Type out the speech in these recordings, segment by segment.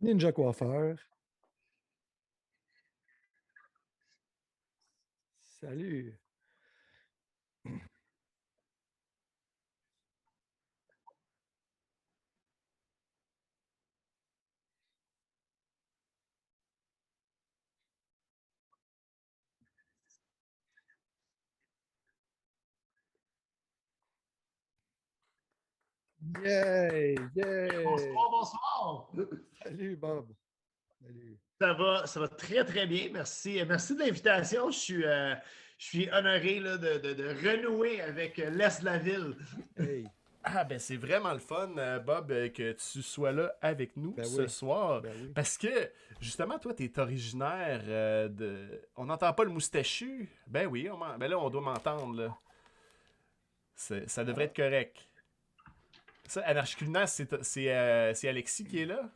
Ninja Coiffeur. Salut. Yay! Yay! Bonsoir, bonsoir. Salut, Bob. Salut. Ça va très, très bien. Merci. Merci de l'invitation. Je suis honoré là, de renouer avec l'Est de la ville. Hey. Ah ben c'est vraiment le fun, Bob, que tu sois là avec nous Ben ce oui. soir. Ben oui. Parce que, justement, toi, t'es originaire de... On n'entend pas le moustachu? Ben oui, ben là, on doit m'entendre, là. Ça devrait être correct. Ça, Anarchie culinaire, c'est Alexis qui est là?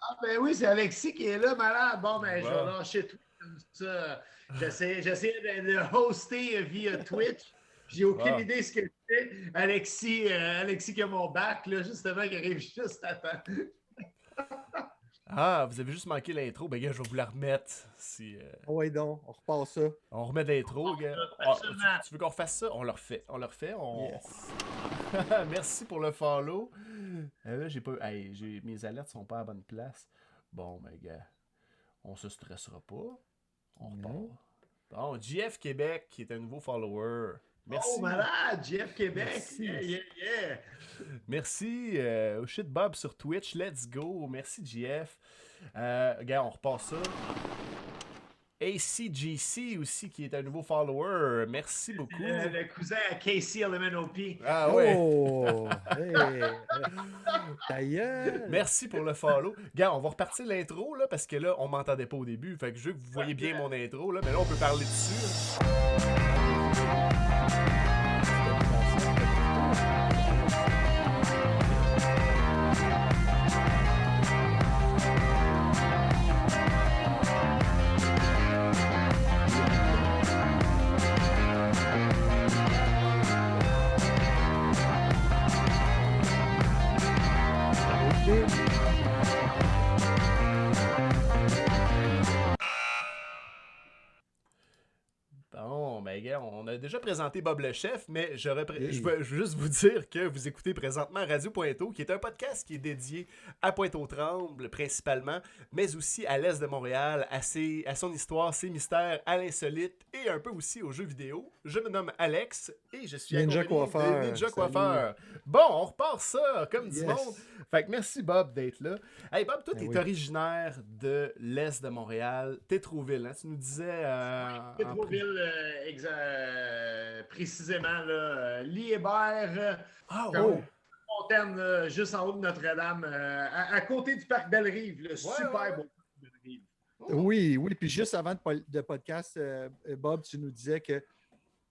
Ah ben oui, c'est Alexis qui est là, malade. Bon, ben je vais Bon. lâcher tout comme ça. J'essaie de hoster via Twitch. J'ai aucune Bon. idée ce que c'est. Alexis qui a mon bac, là, justement, qui arrive juste à temps. Ah, vous avez juste manqué l'intro. Ben gars, je vais vous la remettre. Si, Oh, ouais, donc, on repart ça. on remet l'intro, gars. Ah, Absolument. tu veux qu'on refasse ça? On le refait. On le refait. Yes. Merci pour le follow. Là, j'ai pas. Hey, mes alertes sont pas à la bonne place. Bon, ben, gars, on se stressera pas. On repart. Non. Bon, JF Québec, qui est un nouveau follower. Merci. Oh, malade, Jeff Québec. Merci. Yeah, yeah, yeah. Merci. Oh shit Bob sur Twitch. Let's go. Merci, JF. Gars, on repart ça. ACGC aussi, qui est un nouveau follower. Merci beaucoup. Le cousin à Casey LMNOP. Ah ouais. Oh! Hey! Ta gueule! Merci pour le follow. Gars, on va repartir l'intro là parce que là, on m'entendait pas au début. Fait que je veux que vous voyez bien mon intro là, mais là on peut parler dessus. Bon, ben gars, on a déjà présenté Bob le chef, mais je veux juste vous dire que vous écoutez présentement Radio Pointeau, qui est un podcast qui est dédié à Pointe-aux-Trembles principalement, mais aussi à l'est de Montréal, à son histoire, ses mystères, à l'insolite et un peu aussi aux jeux vidéo. Je me nomme Alex et je suis Ninja accompagné de Coiffeur. Ninja Salut. Coiffeur. Bon, on repart ça comme du Yes. monde. Fait que merci Bob d'être là. Hey Bob, toi Ben t'es oui. originaire de l'est de Montréal, Tétroville, hein? Tu nous disais... Pétroville, précisément, là, Liébert, Ah comme ouais. fontaine, juste en haut de Notre-Dame, à côté du parc Belle-Rive, le super ouais. beau parc Belle-Rive. Oui, oui. Puis juste avant de podcast, Bob, tu nous disais que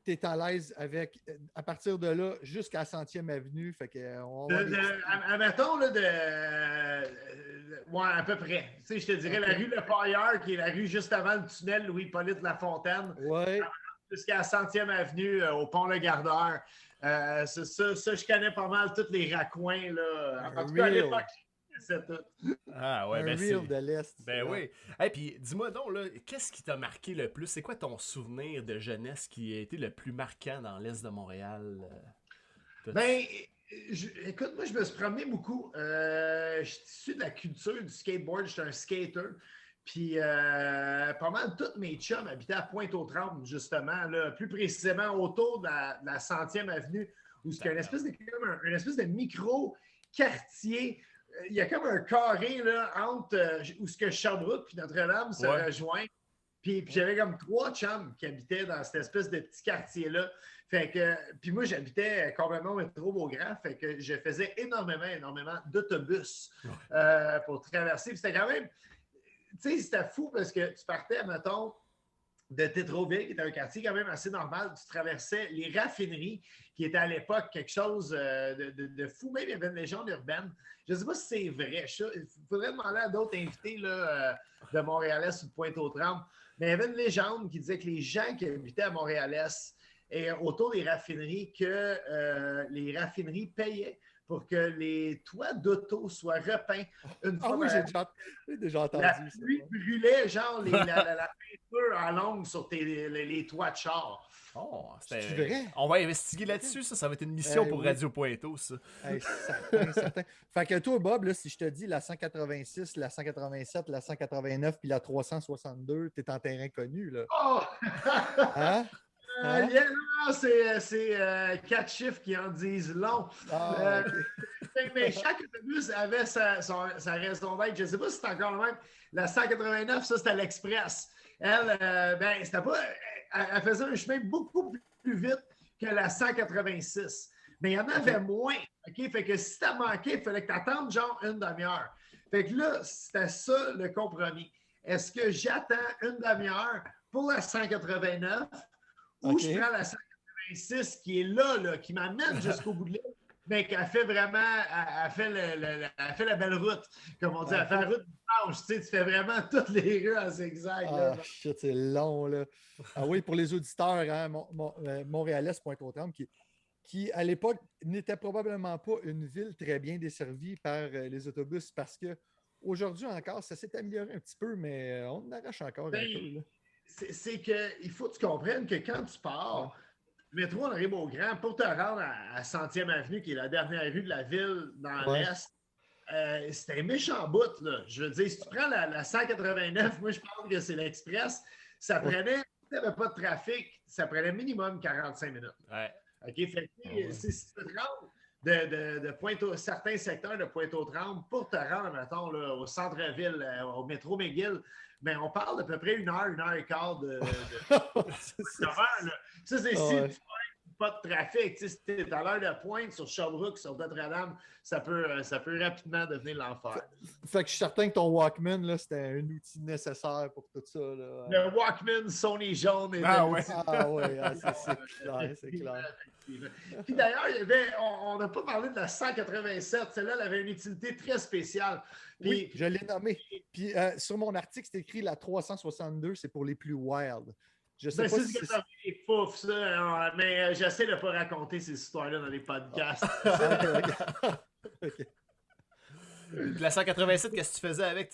tu es à l'aise avec, à partir de là, jusqu'à 100e Avenue. Fait que, on va avoir des petits- Admettons, là, ouais, à peu près. Tu sais, je te dirais Ok. la rue Le Pailleur, qui est la rue juste avant le tunnel Louis-Hippolyte Lafontaine, Ouais. jusqu'à la 100e Avenue, au pont Le Gardeur. C'est ça, je connais pas mal tous les raccoins, là. En tout cas, à Real. l'époque, c'est tout. Ah ouais, Un ben reel c'est... de l'Est. Ben oui. Et puis dis-moi donc, là, qu'est-ce qui t'a marqué le plus? C'est quoi ton souvenir de jeunesse qui a été le plus marquant dans l'Est de Montréal? Ben, écoute, moi, je me suis promené beaucoup. Je suis issu de la culture du skateboard. Je suis un skater. Puis, pas mal tous mes chums habitaient à Pointe-aux-Trembles, justement, là, plus précisément autour de la 100e avenue, où c'est une espèce de micro-quartier. Il y a comme un carré là, entre où ce que Sherbrooke et Notre-Dame se rejoignent. Puis j'avais comme 3 chums qui habitaient dans cette espèce de petit quartier-là. Fait que, puis moi, j'habitais complètement au métro Beaugrand. Fait que je faisais énormément d'autobus pour traverser. Puis c'était quand même, tu sais, c'était fou parce que tu partais, mettons, de Tétroville, qui était un quartier quand même assez normal. Tu traversais les raffineries, qui étaient à l'époque quelque chose de fou. Même il y avait une légende urbaine. Je ne sais pas si c'est vrai. Il faudrait demander à d'autres invités là, de Montréal-Est ou de Pointe-aux-Trembles. Mais il y avait une légende qui disait que les gens qui habitaient à Montréal-Est et autour des raffineries, que les raffineries payaient pour que les toits d'auto soient repeints une fois. Ah oui, j'ai déjà entendu la ça. pluie brûlait, genre, la peinture en longue sur les toits de char. Oh, C'est vrai? On va investiguer là-dessus, ça va être une mission pour oui. Radio Pointeau, ça. Certain. Fait que toi, Bob, là, si je te dis la 186, la 187, la 189 puis la 362, t'es en terrain connu, là. Oh! Hein? Hein? Non, c'est 4 chiffres qui en disent long. Mais chaque autobus avait sa raison d'être. Je ne sais pas si c'est encore le même. La 189, ça, c'était l'Express. Elle, c'était pas. Elle faisait un chemin beaucoup plus vite que la 186. Mais il y en avait moins. OK? Fait que si t'as manqué, il fallait que tu attendes genre une demi-heure. Fait que là, c'était ça le compromis. Est-ce que j'attends une demi-heure pour la 189 ou je prends la 186 qui est là qui m'amène jusqu'au bout de l'île, mais qu'elle fait vraiment, elle fait la belle route, comme on dit, elle fait la route du dimanche, tu fais vraiment toutes les rues en zigzag. Shit, c'est long, là. Ah oui, pour les auditeurs, hein, Montréalais, Pointe-aux-Trembles, qui, à l'époque, n'était probablement pas une ville très bien desservie par les autobus, parce que aujourd'hui encore, ça s'est amélioré un petit peu, mais on en arrache encore un peu, là. C'est qu'il faut que tu comprennes que quand tu pars, le métro Henri Beaugrand, pour te rendre à 100e Avenue, qui est la dernière rue de la ville dans l'Est, c'était un méchant bout, là. Je veux dire, si tu prends la 189, moi, je pense que c'est l'Express, ça prenait, si tu n'avais pas de trafic, ça prenait minimum 45 minutes. Ouais. OK? Fait que, si tu te rends de certains secteurs de Pointe-aux-Trembles pour te rendre, mettons, là, au centre-ville, au métro McGill, mais on parle d'à peu près 1 heure et quart de Ça, c'est si tu fais pas de trafic. Si tu es à l'heure de pointe sur Sherbrooke, sur Notre-Dame, ça peut rapidement devenir l'enfer. Fait que je suis certain que ton Walkman, là, c'était un outil nécessaire pour tout ça. Là. Le Walkman Sony jaune était c'est clair. Puis d'ailleurs, on n'a pas parlé de la 187. Celle-là, elle avait une utilité très spéciale. Puis, oui, je l'ai nommé. Puis sur mon article, c'est écrit la 362, c'est pour les plus wild. Je sais pas si c'est des poufs, ça. Mais j'essaie de ne pas raconter ces histoires-là dans les podcasts. Okay. La 187, qu'est-ce que tu faisais avec?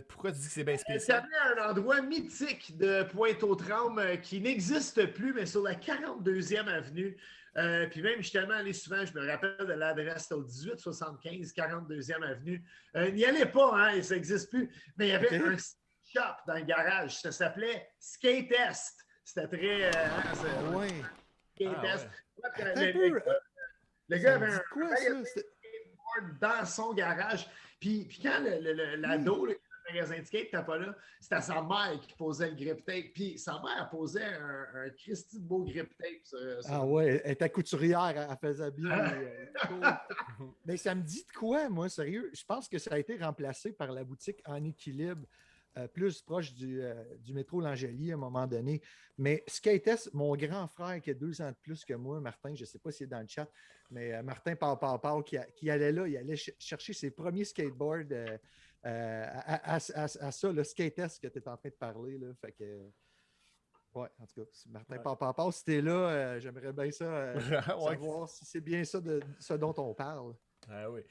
Pourquoi tu dis que c'est bien spécial? C'était un endroit mythique de Pointe-aux-Trembles qui n'existe plus, mais sur la 42e avenue. Puis même, je suis tellement allé souvent, je me rappelle de l'adresse, c'était au 1875 42e avenue. N'y allez pas, hein, ça n'existe plus. Mais il y avait un shop dans le garage. Ça s'appelait Skate Est. C'était très... Skate Est. Le gars avait un skateboard dans son garage. Puis quand l'ado, le magasin de skate n'était pas là, c'était sa mère qui posait le grip tape. Puis sa mère posait un Christy de beau grip tape. Elle était couturière, elle faisait bien. Mais ça me dit de quoi, moi, sérieux? Je pense que ça a été remplacé par la boutique En Équilibre, plus proche du métro L'Angélie à un moment donné. Mais Skates, mon grand frère qui a 2 ans de plus que moi, Martin, je ne sais pas s'il est dans le chat, mais Martin Pau, qui allait là, il allait chercher ses premiers skateboards à ça, le Skates que tu es en train de parler. Là, fait que, ouais, en tout cas, Martin Pau, si tu es là, j'aimerais bien ça savoir si c'est bien ça de ce dont on parle. Ah oui.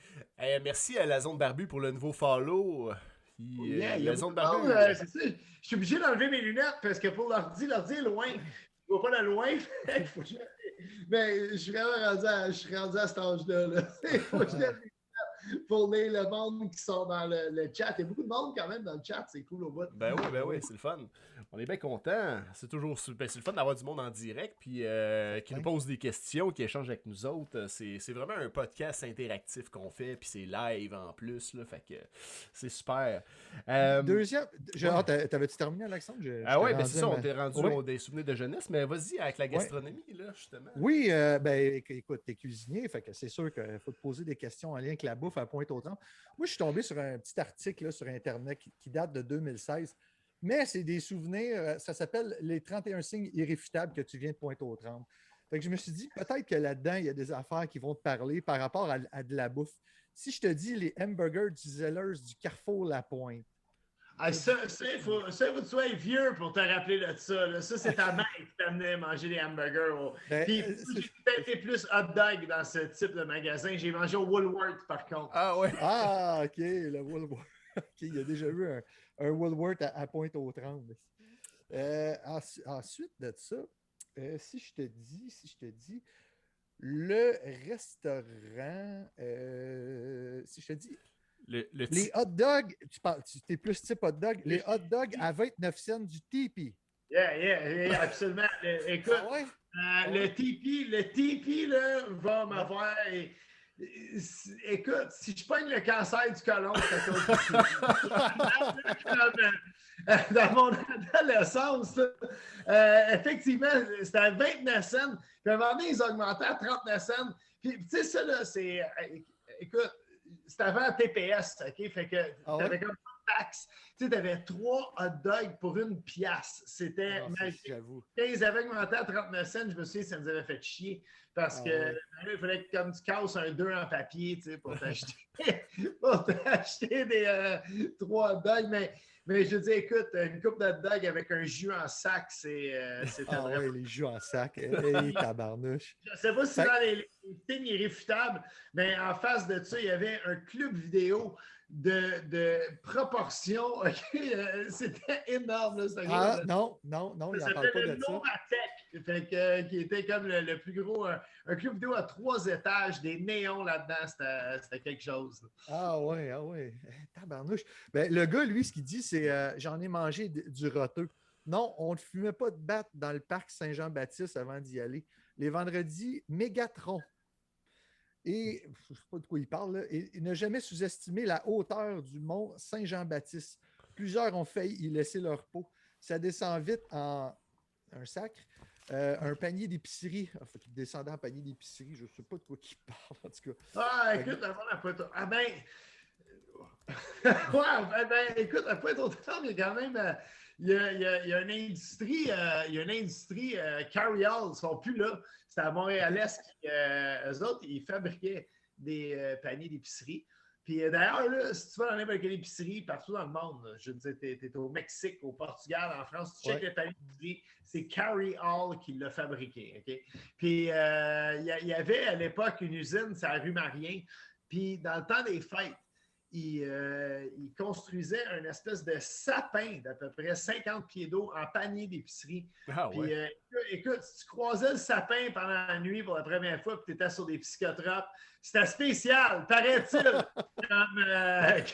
Merci à la Zone Barbu pour le nouveau follow. La Zone Barbu. C'est ça. Je suis obligé d'enlever mes lunettes parce que pour l'ordi est loin. Je ne vois pas de loin. Mais je suis vraiment rendu à cet âge-là. Là. Faut que je lève les lunettes pour le monde qui sont dans le chat. Il y a beaucoup de monde quand même dans le chat. C'est cool au bout. Ben oui, c'est le fun. On est bien contents. C'est toujours c'est le fun d'avoir du monde en direct puis qui nous pose des questions, qui échange avec nous autres. C'est vraiment un podcast interactif qu'on fait, puis c'est live en plus. Là, fait que c'est super. Deuxième. T'avais-tu terminé, Alexandre? Ben c'est ça, on t'est rendu des souvenirs de jeunesse, mais vas-y avec la gastronomie, là, justement. Oui, écoute, t'es cuisinier, fait que c'est sûr qu'il faut te poser des questions en lien avec la bouffe à Pointe-aux-Trembles. Moi, je suis tombé sur un petit article là, sur Internet qui date de 2016. Mais c'est des souvenirs, ça s'appelle les 31 signes irréfutables que tu viens de Pointe-aux-Trembles. Fait que je me suis dit, peut-être que là-dedans, il y a des affaires qui vont te parler par rapport à de la bouffe. Si je te dis les hamburgers du Zellers du Carrefour La Pointe. Ah, ça, il faut que tu sois vieux pour te rappeler de ça. Là. Ça, c'est ta mère qui t'amenait manger des hamburgers. Puis, j'ai peut-être été plus hot dog dans ce type de magasin. J'ai mangé au Woolworth, par contre. Ah ouais. Ah, OK, le Woolworth. OK, il y a déjà eu un Woolworth à Pointe-aux-Trembles. Ensuite de ça, si je te dis le restaurant, si je te dis les hot dogs, tu es plus type hot dog, les hot dogs à 29 cents du Tipi. Yeah, absolument. Écoute, le Tipi là, va m'avoir. Écoute, si je pogne le cancer du côlon, c'est à cause de dans mon adolescence, effectivement, c'était à 29 cents. Puis à un moment donné, ils ont augmenté à 39 cents. Puis, tu sais, ça, là, c'est. Écoute, c'était avant TPS, OK? Fait que t'avais comme taxe. Tu sais, t'avais 3 hot dogs pour 1 piastre. C'était magique. Quand ils avaient augmenté à 39 cents, je me souviens, ça nous avait fait chier. Parce que il fallait que comme tu casses un 2 en papier, tu sais, pour t'acheter des 3 hot dogs. Mais je dis, écoute, une coupe d'hot dog avec un jus en sac, c'est oui, les jus en sac. Tabarnouche. Je ne sais pas si dans les signes irréfutables, mais en face de ça, il y avait un club vidéo de proportions. C'était énorme. Là, non, il n'en parle pas de ça. Novatec, qui était comme le plus gros, un club vidéo à 3 étages, des néons là-dedans, c'était quelque chose. Ah ouais. Tabarnouche. Ben, le gars, lui, ce qu'il dit, c'est j'en ai mangé du roteux. Non, on ne fumait pas de batte dans le parc Saint-Jean-Baptiste avant d'y aller. Les vendredis, Mégatron. Et je ne sais pas de quoi il parle, là, et il n'a jamais sous-estimé la hauteur du mont Saint-Jean-Baptiste. Plusieurs ont failli y laisser leur peau. Ça descend vite en un sacre. Un panier d'épicerie. Enfin, il descendait en panier d'épicerie. Je ne sais pas de quoi il parle, en tout cas. Écoute, écoute, à Pointe-aux-Trembles, il y a quand même. Il y a une industrie, Carryall, ils ne sont plus là. C'était à Montréal-Est. Eux autres, ils fabriquaient des paniers d'épicerie. Puis d'ailleurs, là, si tu vas dans n'importe quelle épicerie partout dans le monde, là, je veux dire, tu es au Mexique, au Portugal, en France, tu checkes les paniers d'épicerie, c'est Carryall qui l'a fabriqué. Okay? Puis il y avait à l'époque une usine, c'est à rue Marien. Puis dans le temps des fêtes, il construisait une espèce de sapin d'à peu près 50 pieds d'eau en panier d'épicerie. Puis, écoute, si tu croisais le sapin pendant la nuit pour la première fois et tu étais sur des psychotropes, c'était spécial, paraît-il,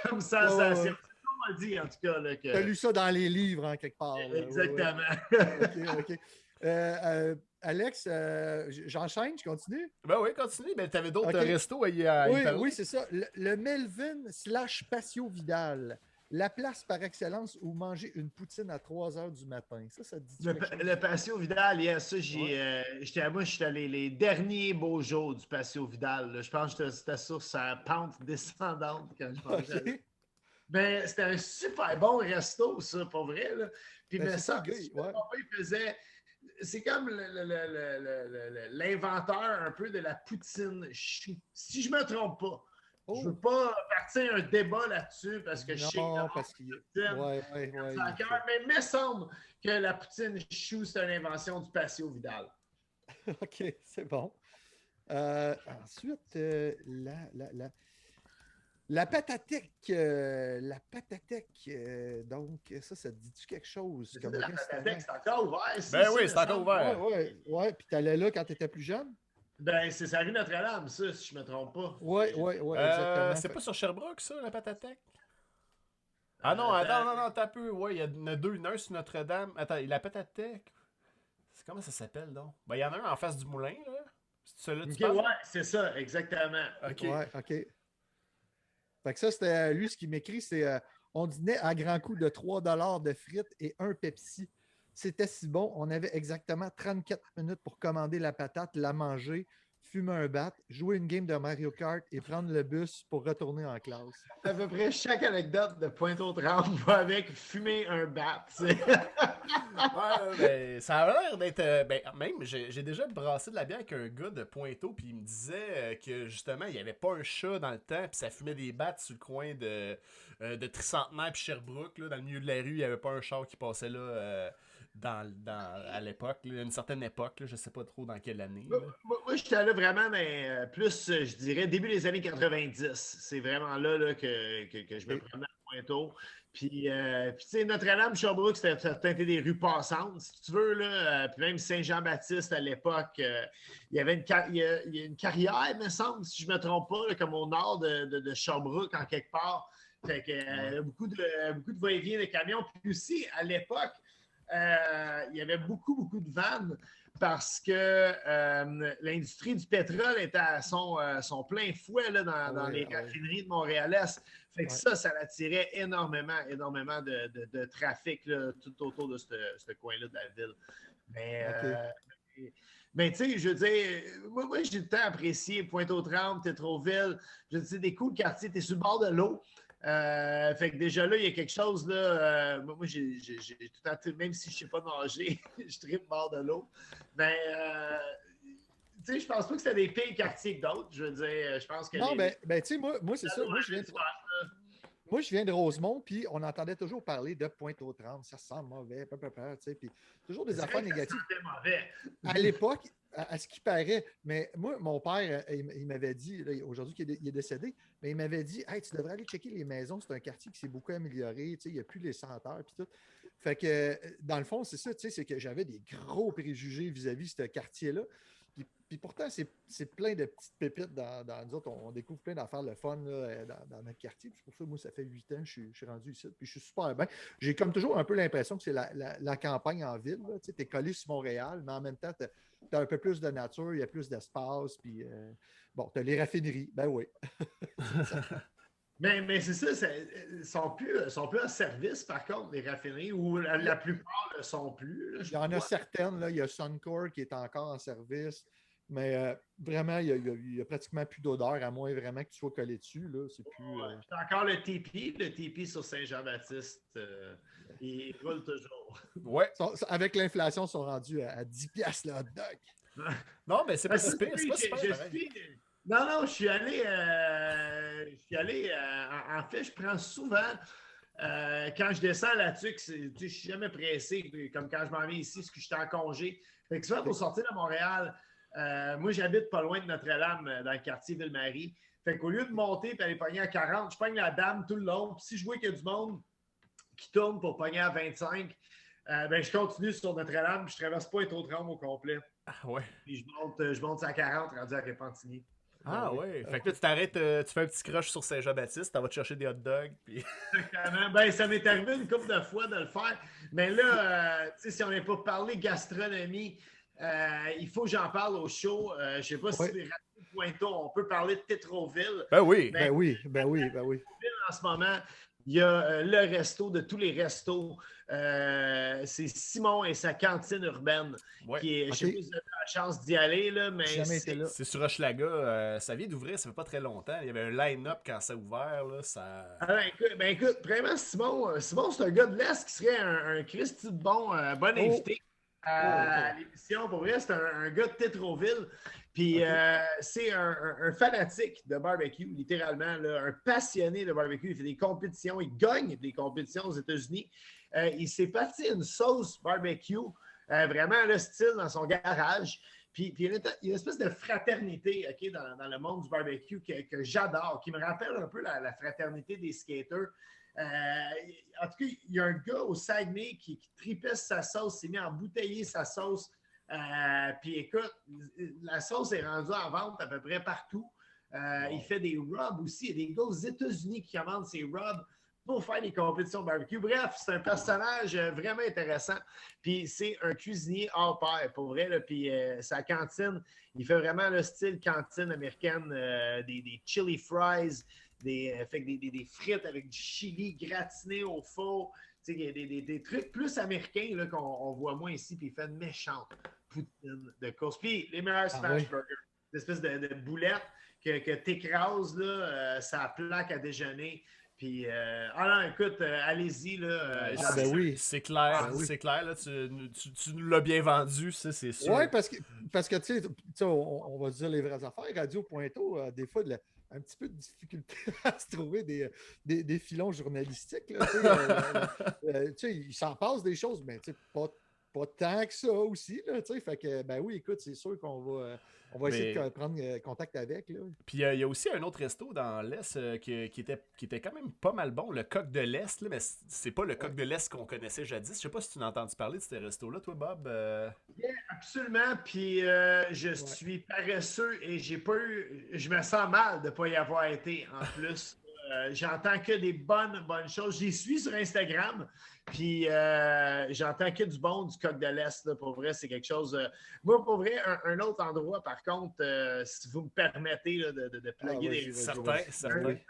comme sensation. On m'a dit, en tout cas. Tu as lu ça dans les livres, en quelque part. Exactement. OK. Alex, j'enchaîne, je continue? Ben oui, continue. Ben, tu avais d'autres restos à y parler. Oui, c'est ça. Le Melvin / Patio Vidal. La place par excellence où manger une poutine à 3 h du matin. Ça te dit le Patio Vidal, ça, j'étais les derniers beaux jours du Patio Vidal. Là. Je pense que c'était sur sa pente descendante quand je mangeais. Okay. Ben, c'était un super bon resto, ça, pour vrai. Là. Puis, mais ça, il faisait... C'est comme l'inventeur un peu de la poutine chou. Si je ne me trompe pas. Je ne veux pas partir un débat là-dessus parce que je sais mais il me semble que la poutine chou, c'est une invention du Patio Vidal. OK, c'est bon. Ensuite, la Patatec. Donc, ça te dit-tu quelque chose? Comme la Patatec, c'est encore ouvert. Ben oui, c'est encore ouvert. Oui. Puis tu allais là quand tu étais plus jeune? Ben, c'est sa rue Notre-Dame, ça, si je ne me trompe pas. Oui, exactement. C'est pas sur Sherbrooke, ça, la Patatec? Ah non, t'as peu. Ouais, il y en a deux. Il y en a un sur Notre-Dame. Attends, la Patatec. Comment ça s'appelle, donc? Ben, il y en a un en face du moulin, là. C'est celui-là que tu parles? Ouais, c'est ça, exactement. OK. Fait que ça, c'était lui, ce qu'il m'écrit, c'est on dînait à grands coups de 3 $ de frites et un Pepsi. C'était si bon, on avait exactement 34 minutes pour commander la patate, la manger, fumer un bat, jouer une game de Mario Kart et prendre le bus pour retourner en classe. À peu près chaque anecdote de Pointe-aux-Trembles va avec fumer un bat. Ouais, ben, ça a l'air d'être. Ben, même, j'ai déjà brassé de la bière avec un gars de Pointeau, puis il me disait que justement, il n'y avait pas un chat dans le temps, puis ça fumait des battes sur le coin de Tricentenaire puis Sherbrooke, là, dans le milieu de la rue, il n'y avait pas un char qui passait là. À l'époque, à une certaine époque, là, je sais pas trop dans quelle année. Moi j'étais là vraiment, mais plus, je dirais, début des années 90. C'est vraiment là que je me promenais à Pointeau. Puis tu sais, Notre-Dame, Sherbrooke, c'était des rues passantes, si tu veux. Là, puis même Saint-Jean-Baptiste, à l'époque, il y avait il y a une carrière, il me semble, si je ne me trompe pas, là, comme au nord de Sherbrooke, en quelque part. Fait que beaucoup de va-et-vient de camions. Puis aussi, à l'époque, il y avait beaucoup de vannes parce que l'industrie du pétrole était à son plein fouet là, dans les raffineries de Montréal-Est. Fait que ça attirait énormément de trafic là, tout autour de ce coin-là de la ville. Mais tu sais, je veux dire, moi j'ai le temps apprécié Pointe-aux-Trembles, Tétroville. Je veux dire, des cool quartiers, t'es sur le bord de l'eau. Fait que déjà là, il y a quelque chose là. Moi, j'ai tout le temps, même si je ne sais pas nager, je tripe bord de l'eau. Mais tu sais, je pense pas que c'était des pires quartiers que d'autres. Je veux dire, je pense que. Non, ben tu sais, moi c'est ça. Moi, je viens de Rosemont, puis on entendait toujours parler de Pointe-aux-Trembles. Ça sent mauvais, tu sais, puis toujours des affaires négatives. Mauvais. À l'époque, à ce qui paraît, mais moi, mon père, il m'avait dit, là, aujourd'hui qu'il est décédé, mais il m'avait dit, hey, tu devrais aller checker les maisons, c'est un quartier qui s'est beaucoup amélioré, tu sais, il n'y a plus les senteurs, puis tout. Fait que, dans le fond, c'est ça, tu sais, c'est que j'avais des gros préjugés vis-à-vis de ce quartier-là. Puis pourtant, c'est plein de petites pépites dans nous autres. On découvre plein d'affaires le fun là, dans notre quartier. Puis pour ça, moi, ça fait 8 ans que je suis rendu ici. Puis je suis super bien. J'ai comme toujours un peu l'impression que c'est la campagne en ville. Tu es collé sur Montréal, mais en même temps, tu as un peu plus de nature, il y a plus d'espace. Puis bon, tu as les raffineries. Ben oui. Mais c'est ça, ils sont plus en service, par contre, les raffineries, ou la plupart ne le sont plus. Il y en a certaines, là, il y a Suncor qui est encore en service. Mais vraiment, il n'y a pratiquement plus d'odeur, à moins vraiment que tu sois collé dessus. Là. C'est plus. C'est encore le Tipeee sur Saint-Jean-Baptiste. Il roule toujours. Ouais. Avec l'inflation, ils sont rendus à 10$ le hot dog. Non, mais c'est pas si pire. C'est pas super. Non, je suis allé. En fait, je prends souvent. Quand je descends là-dessus, je suis jamais pressé, comme quand je m'en vais ici, parce que je suis en congé. Fait que souvent, pour sortir de Montréal, moi, j'habite pas loin de Notre-Dame, dans le quartier Ville-Marie. Fait qu'au lieu de monter et aller pogner à 40, je pogne la dame tout le long. Puis si je vois qu'il y a du monde qui tourne pour pogner à 25, ben, je continue sur Notre-Dame, puis je traverse pas Pointe-aux-Trembles au complet. Ah ouais. Puis je monte à 40, rendu à Repentigny. Ah ouais. Fait que là, tu t'arrêtes, tu fais un petit crush sur Saint-Jean-Baptiste, tu vas te chercher des hot dogs. Puis... Exactement. Ben, ça m'est arrivé une couple de fois de le faire. Mais là, tu sais, si on n'est pas parlé gastronomie, il faut que j'en parle au show. Je ne sais pas si les Radio Pointeau, on peut parler de Tétroville. Ben oui. Ben oui. En ce moment, il y a le resto de tous les restos. C'est Simon et sa cantine urbaine. Qui est, je ne sais pas si vous avez la chance d'y aller, là, mais c'est sur Hochelaga. Ça vient d'ouvrir, ça fait pas très longtemps. Il y avait un line-up quand ça a ouvert. Là, ça... écoute, vraiment, Simon, c'est un gars de l'Est qui serait un Christy de bon invité à l'émission. Pour vrai, c'est un gars de Tétroville. Puis c'est un fanatique de barbecue, littéralement, là, un passionné de barbecue. Il fait des compétitions, il gagne des compétitions aux États-Unis. Il s'est parti une sauce barbecue, vraiment le style dans son garage. Puis il y a une espèce de fraternité dans le monde du barbecue que j'adore, qui me rappelle un peu la fraternité des skaters. En tout cas, il y a un gars au Saguenay qui tripait sa sauce, s'est mis à embouteiller sa sauce. Puis écoute, la sauce est rendue en vente à peu près partout. Il fait des rubs aussi. Il y a des gars aux États-Unis qui commandent ces rubs pour faire des compétitions de barbecue. Bref, c'est un personnage vraiment intéressant. Puis c'est un cuisinier hors pair, pour vrai. Là. Puis sa cantine, il fait vraiment le style cantine américaine, des chili fries, des frites avec du chili gratiné au four. Il y a des trucs plus américains qu'on voit moins ici, puis il fait une méchante poutine de course. Puis les meilleurs smash burgers. espèce de boulette que tu écrases, ça plaque à déjeuner. Puis, non, écoute, allez-y, là. oui. C'est clair, c'est clair, là, tu nous l'as bien vendu, ça, c'est sûr. Oui, parce que tu sais, on va dire les vraies affaires. Radio Pointeau a des fois un petit peu de difficulté à se trouver des filons journalistiques. Là, tu sais, il s'en passe des choses, mais tu sais, pas tant que ça aussi. Là, fait que, ben oui, écoute, c'est sûr qu'on va essayer de prendre contact avec. Là. Puis il y a aussi un autre resto dans l'Est qui était quand même pas mal bon, le Coq de l'Est, là, mais c'est pas le Coq de l'Est qu'on connaissait jadis. Je sais pas si tu n'as entendu parler de ce resto-là, toi, Bob. Yeah, absolument. Puis je suis paresseux et je me sens mal de ne pas y avoir été en plus. J'entends que des bonnes choses. J'y suis sur Instagram, puis j'entends que du bon du Coq de l'Est. Là, pour vrai, c'est quelque chose... moi, pour vrai, un autre endroit, par contre, si vous me permettez là, de plugger des... Certains.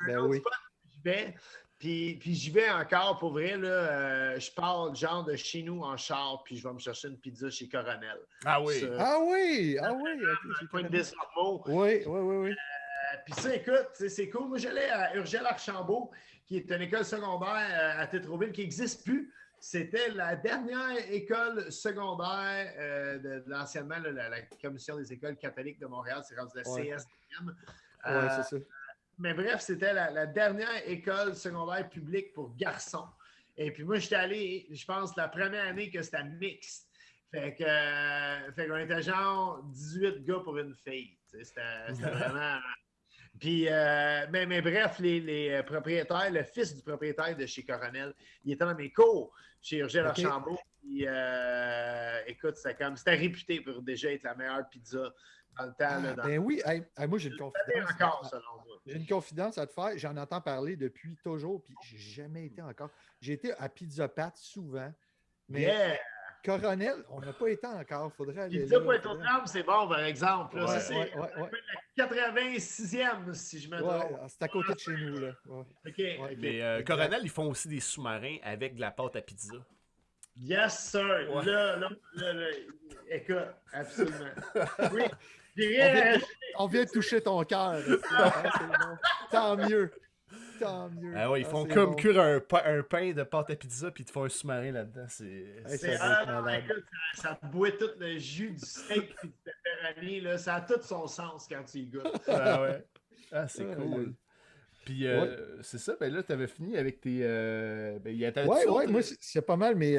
Un autre spot où j'y vais, puis j'y vais encore, pour vrai, là, je pars genre de chez nous en char, puis je vais me chercher une pizza chez Coronel. Ah oui! Ah oui! Point de Desormeaux. Oui. Puis ça, écoute, c'est cool. Moi, j'allais à Urgel-Archambault, qui est une école secondaire à Tétroville qui n'existe plus. C'était la dernière école secondaire de l'anciennement la Commission des écoles catholiques de Montréal. C'est rendu la CSDM. Oui, c'est ça. Mais bref, c'était la dernière école secondaire publique pour garçons. Et puis moi, j'étais allé, je pense, la première année que c'était mixte. Fait qu'on était genre 18 gars pour une fille. C'était vraiment... Puis, mais bref, les propriétaires, le fils du propriétaire de chez Coronel, il était dans mes cours chez Urgel-Archambault. Puis, écoute, c'était réputé pour déjà être la meilleure pizza dans le temps. Ben oui, moi j'ai une confidence. Encore, selon moi. J'ai une confidence à te faire. J'en entends parler depuis toujours, puis j'ai jamais été encore. J'ai été à Pizza Pat souvent, mais Coronel, on n'a pas été encore. Faudrait aller. Pizza Pointe-aux-Trembles, c'est bon, par exemple. Là. Ouais, ça, c'est la 86e, si je me trompe. C'est à côté de chez nous. Là. Okay. Mais Coronel, ils font aussi des sous-marins avec de la pâte à pizza. Yes, sir. Ouais. Là, écoute, absolument. Oui. On vient de toucher ton cœur. Bon. Tant mieux. Ah ouais, ils font comme cuire un pain de pâte à pizza puis ils te font un sous-marin là-dedans. Écoute, ça bouait tout le jus du steak et du pepperoni. Là. Ça a tout son sens quand tu y goûtes. Ah ouais. Ah, c'est cool. Puis c'est ça, ben là, tu avais fini avec tes. Moi, c'est pas mal mes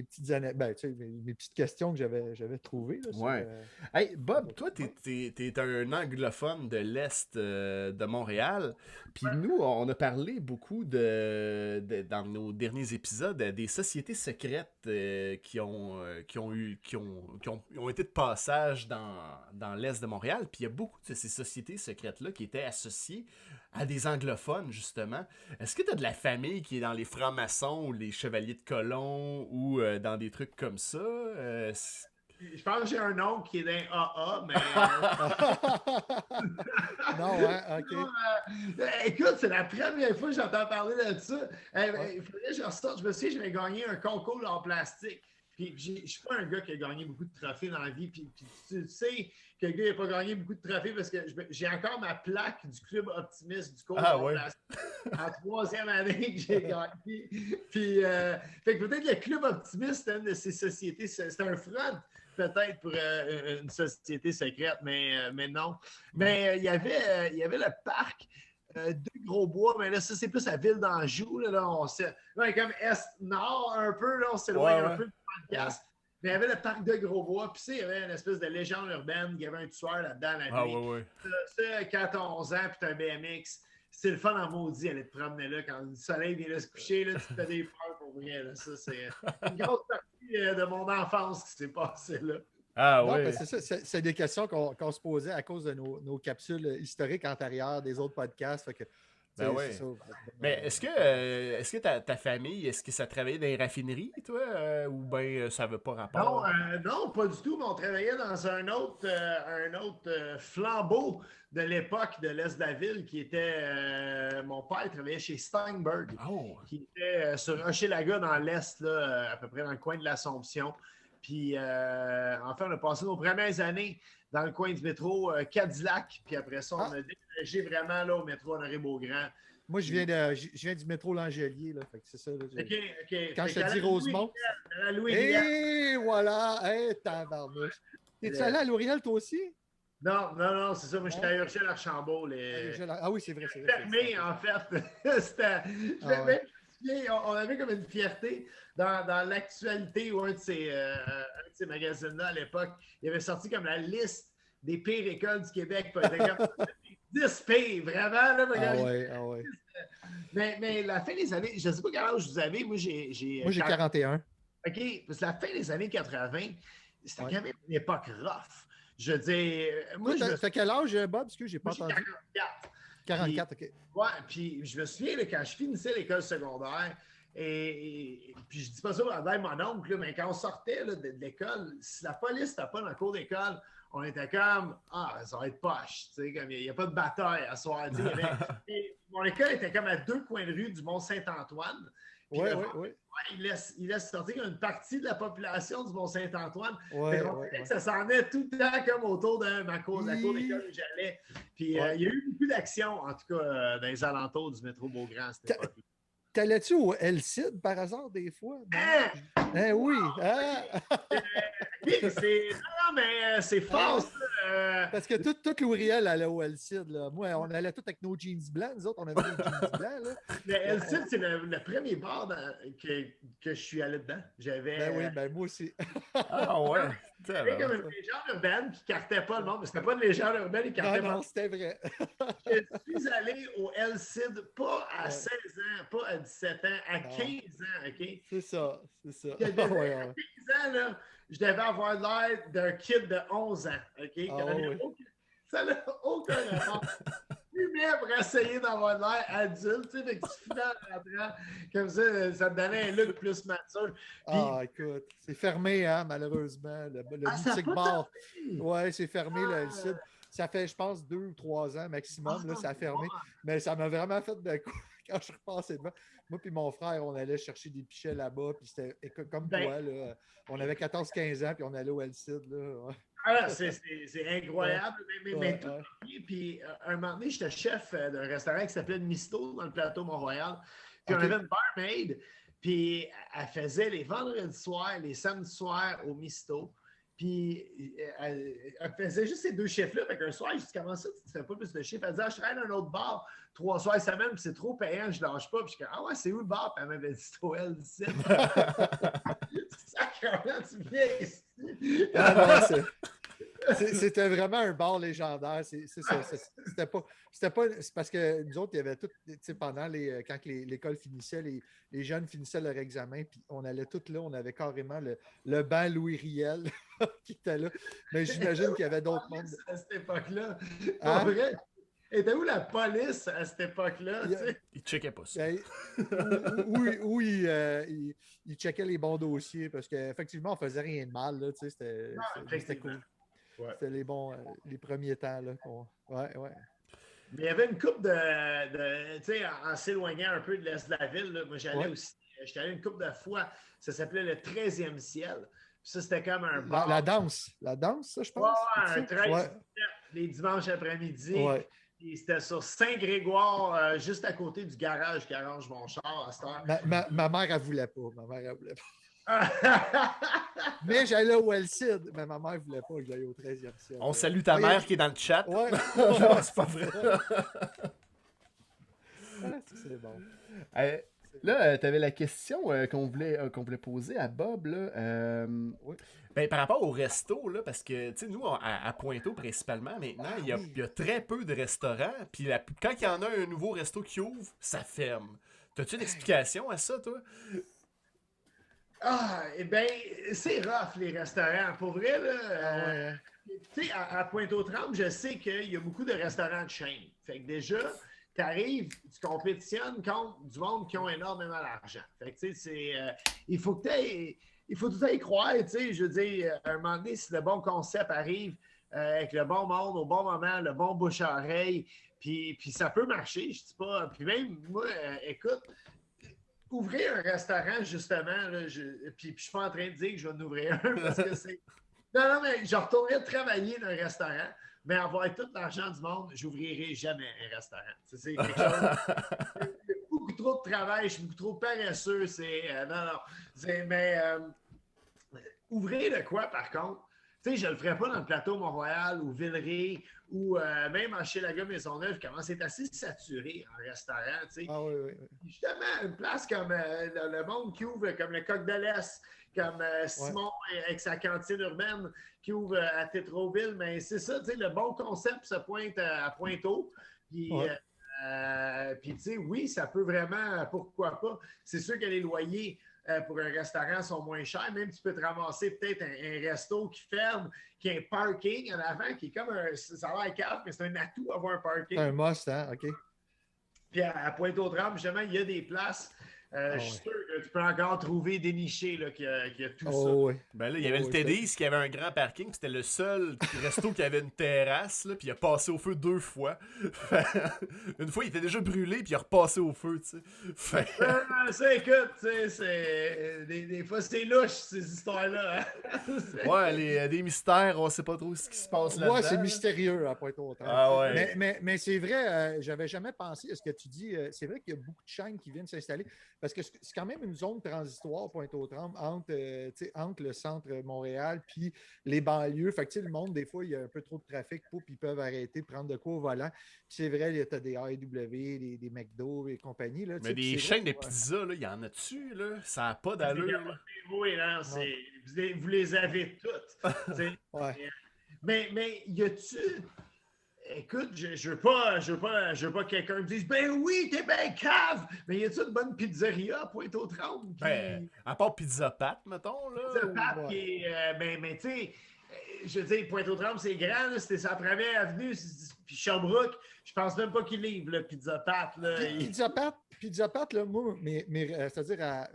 petites mes petites questions que j'avais trouvées. Là, Hey, Bob, toi, t'es un anglophone de l'Est de Montréal. Puis nous, on a parlé beaucoup dans nos derniers épisodes des sociétés secrètes qui ont été de passage dans l'Est de Montréal. Puis il y a beaucoup de ces sociétés secrètes-là qui étaient associées à des anglophones, justement. Est-ce que tu as de la famille qui est dans les francs-maçons ou les chevaliers de colon ou dans des trucs comme ça? Je pense que j'ai un oncle qui est dans AA, mais... Non, OK. Écoute, c'est la première fois que j'entends parler de ça. Il faudrait que je ressorte. Je me souviens, j'avais gagné un concours en plastique. Puis je ne suis pas un gars qui a gagné beaucoup de trophées dans la vie. Puis tu sais que le gars n'a pas gagné beaucoup de trophées parce que j'ai encore ma plaque du Club Optimiste du cours plastique en 3e année que j'ai gagné. Puis fait que peut-être le Club Optimiste, c'est une de ces sociétés, c'est un front peut-être pour une société secrète, mais non. Mais il y avait le parc de Gros-Bois, mais là, ça, c'est plus la ville d'Anjou. Là, comme Est-Nord un peu, là, on s'éloigne un peu du podcast. Mais il y avait le parc de Gros-Bois, puis il y avait une espèce de légende urbaine, il y avait un tueur là-dedans la nuit. Ça, quand tu as 11 ans et tu as un BMX, c'est le fun en maudit aller te promener là. Quand le soleil vient là se coucher, là, tu te fais des peurs pour vrai. Là. Ça, c'est une grosse partie de mon enfance qui s'est passée là. Ah oui. C'est ça, c'est des questions qu'on se posait à cause de nos capsules historiques antérieures des autres podcasts. Fait que, mais est-ce que ta famille, est-ce que ça travaillait dans les raffineries, toi, ou bien ça n'avait pas rapport? Non, pas du tout, mais on travaillait dans un autre flambeau de l'époque de l'Est de la ville qui était... mon père travaillait chez Steinberg, qui était sur Hochelaga dans l'Est, là, à peu près dans le coin de l'Assomption. Puis, enfin, on a passé nos premières années dans le coin du métro Cadillac. Puis après ça, on a déménagé vraiment là, au métro Honoré-Beaugrand. Moi, je viens du métro Langelier, là. Fait que c'est ça. Là, OK. Quand je te dis Rosemont. Et voilà! Hey, tabarnouche! T'es-tu allé à L'Oréal, toi aussi? Non, c'est ça. Moi, j'étais à Urgel-Archambault. Ah oui, c'est vrai. Fermé, en fait. On avait comme une fierté dans l'actualité ou un de ces magazines-là à l'époque. Il avait sorti comme la liste des pires écoles du Québec. Comme 10 pires, vraiment. Là, Ah ouais. Mais la fin des années, je ne sais pas quel âge vous avez. Moi, j'ai 41. OK, parce que la fin des années 80, c'était quand même une époque rough. Je veux dire, moi, t'as quel âge, Bob? Parce que j'ai pas entendu. 44, puis, OK. Ouais, puis je me souviens, là, quand je finissais l'école secondaire, et puis je dis pas ça envers mon oncle, là, mais quand on sortait là, de l'école, si la police n'était pas dans le cours d'école, on était comme « Ah, ça va être poche, tu sais, comme il n'y a pas de bataille à soir. » Mon école était comme à 2 coins de rue du Mont-Saint-Antoine. Oui. Il laisse sortir une partie de la population du Mont-Saint-Antoine. Ouais. Ça s'en est tout le temps comme autour de la cour d'école où j'allais. Puis il y a eu beaucoup d'actions, en tout cas, dans les alentours du métro Beaugrand. T'allais-tu au El-Cid par hasard des fois? Oui. Mais c'est fort, ça. Parce que tout L'Oréal allait au El-Cid. Moi, on allait tous avec nos jeans blancs. Nous autres, on avait des jeans blancs. Là. Le El-Cid, c'est le premier bar que je suis allé dedans. J'avais... moi aussi. Ah ouais. C'était comme une légende urbaine qui ne cartait pas le monde. Mais c'était pas une légende urbaine, il cartait pas. Non, c'était vrai. Je suis allé au El-Cid pas à 16 ans, pas à 17 ans, à 15 ans, OK? C'est ça. À 15 ans, là, je devais avoir l'air d'un kid de 11 ans, OK? Ça n'a aucun rapport. Mais pour essayer d'avoir l'air adulte, tu sais, fait que tu finis en rentrant, comme ça te donnait un look plus mature. Puis, écoute, c'est fermé, hein, malheureusement, le boutique bar. Ouais, c'est fermé, le site. Ça fait, je pense, 2 ou 3 ans maximum, là, ça a fermé. Mais ça m'a vraiment fait de quoi quand je suis repassé devant. Moi puis mon frère, on allait chercher des pichets là-bas, puis c'était comme toi, là. On avait 14-15 ans, puis on allait au El-Cid, là. C'est incroyable. Mais tout puis un moment donné, j'étais chef d'un restaurant qui s'appelait Misto dans le plateau Mont-Royal. Puis on avait une barmaid, puis elle faisait les vendredis soirs, les samedis soirs au Misto. Puis elle faisait juste ces 2 chiffres-là. Fait qu'un soir, je dis comment ça, tu ne fais pas plus de chiffres? Elle disait, je travaille dans un autre bar 3 soirs semaine, puis c'est trop payant, je lâche pas. Puis je dis, ah ouais, c'est où le bar? Puis elle m'avait dit, c'est au L17. Sacrément, tu viens ici. C'était vraiment un bar légendaire. C'est ça. C'était pas. C'est parce que nous autres, il y avait tout. Pendant quand l'école finissait, les jeunes finissaient leur examen, puis on allait tous là. On avait carrément le banc Louis Riel qui était là. Mais j'imagine qu'il y avait d'autres mondes. À cette époque-là. En vrai. Était où la police à cette époque-là? Il checkait pas ça. Oui, il checkait les bons dossiers parce qu'effectivement, on faisait rien de mal. Là, c'était cool. Ouais. C'était les premiers temps. Là, ouais. Mais il y avait une couple de tu sais, en s'éloignant un peu de l'est de la ville, là, moi j'allais aussi, j'étais allé une couple de fois, ça s'appelait le 13e ciel. Puis ça, c'était comme un bar. La danse, ça, je pense. Un 13e les dimanches après-midi. Ouais. Puis c'était sur Saint-Grégoire, juste à côté du garage qui arrange mon char à cette heure. Ma mère, elle voulait pas. Mais j'allais au El-Cid, mais ma mère ne voulait pas que j'aille au 13e ciel. On salue ta mère qui est dans le chat. Ouais. Non, c'est pas vrai. C'est bon. Là, tu avais la question qu'on voulait poser à Bob. Là, oui. Ben, par rapport au resto, là, parce que nous, à Pointeau principalement, maintenant, il y a très peu de restaurants. Puis quand il y en a un nouveau resto qui ouvre, ça ferme. T'as-tu une explication à ça, toi? Eh bien, c'est rough, les restaurants. Pour vrai, là, tu sais, à Pointe-aux-Trembles, je sais qu'il y a beaucoup de restaurants de chaîne. Fait que déjà, tu arrives, tu compétitionnes contre du monde qui ont énormément d'argent. Fait que, tu sais, il faut tout y croire, tu sais. Je veux dire, à un moment donné, si le bon concept arrive avec le bon monde, au bon moment, le bon bouche à oreille, puis ça peut marcher, je dis pas. Puis même, moi, écoute, ouvrir un restaurant, justement, là, puis je suis pas en train de dire que je vais en ouvrir un parce que c'est. Non, mais je retournerai travailler dans un restaurant, mais avoir tout l'argent du monde, j'ouvrirai jamais un restaurant. C'est quelque chose. Il y a beaucoup trop de travail, je suis beaucoup trop paresseux. Mais ouvrir de quoi, par contre? Tu sais, je ne le ferais pas dans le plateau Mont-Royal ou Villeray ou même en Hochelaga Maisonneuve, comment c'est assez saturé en restaurant, tu sais. Ah oui. Justement, une place comme le monde qui ouvre, comme le Coq de l'Est, comme Simon avec sa cantine urbaine qui ouvre à Tétroville, mais c'est ça, tu sais, le bon concept se pointe à Pointe-Haut. Puis, tu sais, oui, ça peut vraiment, pourquoi pas. C'est sûr que les loyers pour un restaurant sont moins chers. Même tu peux te ramasser peut-être un resto qui ferme, qui a un parking en avant, qui est comme ça a l'air cave, mais c'est un atout avoir un parking. Un must, hein? OK. Puis à Pointe-aux-Trembles, justement, il y a des places. Je suis sûr que tu peux encore trouver déniché qu'il y a tout ça. Oui. Ben là, il y avait le Teddy's qui avait un grand parking, puis c'était le seul resto qui avait une terrasse, là, puis il a passé au feu 2 fois. Une fois, il était déjà brûlé, puis il a repassé au feu, tu sais. Ça, écoute, tu sais, des fois, c'est louche, ces histoires-là. Hein? Ouais, des mystères, on sait pas trop ce qui se passe là-dedans. Ouais, c'est mystérieux à Pointe-aux-Trembles. Ah ouais. Mais c'est vrai, j'avais jamais pensé à ce que tu dis. C'est vrai qu'il y a beaucoup de chaînes qui viennent s'installer. Parce que c'est quand même une zone transitoire, Pointe-aux-Trembles, entre le centre Montréal puis les banlieues. Fait que le monde, des fois, il y a un peu trop de trafic puis ils peuvent arrêter de prendre de quoi au volant. Puis c'est vrai, tu as des AEW, des McDo et compagnie. Là, mais des chaînes de pizza, il y en a-tu? Là? Ça n'a pas d'allure. Oui, non, vous les avez toutes. Mais y a-tu... Écoute, je veux pas que quelqu'un me dise « Ben oui, t'es ben cave! » Mais y a-tu une bonne pizzeria à Pointe-aux-Trembles? Ben, à part Pizza Pat, mettons, là. Pizza Pat qui est... mais tu sais, je veux dire, Pointe-aux-Trembles, c'est grand, là, c'était sa première avenue, puis Sherbrooke, je pense même pas qu'il livre, le Pizza Pat. Là, Pizza Pat, là, moi, c'est-à-dire,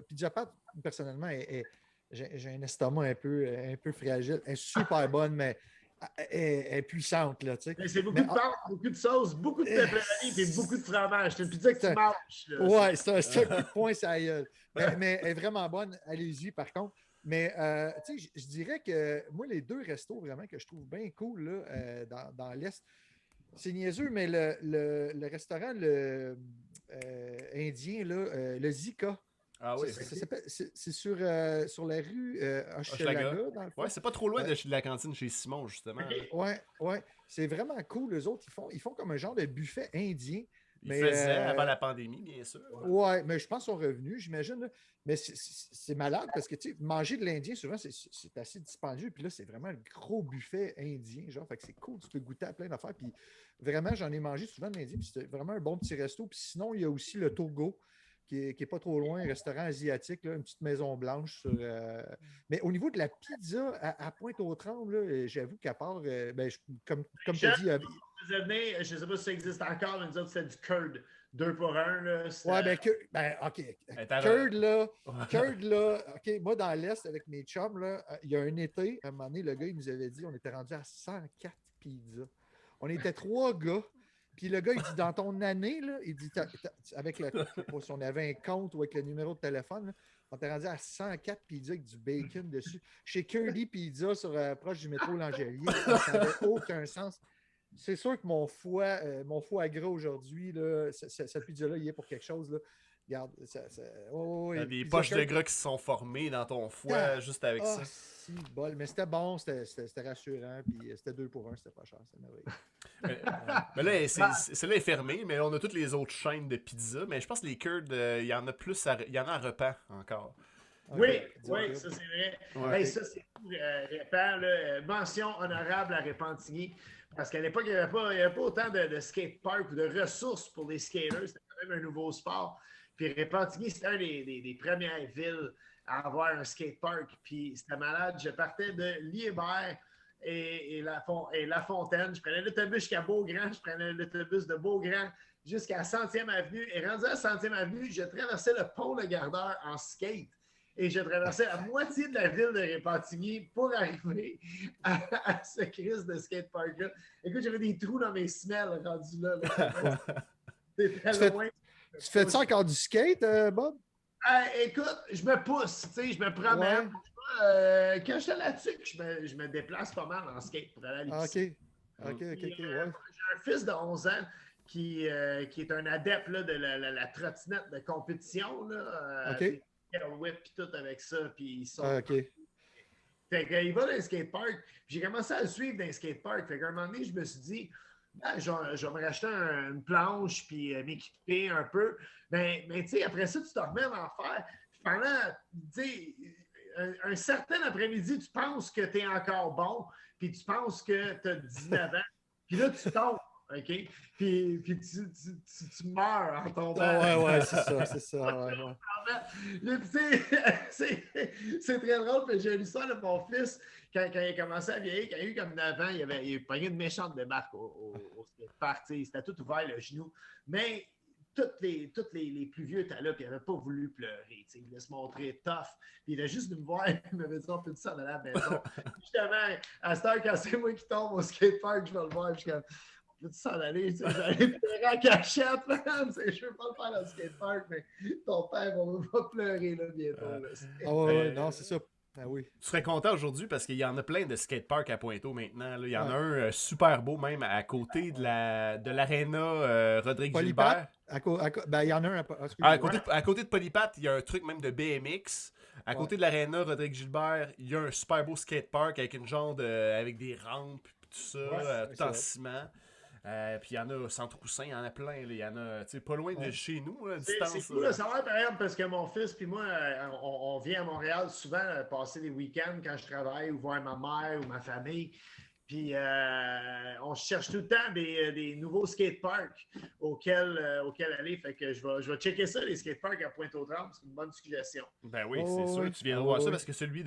Pizza Pat, personnellement, j'ai un estomac un peu fragile. Elle est super bonne, mais elle est puissante, là, tu sais. C'est beaucoup de pâte, beaucoup de sauce, beaucoup de pepperoni et beaucoup de fromage. C'est une pizza que tu manges. Ouais, c'est un coup de poing, ça gueule. Mais elle est vraiment bonne. Allez-y, par contre. Mais, tu sais, je dirais que moi, les 2 restos vraiment que je trouve bien cool là, dans l'Est, c'est niaiseux, mais le restaurant indien, là, le Zika. Ah oui. C'est sur la rue Hochelaga, dans le fond. Ouais, c'est pas trop loin de la cantine chez Simon, justement. Ouais. C'est vraiment cool. Eux autres, ils font comme un genre de buffet indien. Ils faisaient avant la pandémie, bien sûr. Ouais, mais je pense qu'ils sont revenus, j'imagine. Là. Mais c'est malade parce que, tu sais, manger de l'indien, souvent, c'est assez dispendieux. Puis là, c'est vraiment un gros buffet indien, genre. Fait que c'est cool, tu peux goûter à plein d'affaires. Puis vraiment, j'en ai mangé souvent de l'indien. Puis c'était vraiment un bon petit resto. Puis sinon, il y a aussi le Togo, qui est pas trop loin, un restaurant asiatique, là, une petite maison blanche. Mais au niveau de la pizza à Pointe-aux-Trembles, j'avoue qu'à part, comme tu as dit... je ne sais pas si ça existe encore, mais nous autres, c'était du curd. 2 pour 1. Là, OK. Curd, là, OK, moi, dans l'Est, avec mes chums, là, il y a un été, à un moment donné, le gars, il nous avait dit, on était rendu à 104 pizzas. On était 3 gars. Puis le gars, il dit, dans ton année, là, il dit, avec le, je sais pas si on avait un compte ou avec le numéro de téléphone, là, on était rendu à 104 pizzas avec du bacon dessus. Chez Curly Pizza, proche du métro L'Angelier, ça n'avait aucun sens. C'est sûr que mon foie gras aujourd'hui, cette pizza-là, il est pour quelque chose. Là. Regarde, T'as des poches de gras qui se sont formées dans ton foie juste avec ça. Si, bol. Mais c'était bon, c'était rassurant, puis c'était 2 pour 1, c'était pas cher, c'était merveilleux. Mais là, celle-là est fermée, mais on a toutes les autres chaînes de pizza. Mais je pense que les curds, il y en a plus, il y en a à Repent encore. Oui, ça c'est vrai. Ouais. Hey, ça c'est tout, Repent, mention honorable à Repentigny. Parce qu'à l'époque, il n'y avait pas autant de skateparks ou de ressources pour les skaters. C'était quand même un nouveau sport. Puis Repentigny, c'était une des premières villes à avoir un skatepark. Puis c'était malade. Je partais de Liébert et La Fontaine. Je prenais l'autobus jusqu'à Beaugrand. Je prenais l'autobus de Beaugrand jusqu'à 100e Avenue. Et rendu à 100e Avenue, je traversais le pont Le Gardeur en skate. Et je traversais la moitié de la ville de Repentigny pour arriver à ce crise de skatepark-là. Écoute, j'avais des trous dans mes semelles rendus là. C'était très loin. Tu fais-tu encore du skate, Bob? Écoute, je me pousse, tu sais, je me promène. Quand j'étais là-dessus, je me déplace pas mal en skate pour aller à l'épicerie. OK, ouais. J'ai un fils de 11 ans qui est un adepte là, de la trottinette de compétition. Là, OK. Whip et tout avec ça. Puis ils sont... OK. Fait qu'il va dans un skatepark. J'ai commencé à le suivre dans un skatepark. Fait qu'à un moment donné, je me suis dit, je vais me racheter une planche puis m'équiper un peu. Mais tu sais, après ça, tu te remets à en faire. Puis pendant, tu sais, un certain après-midi, tu penses que tu es encore bon, puis tu penses que tu as 19 ans. Puis là, tu tombes. OK? Puis tu meurs en tombant. Ouais, c'est ça. C'est très drôle, mais j'ai lu ça de mon fils quand il a commencé à vieillir, quand il a eu comme 9 ans, il a pogné une méchante débarque au skatepark. C'était tout ouvert le genou. Mais tous les plus vieux étaient là, puis ils n'avaient pas voulu pleurer. Il voulait se montrer tough. Puis il a juste dû me voir, il m'avait dit on peut ça dans la maison. Justement, à cette heure, quand c'est moi qui tombe au skatepark, je vais le voir, puis je suis comme. Peux-tu s'en aller? J'allais pleurer en cachette, man. Je ne veux pas le faire dans le skatepark, mais ton père va pleurer là, bientôt. Là. Non, c'est ça. Ah oui. Tu serais content aujourd'hui parce qu'il y en a plein de skateparks à Pointeau maintenant. Là. Il y en a un super beau même à côté de l'aréna Rodrigue Gilbert. Il y en a un à côté de Polypat, il y a un truc même de BMX. À côté de l'aréna Rodrigue Gilbert, il y a un super beau skatepark avec une genre avec des rampes et tout ça, tout en ciment. Puis il y en a Centre-Coussin, il y en a plein. Là. Il y en a pas loin de chez nous, à distance. C'est cool de savoir, par exemple, parce que mon fils puis moi, on vient à Montréal souvent passer des week-ends quand je travaille ou voir ma mère ou ma famille. Puis on cherche tout le temps des nouveaux skateparks auxquels aller. Fait que je vais checker ça, les skateparks à Pointe-aux-Trembles. C'est une bonne suggestion. Ben oui, c'est sûr. Tu viens de voir ça parce que celui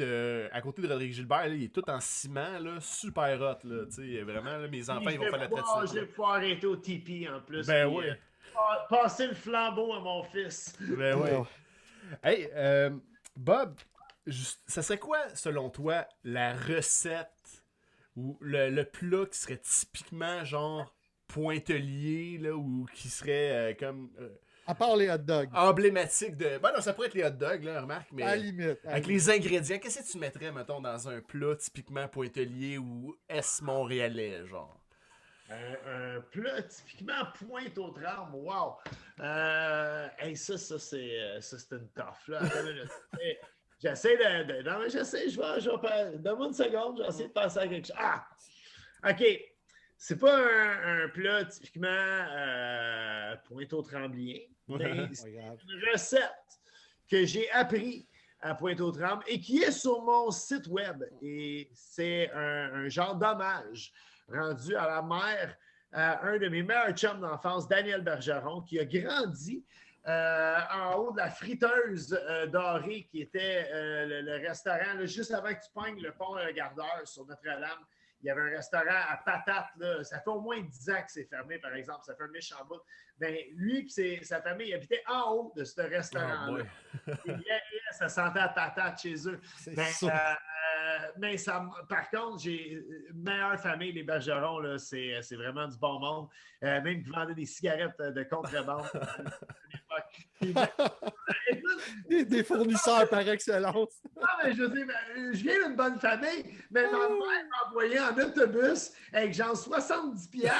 à côté de Rodrigue Gilbert, là, il est tout en ciment, là, super hot. Là, vraiment, là, mes enfants, ils vont faire la tradition. Je vais pouvoir arrêter au Tipeee en plus. Ben oui. Passer le flambeau à mon fils. Ben oui. Hey, Bob, ça serait quoi, selon toi, la recette ou le plat qui serait typiquement genre pointelier, là, ou qui serait comme... à part les hot dogs. Emblématique de... Ben non, ça pourrait être les hot dogs, là, remarque, mais... À la limite. Avec les ingrédients, qu'est-ce que tu mettrais, mettons, dans un plat typiquement pointelier ou est-montréalais, genre? Un plat typiquement Pointe-aux-Trembles, wow! Ça, c'est une toffe, là. J'essaie non, mais je vais donne-moi une seconde, j'essaie de passer à quelque chose. Ah! OK. C'est pas un plat typiquement Pointe-aux-Tremblien, mais c'est une recette que j'ai appris à Pointe-aux-Trembles et qui est sur mon site web. Et c'est un genre d'hommage rendu à la mère à un de mes meilleurs chums d'enfance, Daniel Bergeron, qui a grandi en haut de la friteuse dorée qui était le restaurant, là, juste avant que tu pognes le pont Gardeur sur Notre-Dame. Il y avait un restaurant à patates. Là. Ça fait au moins 10 ans que c'est fermé, par exemple. Ça fait un méchant bout. Ben, lui et sa famille habitaient en haut de ce restaurant-là. Ça sentait à patates chez eux. Mais par contre, j'ai une meilleure famille, les Bergerons. Là, c'est vraiment du bon monde. Même qui vendaient des cigarettes de contrebande. Des fournisseurs par excellence. Non, mais je veux dire, je viens d'une bonne famille, mais ma mère m'a envoyé en autobus avec genre 70$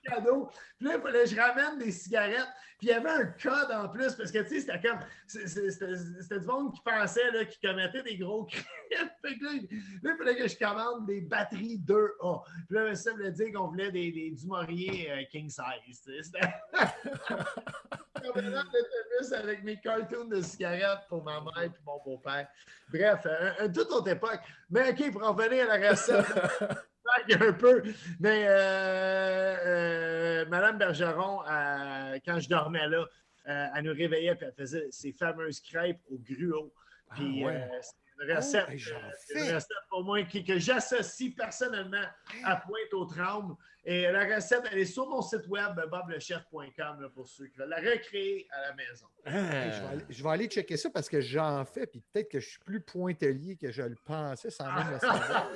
cadeau. Puis là, il fallait que je ramène des cigarettes. Puis il y avait un code en plus, parce que tu sais, c'était comme. C'était du monde qui pensait, là, qui commettait des gros crimes. Fait que là, il fallait que je commande des batteries 2A. Puis là, ça voulait dire qu'on voulait des Dumouriez king size. C'était. L'autobus avec mes cartoons de cigarettes pour ma mère et mon beau-père. Bref, toute autre époque. Mais OK, pour en revenir à la recette, un peu. Mais Mme Bergeron, quand je dormais là, elle nous réveillait et elle faisait ses fameuses crêpes au gruau. Puis c'est une recette, pour moi que j'associe personnellement à Pointe-aux-Trembles. Et la recette, elle est sur mon site web, boblechef.com, pour ceux qui veulent la recréer à la maison. Je vais aller checker ça parce que j'en fais, puis peut-être que je suis plus pointelier que je le pensais sans même le savoir.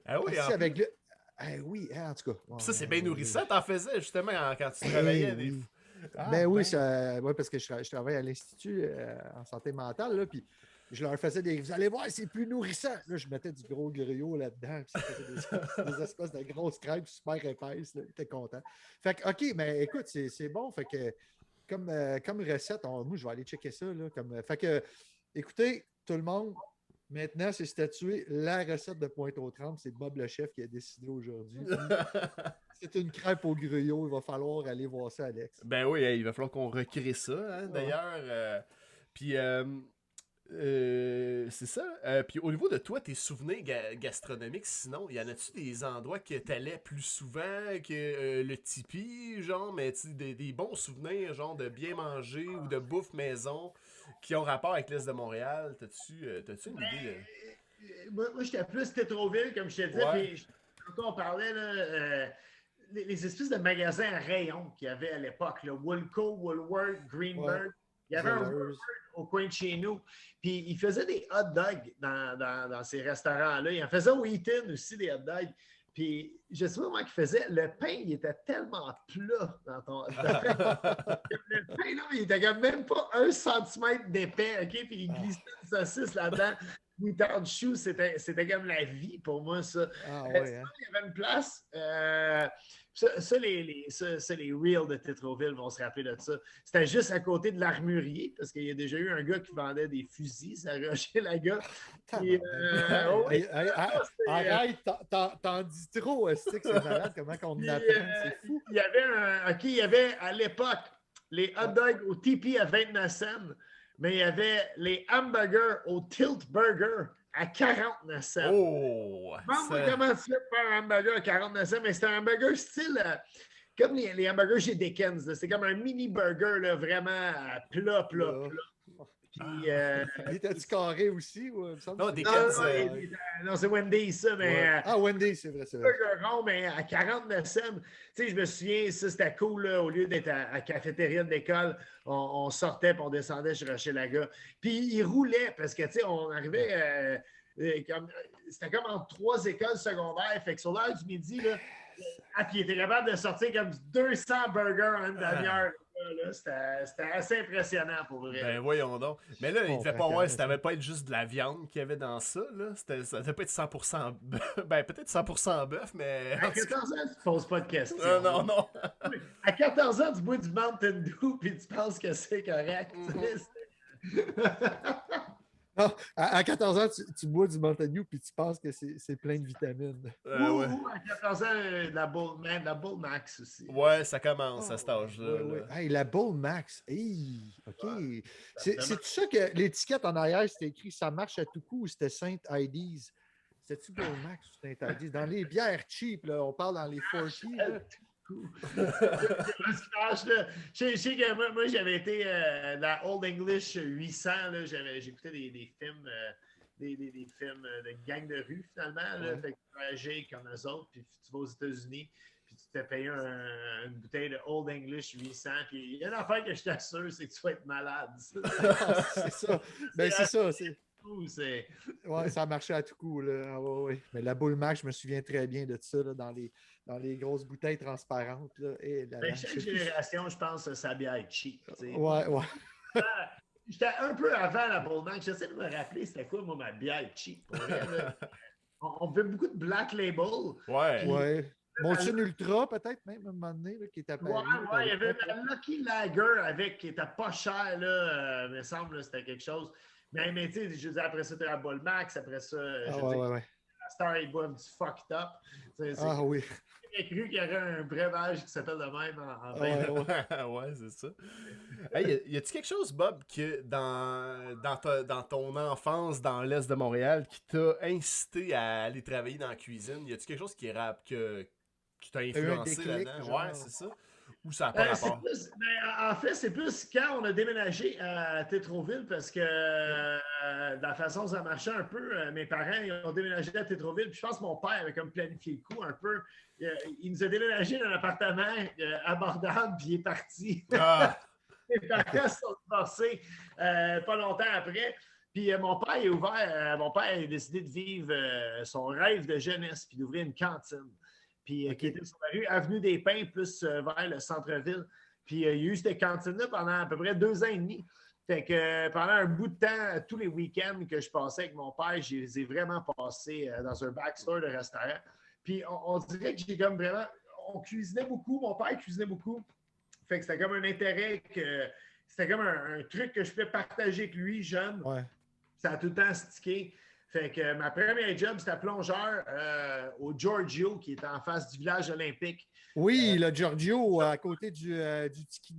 Ah oui, avec le... oui, en tout cas. Ça, c'est bien nourrissant. T'en faisais justement quand tu travaillais. Ben oui, ouais, parce que je travaille à l'Institut en santé mentale, là, puis je leur faisais des. Vous allez voir, c'est plus nourrissant. Là, je mettais du gros griot là-dedans, puis ça faisait des espèces de grosses crêpes super épaisses. Là. Ils étaient contents. Fait que, OK, mais écoute, c'est bon. Fait que, comme recette, moi, je vais aller checker ça. Là, fait que, écoutez, tout le monde, maintenant, c'est statué la recette de Pointe-aux-Trembles. C'est Bob le chef qui a décidé aujourd'hui. C'est une crêpe au gruyot. Il va falloir aller voir ça, Alex. Ben oui, il va falloir qu'on recrée ça, hein, d'ailleurs. Puis, c'est ça. Puis, au niveau de toi, tes souvenirs gastronomiques, sinon, y en a-tu des endroits que t'allais plus souvent que le Tipeee, genre, mais des bons souvenirs, genre, de bien manger ou de bouffe maison qui ont rapport avec l'Est de Montréal? T'as-tu une idée? Moi, j'étais plus Tétroville, comme je te disais. Ouais. Puis, quand on parlait, là, les espèces de magasins à rayons qu'il y avait à l'époque, Woolco, Woolworth, Greenberg. Ouais. Il y avait un Woolworth au coin de chez nous. Puis il faisait des hot dogs dans ces restaurants-là. Il en faisait au Eaton aussi, des hot dogs. Puis je sais pas comment il faisait. Le pain, il était tellement plat dans ton. Le pain, là, il était comme même pas 1 centimètre d'épais, OK? Puis il glissait une saucisse là-dedans. Moutarde chou, c'était comme la vie pour moi, ça. Ah, ouais, hein? Il y avait une place. Les reels de Tétroville vont se rappeler de ça. C'était juste à côté de l'armurier, parce qu'il y a déjà eu un gars qui vendait des fusils, ça rushait la gars. Arrête, t'en dis trop, c'est malade, comment qu'on apprend, c'est fou. Il y avait à l'époque les hot dogs au tipi à 29 cents, mais il y avait les hamburgers au Tilt Burger à 49 cents. Oh! Demande-moi comment tu fais pour faire un hamburger à 49 cents, mais c'est un hamburger style comme les hamburgers chez Dickens. Là. C'est comme un mini burger là, vraiment plat. Puis, il était-tu carré aussi? Ou, non, Dickens. Non, c'est Wendy's, ça, mais. Ah, Wendy's, c'est vrai. Burger rond, mais à 49 cents. Tu sais, je me souviens, ça, c'était cool, là, au lieu d'être à la cafétéria de l'école, on sortait puis on descendait chez Rocher-Laga. Puis, il roulait parce que, tu sais, on arrivait. C'était comme entre 3 écoles secondaires. Fait que sur l'heure du midi, là, puis il était capable de sortir comme 200 burgers en une demi-heure. C'était assez impressionnant pour vrai. Ben voyons donc. Mais là, il devait pas voir si ça devait pas être juste de la viande qu'il y avait dans ça. Là. Ça devait pas être 100% bœuf. Ben peut-être 100% bœuf, mais. À 14 ans, tu te poses pas de questions. Non. À 14 ans, tu bois du Mountain Dew puis tu penses que c'est correct. Non, à 14 ans, tu bois du Mountain Dew puis tu penses que c'est plein de vitamines. Ouais. À 14 ans, la Bull Max aussi. Ouais, ça commence à cet âge-là. Ouais. Hey, la Bull Max. Hey, OK. Ouais. C'est tout ça que l'étiquette en arrière, c'était écrit ça marche à tout coup ou c'était Saint Ides? C'était-tu Bull Max ou Saint Ides? Dans les bières cheap, là, on parle dans les 40. Je sais que moi j'avais été dans Old English 800, j'écoutais des films des films de gang de rue finalement, là, fait que tu voyageais comme eux autres, puis tu vas aux États-Unis, puis tu t'es payé une bouteille de Old English 800, puis il y a une affaire que je t'assure, c'est que tu vas être malade. C'est ça. Ben c'est ça, c'est... Ouais, ça a marché à tout coup. Là. Ah, ouais. Mais la Bull Max, je me souviens très bien de ça là, dans les grosses bouteilles transparentes. Là. Et chaque génération, je pense, sa bière est cheap. Ouais. J'étais un peu avant la Bull Max. J'essaie de me rappeler c'était quoi, moi, ma bière cheap. On fait beaucoup de Black Label. Ouais. Molson Ultra, peut-être même, à un moment donné, là, qui est apparu. Ouais, il y avait la Lucky Lager qui était pas cher, là. Il me semble que c'était quelque chose. Mais tu sais, je dis après ça, tu as la Bull Max, après ça, ouais. la Star, ils boivent du fucked up. Oui. J'ai cru qu'il y aurait un breuvage qui s'appelle de même en ouais, c'est ça. Hey, y a-tu quelque chose, Bob, que dans ton enfance dans l'Est de Montréal qui t'a incité à aller travailler dans la cuisine? Y a-tu quelque chose qui t'a influencé là-dedans? Genre... Ouais, c'est ça. Ou ça n'a pas rapport? En fait, c'est plus quand on a déménagé à Tétroville parce que de la façon dont ça marchait un peu, mes parents ils ont déménagé à Tétroville. Puis je pense que mon père avait comme planifié le coup un peu. Il nous a déménagé dans un appartement abordable, puis il est parti. Mes parents se sont divorcés pas longtemps après. Puis mon père a décidé de vivre son rêve de jeunesse, puis d'ouvrir une cantine. Puis qui était sur la rue Avenue des Pins, plus vers le centre-ville. Puis il y a eu cette cantine-là pendant à peu près 2 ans et demi. Fait que pendant un bout de temps, tous les week-ends que je passais avec mon père, je les ai vraiment passés dans un backstore de restaurant. Puis on dirait que j'ai comme vraiment... On cuisinait beaucoup, mon père cuisinait beaucoup. Fait que c'était comme un intérêt que... C'était comme un truc que je pouvais partager avec lui, jeune. Ouais. Ça a tout le temps stické. Fait que ma première job, c'était plongeur au Giorgio, qui est en face du village olympique. Oui, le Giorgio, à côté du Tiki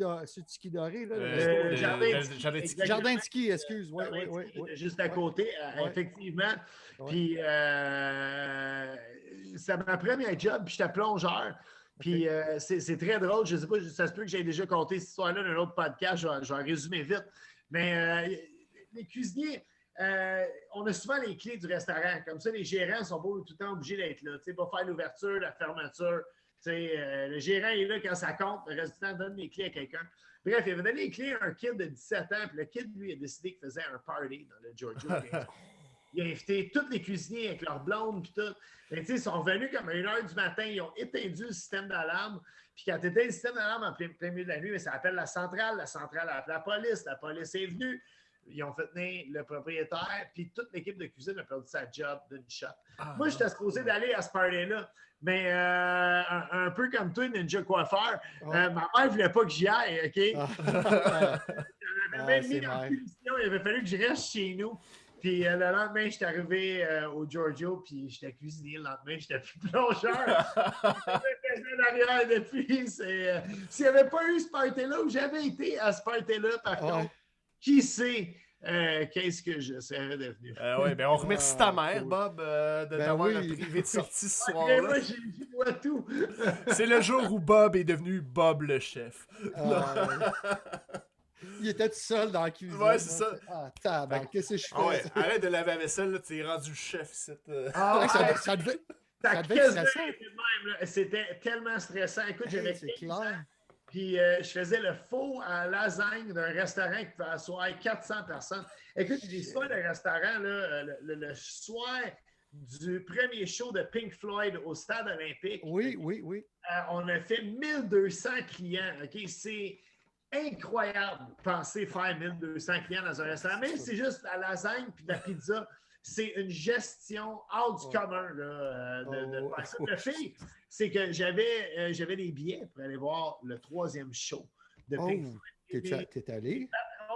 Doré. Là, le Jardin de ski, excuse. Oui. Juste à côté, effectivement. Ouais. Puis, c'est ma première job, puis j'étais plongeur. Puis, c'est très drôle. Je ne sais pas, ça se peut que j'ai déjà compté cette histoire-là dans un autre podcast. Je vais résumer vite. Mais les cuisiniers, on a souvent les clés du restaurant. Comme ça, les gérants sont pas tout le temps obligés d'être là. Tu sais, pas faire l'ouverture, la fermeture. Le gérant est là quand ça compte. Le reste du temps, donne les clés à quelqu'un. Bref, il avait donné les clés à un kid de 17 ans. Puis le kid, lui, a décidé qu'il faisait un party dans le Giorgio. Il a invité tous les cuisiniers avec leurs blondes. Puis tout. Ils sont venus comme à 1h du matin. Ils ont étendu le système d'alarme. Puis quand tu éteins le système d'alarme en plein milieu de la nuit, mais ça appelle la centrale. La centrale a appelé la police. La police est venue. Ils ont fait venir le propriétaire, puis toute l'équipe de cuisine a perdu sa job d'une shot. Moi, j'étais supposé d'aller à ce party-là, mais un peu comme toi, Ninja Coiffeur, ma mère ne voulait pas que j'y aille, OK? Elle m'avait même mis en punition, il avait fallu que je reste chez nous. Puis le lendemain, j'étais arrivé au Giorgio, puis j'étais cuisinier. Le lendemain, j'étais plus plongeur. Derrière depuis. S'il n'y avait pas eu ce party-là, où j'avais été à ce party-là, par contre, qui sait qu'est-ce que je serais devenu? Oui, ben on remercie ta mère, Bob, de t'avoir privé de sortie ce soir-là. Moi, j'y vois tout. C'est le jour où Bob est devenu Bob le chef. Il était tout seul dans la cuisine. Ouais, c'est ça. Qu'est-ce que je fais? Arrête de laver la vaisselle, tu es rendu le chef. Ça devait être stressant. C'était tellement stressant. Écoute, j'avais 15 ans. Puis je faisais le faux à lasagne d'un restaurant qui pouvait asseoir 400 personnes. Écoute, j'ai souvent le restaurant là, le soir du premier show de Pink Floyd au Stade olympique. Oui. On a fait 1200 clients. OK? C'est incroyable de penser faire 1200 clients dans un restaurant. Même si c'est juste la lasagne puis de la pizza, c'est une gestion hors du commun là, de faire ça. Le fait, c'est que j'avais des billets pour aller voir le 3e show de Pink Floyd. T'es allé?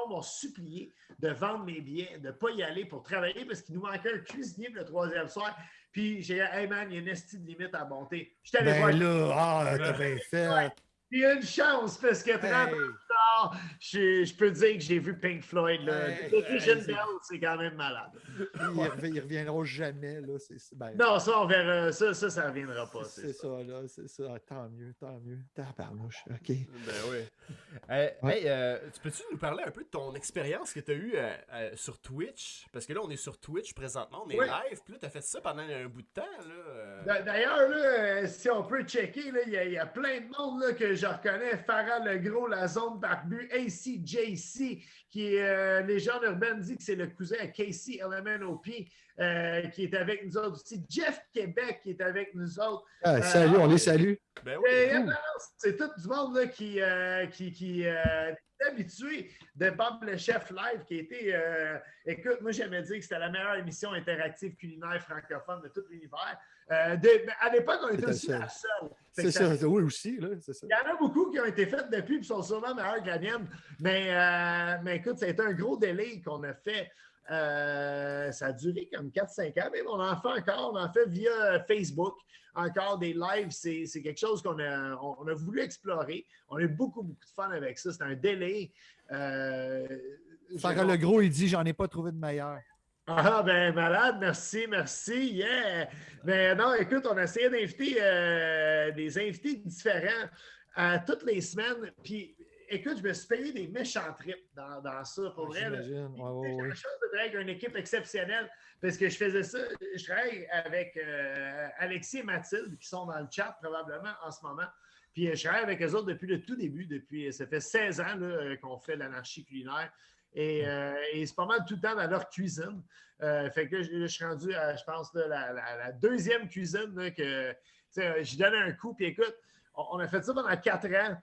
On m'a supplié de vendre mes billets, de ne pas y aller pour travailler parce qu'il nous manquait un cuisinier pour le 3e soir. Puis j'ai dit, hey man, il y a une estie de limite à monter. Je t'allais voir. T'as bien fait. Il y a une chance parce que 30 ans plus tard, je peux dire que j'ai vu Pink Floyd. Vision Bell, c'est quand même malade. Ils reviendront jamais. Là. Non, ça, on verra. Ça ne reviendra pas. C'est ça, là. C'est ça. Tant mieux. Tabarnouche. OK. Ben oui. Peux-tu nous parler un peu de ton expérience que tu as eue sur Twitch? Parce que là, on est sur Twitch présentement, on est live. Puis là, tu as fait ça pendant un bout de temps. D'ailleurs, là, si on peut checker, il y a plein de monde là, que je reconnais. Farah Legros, la zone barbu, ACJC, qui est légende urbaine, dit que c'est le cousin à Casey LMNOP, qui est avec nous autres aussi. Jeff Québec, qui est avec nous autres. Salut, on les salue. Ben oui. C'est tout du monde là, qui est habitué de Bob le Chef Live, qui a été... écoute, moi, j'aimais dire que c'était la meilleure émission interactive culinaire francophone de tout l'univers. À l'époque, on était aussi la seule. C'est ça, oui aussi. Là, c'est ça. Il y en a beaucoup qui ont été faites depuis et sont sûrement meilleurs que la mienne. Mais écoute, ça a été un gros délai qu'on a fait. Ça a duré comme 4-5 ans, mais on en fait encore. On en fait via Facebook. Encore des lives, c'est quelque chose qu'on a voulu explorer. On a eu beaucoup de fun avec ça. C'est un délai. Farah Legros, il dit « J'en ai pas trouvé de meilleur ». Ah, ben malade, merci, yeah! Mais non, écoute, on a essayé d'inviter des invités différents toutes les semaines. Puis, écoute, je me suis payé des méchants trips dans ça, pour vrai. J'imagine. J'ai la chance de travailler avec une équipe exceptionnelle parce que je faisais ça. Je travaille avec Alexis et Mathilde qui sont dans le chat probablement en ce moment. Puis, je travaille avec eux autres depuis le tout début. Ça fait 16 ans qu'on fait l'anarchie culinaire. Et c'est pas mal tout le temps dans leur cuisine. Fait que je suis rendu à, je pense, la 2e cuisine là, que j'y donnais un coup. Puis écoute, on a fait ça pendant 4 ans.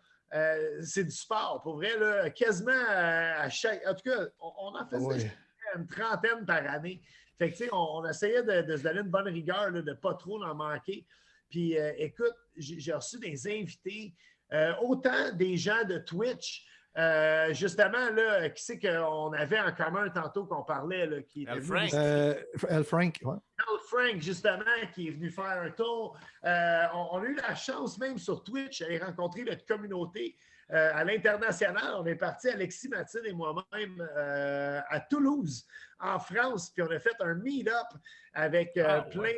c'est du sport. Pour vrai, là, quasiment à chaque... En tout cas, on en faisait une trentaine par année. Fait que, tu sais, on essayait de se donner une bonne rigueur, là, de ne pas trop en manquer. Puis, écoute, j'ai reçu des invités, autant des gens de Twitch, justement, là, qui c'est qu'on avait en commun tantôt qu'on parlait, là, qui était venu... L. Frank, ouais. L. Frank, justement, qui est venu faire un tour. On a eu la chance, même sur Twitch, d'aller rencontrer notre communauté à l'international. On est parti, Alexis, Mathilde et moi-même, à Toulouse, en France, puis on a fait un meet-up avec plein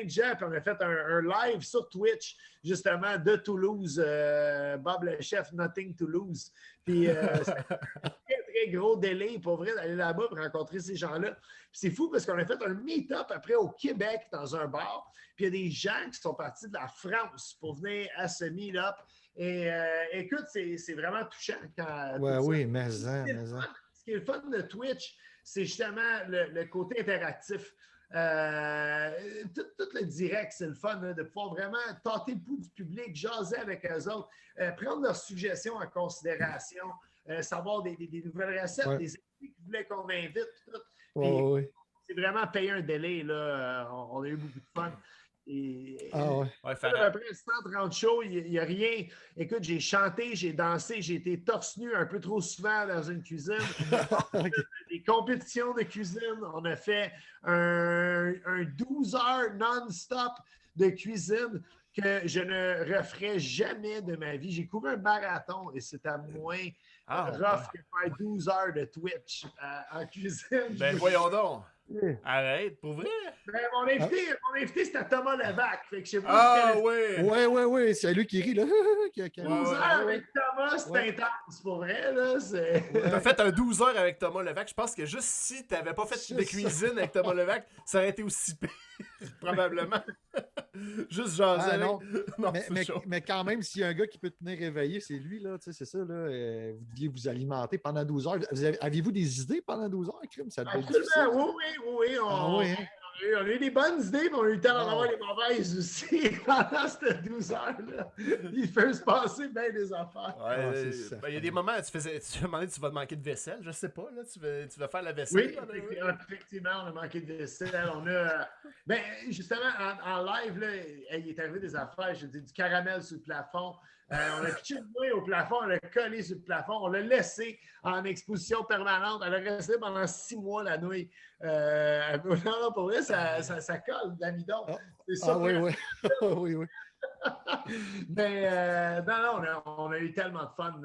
de gens, puis on a fait un live sur Twitch, justement, de Toulouse, Bob le chef, Nothing Toulouse. Puis c'est un très gros délai, pour vrai, d'aller là-bas pour rencontrer ces gens-là. Puis c'est fou parce qu'on a fait un meet-up après au Québec dans un bar, puis il y a des gens qui sont partis de la France pour venir à ce meet-up. Et écoute, c'est vraiment touchant quand... Oui, mais ça. Ce qui est le fun de Twitch, c'est justement le côté interactif. Tout le direct, c'est le fun, de pouvoir vraiment tâter le pouls du public, jaser avec eux autres, prendre leurs suggestions en considération, savoir des nouvelles recettes, des invités qui voulaient qu'on invite. C'est vraiment payer un délai. Là. On a eu beaucoup de fun. Après 130 shows, il n'y a rien. Écoute, j'ai chanté, j'ai dansé, j'ai été torse nu un peu trop souvent dans une cuisine. Des compétitions de cuisine. On a fait un 12 heures non-stop de cuisine que je ne referai jamais de ma vie. J'ai couru un marathon et c'est à moins rough que faire 12 heures de Twitch en cuisine. Ben voyons donc. Arrête, pour vrai? Ben, mon invité, c'était Thomas Levac. Fait que je sais pas oui, c'est lui qui rit, là. 12 heures avec Thomas, c'est intense, pour vrai, là. T'as fait un 12 heures avec Thomas Levac. Je pense que juste si t'avais pas fait de cuisine avec Thomas Levac, ça aurait été aussi pire, probablement. Juste jaser. Non, mais quand même, s'il y a un gars qui peut tenir réveillé, c'est lui, là. Tu sais, c'est ça, là. Vous deviez vous alimenter pendant 12 heures. Aviez-vous des idées pendant 12 heures, Crime? Ça devait être absolument, oui. On a eu des bonnes idées, mais on a eu le temps d'en avoir des mauvaises aussi pendant ces 12 heures-là. Il peut se passer bien des affaires. Il y a des moments, tu vas te manquer de vaisselle, je sais pas, là, tu vas faire la vaisselle. Oui, effectivement, on a manqué de vaisselle. On a, justement, en live, là, il est arrivé des affaires, je dis du caramel sur le plafond. On a pitché une nouille au plafond, on l'a collé sur le plafond, on l'a laissé en exposition permanente. Elle a resté pendant 6 mois, la nouille. Non, pour vrai, ça colle, l'amidon. C'est ça. Oui. Mais non, on a eu tellement de fun.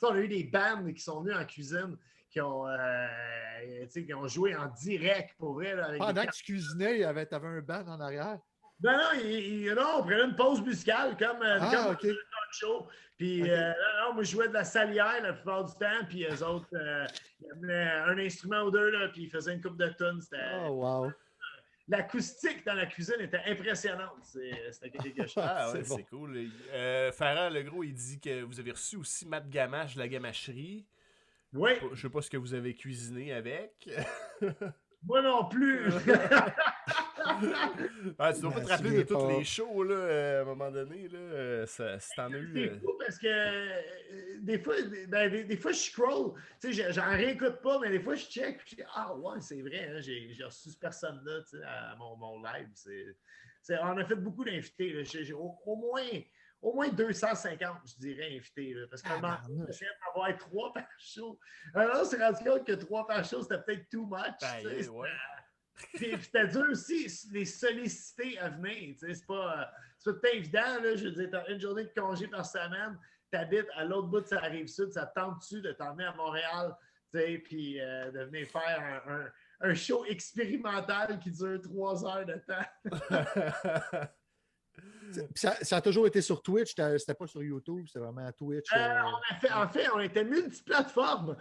On a eu des bands qui sont venus en cuisine, qui ont joué en direct, pour vrai. Là, avec pendant que tu cuisinais, t'avais un band en arrière? Non, on prenait une pause musicale comme un talk show. Puis, moi, je jouais de la salière la plupart du temps. Puis, eux autres, ils amenaient un instrument ou deux, là, puis ils faisaient une coupe de tunes. Wow. L'acoustique dans la cuisine était impressionnante. C'était quelque chose. C'est cool. Farah Legros, il dit que vous avez reçu aussi Matt Gamache de la Gamacherie. Oui. Je sais pas ce que vous avez cuisiné avec. Moi non plus. Tu dois pas te rappeler de tous les shows, là, à un moment donné. Là, si t'en as eu. C'est fou parce que des fois, je scroll. Tu sais, j'en réécoute pas, mais des fois, je check. Puis c'est vrai, hein, j'ai reçu cette personne-là à mon live. On a fait beaucoup d'invités. J'ai au moins 250, je dirais, invités. Là, parce qu'on essayait d'en avoir 3 par show. Alors, on s'est rendu compte que 3 par show, c'était peut-être too much. C'était dur aussi les solliciter à venir. C'est pas tout évident. Là, je veux dire, tu as une journée de congé par semaine, tu habites à l'autre bout de la Rive-Sud, ça te tente-tu de t'emmener à Montréal, puis de venir faire un show expérimental qui dure 3 heures de temps? Ça a toujours été sur Twitch, c'était pas sur YouTube, c'était vraiment à Twitch. En fait, on était multiplateforme.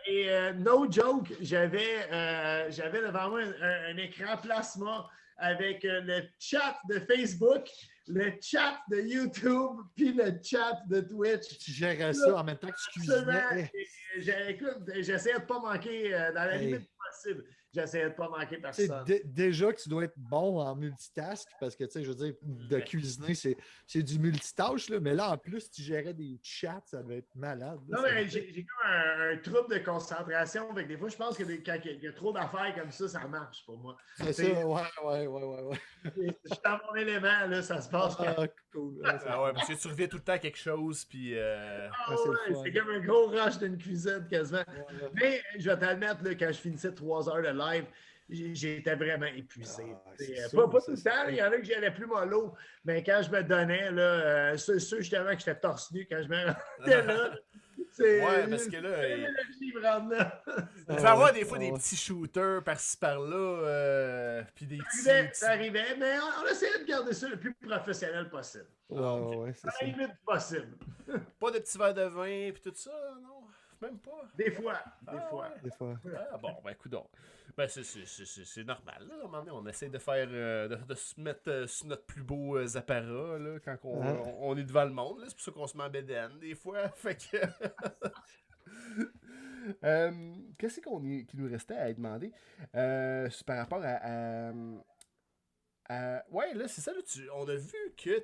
Et no joke, j'avais devant moi un écran plasma avec le chat de Facebook, le chat de YouTube, puis le chat de Twitch. Tu gérais ça en même temps que tu cuisinais. Écoute, j'essayais de ne pas manquer dans la limite possible. j'essayais de pas manquer Tu sais, personne. déjà que tu dois être bon en multitask, parce que, tu sais, je veux dire, de cuisiner, c'est du multitâche, là, mais là, en plus, tu gérais des chats, ça devait être malade. Là, Non, mais j'ai comme un trouble de concentration. Fait que des fois, je pense que quand il y a trop d'affaires comme ça marche pour moi. c'est ça, ouais. Je suis dans mon élément, là, ça se passe. Ah, cool. Ouais, Ah ouais, parce que tu reviens tout le temps à quelque chose, puis... C'est comme un gros rush d'une cuisine quasiment. Ouais. Mais je vais t'admettre, là, quand je finissais 3 heures de live, j'étais vraiment épuisé. Pas tout le temps, il y en a que j'y allais plus mollo, mais quand je me donnais, là, ceux justement que j'étais torse nu quand je me rendais là, Ouais, parce que là, il faut avoir des fois des petits shooters par-ci par-là, puis des petits... Ça arrivait, mais on essayait de garder ça le plus professionnel possible. Ouais, c'est À ça. la limite possible. Pas de petits verres de vin, puis tout ça, non? Même pas. Des fois. Ouais. Des fois. Ah bon, ben coudonc. Ben c'est normal, là. À un moment donné, on essaie de faire, de se mettre sur notre plus beaux apparats, là, quand on est devant le monde, là. C'est pour ça qu'on se met en bédaine, des fois. Fait que... Qu'est-ce qui nous restait à demander c'est par rapport ouais, là, c'est ça, là, on a vu que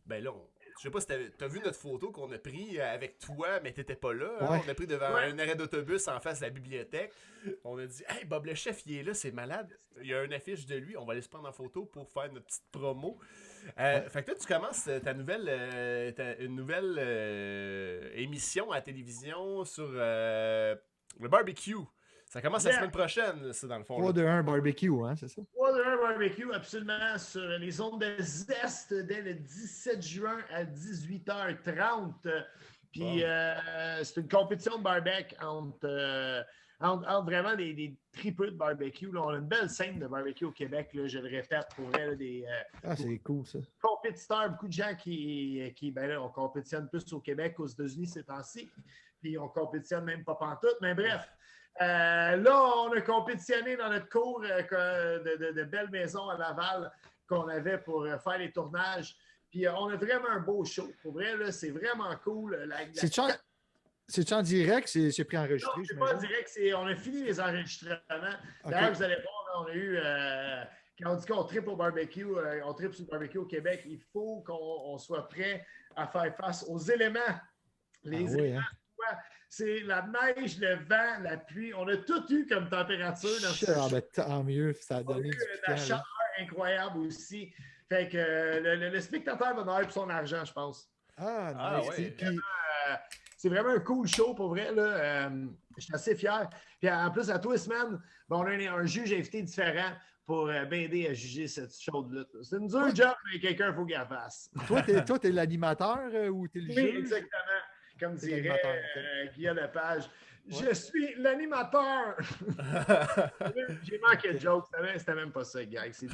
ben là, je sais pas si t'as vu notre photo qu'on a pris avec toi, mais t'étais pas là. Hein? Ouais. On a pris devant un arrêt d'autobus en face de la bibliothèque. On a dit, hey, Bob le chef, il est là, c'est malade. Il y a une affiche de lui, on va aller se prendre en photo pour faire notre petite promo. Fait que là, tu commences une nouvelle émission à la télévision sur le barbecue. Ça commence la semaine prochaine, ça, dans le fond. 3 de 1 barbecue, hein, c'est ça? 3 de 1 barbecue, absolument, sur les ondes de Zest dès le 17 juin à 18h30. Puis c'est une compétition de barbecue entre vraiment des tripeux de barbecue. Là. On a une belle scène de barbecue au Québec, là, je le répète, pour vrai, là, C'est cool, ça. compétiteurs, beaucoup de gens qui ben là, on compétitionne plus au Québec qu'aux États-Unis ces temps-ci. Puis on compétitionne même pas pantoute, mais bref. Là, on a compétitionné dans notre cours de belle maison à Laval qu'on avait pour faire les tournages. Puis on a vraiment un beau show. Pour vrai, là, c'est vraiment cool. C'est-tu en direct? C'est préenregistré? Non, c'est pas en direct. On a fini les enregistrements. D'ailleurs, vous allez voir, là, on a eu... quand on dit qu'on tripe au barbecue, on tripe sur le barbecue au Québec, il faut qu'on soit prêt à faire face aux éléments. Les éléments, c'est la neige, le vent, la pluie. On a tout eu comme température dans ce show. Ben, tant mieux, ça a donné du piquant. La chaleur incroyable aussi. Fait que le spectateur va avoir pour son argent, je pense. Ah, nice. ouais. Puis, c'est vraiment un cool show pour vrai. Là. Je suis assez fier. Puis en plus, à tous les semaines, on a un juge invité différent pour m'aider à juger cette show-là. C'est une dure job, mais quelqu'un, il faut qu'il la fasse. Toi, t'es l'animateur ou t'es le Oui, juge? exactement. Comme C'est dirait l'animateur, Guillaume Lepage. Je suis l'animateur. J'ai manqué de joke. C'était même pas ça, gars. C'est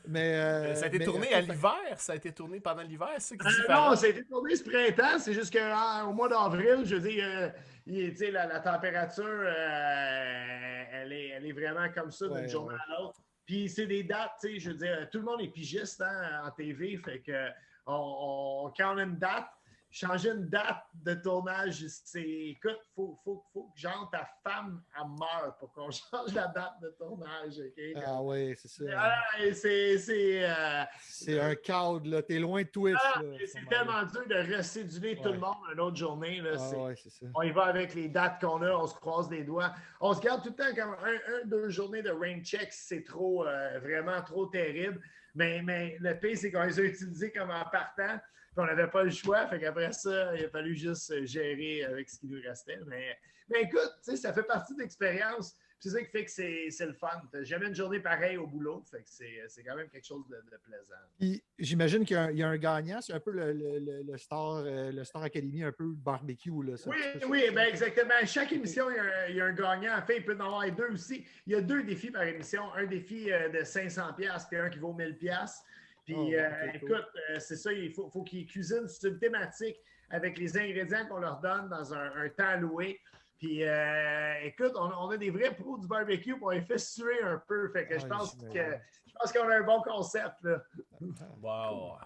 Mais ça a été tourné à l'hiver? Ça a été tourné pendant l'hiver, c'est ça qui est non, différent? ça a été tourné ce printemps. C'est juste qu'au mois d'avril, je veux dire, la température, elle est vraiment comme ça d'une journée à l'autre. Puis c'est des dates, tu sais, je veux dire, tout le monde est pigiste en TV. Fait que quand on a une date, changer une date de tournage, écoute, faut que genre ta femme elle meure pour qu'on change la date de tournage. Okay? Ah oui, c'est ça. C'est un cadre, là. T'es loin de Twitch. C'est tellement dur de recéduler tout le monde une autre journée. Là, c'est ça. On y va avec les dates qu'on a, on se croise les doigts. On se garde tout le temps comme deux journées de rain check, c'est trop, vraiment trop terrible. Mais le pire, c'est qu'on les a utilisés comme en partant. On n'avait pas le choix, fait qu'après ça, il a fallu juste gérer avec ce qui nous restait. Mais écoute, ça fait partie de l'expérience. C'est ça qui fait que c'est le fun. Tu n'as jamais une journée pareille au boulot, fait que c'est quand même quelque chose de plaisant. Puis, j'imagine qu'il y a un gagnant, c'est un peu le Star Academy, un peu le barbecue. Là, ça, oui, ben exactement. Chaque émission, il y a un gagnant. En fait, il peut en avoir deux aussi. Il y a 2 défis par émission. Un défi de 500$ et un qui vaut 1000$. Puis, écoute, c'est ça, il faut qu'ils cuisinent sur une thématique avec les ingrédients qu'on leur donne dans un temps alloué. Puis, écoute, on a des vrais pros du barbecue, puis on les fait suer un peu. Fait que je pense qu'on a un bon concept. Là. Wow!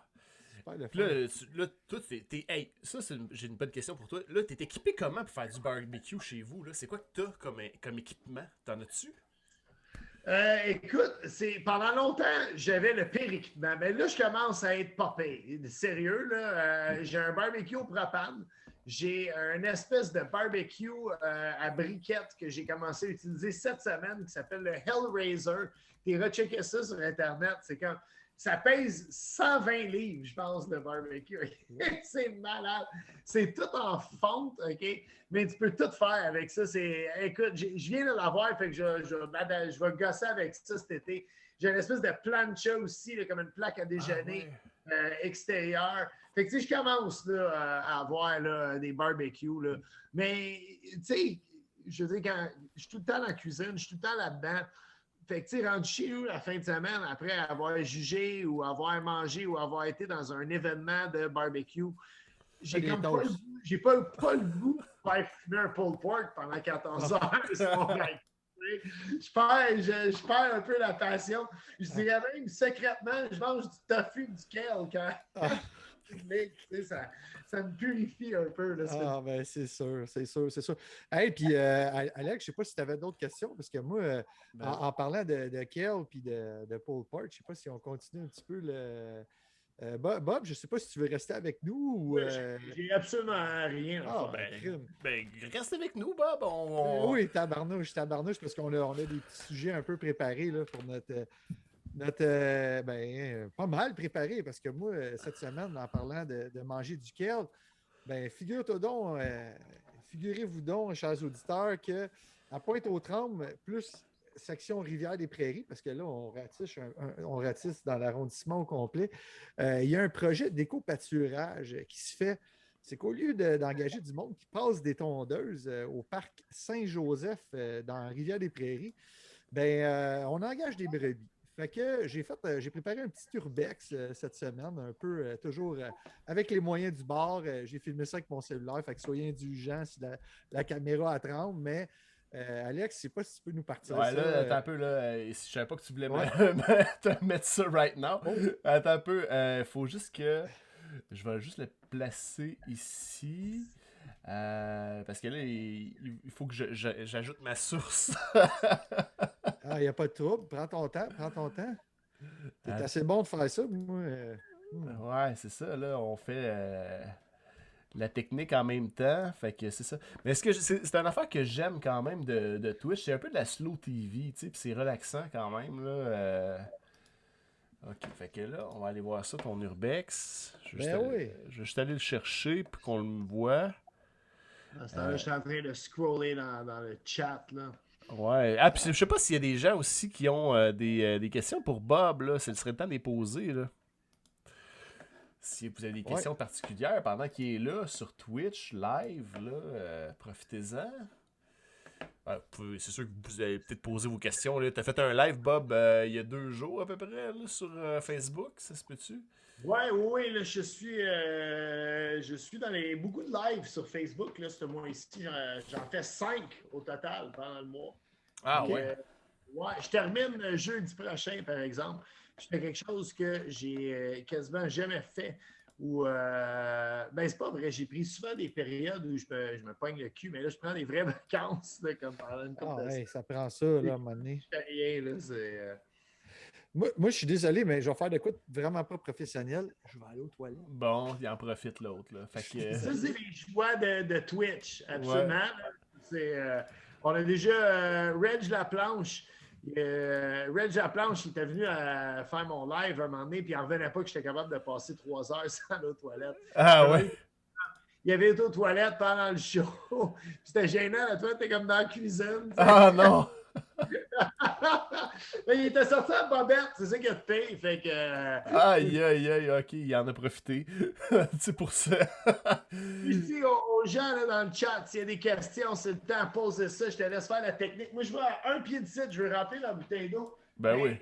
super le Puis fun. là, toi, hey, ça, j'ai une bonne question pour toi. Là, t'es équipé comment pour faire du barbecue chez vous? Là? C'est quoi que t'as comme équipement? T'en as-tu? Écoute, pendant longtemps, j'avais le pire équipement, mais là, je commence à être pas pire. Sérieux, là, j'ai un barbecue au propane. J'ai un espèce de barbecue à briquettes que j'ai commencé à utiliser cette semaine qui s'appelle le Hellraiser. Tu rechecké ça sur Internet. C'est comme ça pèse 120 livres, je pense, de barbecue. C'est malade. C'est tout en fonte, OK? Mais tu peux tout faire avec ça. Écoute, je viens de l'avoir, fait que je vais gosser avec ça cet été. J'ai une espèce de plancha aussi, là, comme une plaque à déjeuner extérieure. Fait que, tu sais, je commence là, à avoir là, des barbecues. Là. Mais, tu sais, je veux dire, quand je suis tout le temps dans la cuisine, je suis tout le temps là-dedans. Fait que, tu sais, rendu chez nous la fin de semaine, après avoir jugé ou avoir mangé ou avoir été dans un événement de barbecue, j'ai comme pas le goût, pas le goût de faire fumer un pulled pork pendant 14 heures. Je perds un peu la passion. Je dirais même, secrètement, je mange du tofu, du kale quand ça me purifie un peu. Là, ben c'est sûr. Hey, puis Alex, je sais pas si tu avais d'autres questions, parce que moi, en parlant de kale puis de pulled pork, je sais pas si on continue un petit peu le... Bob, je ne sais pas si tu veux rester avec nous ou. J'ai absolument rien à faire. Reste avec nous, Bob. Oui, tabarnouche, parce qu'on a des petits sujets un peu préparés là, pour pas mal préparés, parce que moi, cette semaine, en parlant de manger du kale, figurez-vous donc, chers auditeurs, que à Pointe-aux-Trembles, plus section Rivière-des-Prairies, parce que là, on ratisse dans l'arrondissement au complet. Il y a un projet d'éco-pâturage qui se fait. C'est qu'au lieu d'engager du monde qui passe des tondeuses au parc Saint-Joseph dans Rivière-des-Prairies, on engage des brebis. Fait que j'ai préparé un petit urbex cette semaine, un peu toujours avec les moyens du bord. J'ai filmé ça avec mon cellulaire, fait que soyez indulgents si la caméra tremble, mais Alex, je ne sais pas si tu peux nous partir ouais, ça. Là, attends un peu, là. Je savais pas que tu voulais te mettre ça right now. Oh. Attends un peu. Faut juste que. Je vais juste le placer ici. Parce que là, il faut que j'ajoute ma source. Il n'y a pas de trouble. Prends ton temps. T'es assez bon de faire ça, moi. Ouais, c'est ça. Là, on fait la technique en même temps. Fait que c'est ça. Mais c'est une affaire que j'aime quand même de Twitch. C'est un peu de la slow TV, tu sais, puis c'est relaxant quand même, là. Ok, fait que là, on va aller voir ça, ton urbex. Je vais juste aller le chercher pour qu'on le voit. À ce temps-là, je suis en train de scroller dans le chat, là. Ouais. Ah, puis je sais pas s'il y a des gens aussi qui ont des questions pour Bob, là. Ce serait le temps de les poser, là. Si vous avez des questions particulières pendant qu'il est là sur Twitch, live, là, profitez-en. C'est sûr que vous allez peut-être poser vos questions. Tu as fait un live, Bob, il y a 2 jours à peu près, là, sur Facebook, ça se peut-tu? Oui, là, je suis dans beaucoup de lives sur Facebook, là, ce mois-ci. J'en fais 5 au total pendant le mois. Ah ouais? Ouais, je termine jeudi prochain, par exemple. Je fais quelque chose que j'ai quasiment jamais fait. C'est pas vrai, j'ai pris souvent des périodes où je me pogne le cul, mais là, je prends des vraies vacances, là, comme pendant une couple de ça prend ça, là, à un moment donné. Je fais rien, là, c'est... Moi, je suis désolé, mais je vais faire de quoi vraiment pas professionnel. Je vais aller aux toilettes. Bon, il en profite l'autre, là. Fait que... Ça, c'est les choix de Twitch, absolument. Ouais. On a déjà Reg Laplanche. Reg Laplanche, il était venu faire mon live un moment donné, puis il n'en revenait pas que j'étais capable de passer 3 heures sans aller aux toilettes. Ah ouais? Il avait été aux toilettes pendant le show. C'était gênant, là, toi, t'es comme dans la cuisine. T'sais. Ah non! Mais il était sorti à bobette, c'est ça qu'il a de paye, fait que... Aïe, ok, il en a profité. C'est pour ça. Ici, aux gens là, dans le chat, s'il y a des questions, c'est le temps de poser ça, je te laisse faire la technique. Moi, je vais à un pied de site, je vais remplir la bouteille d'eau. Oui.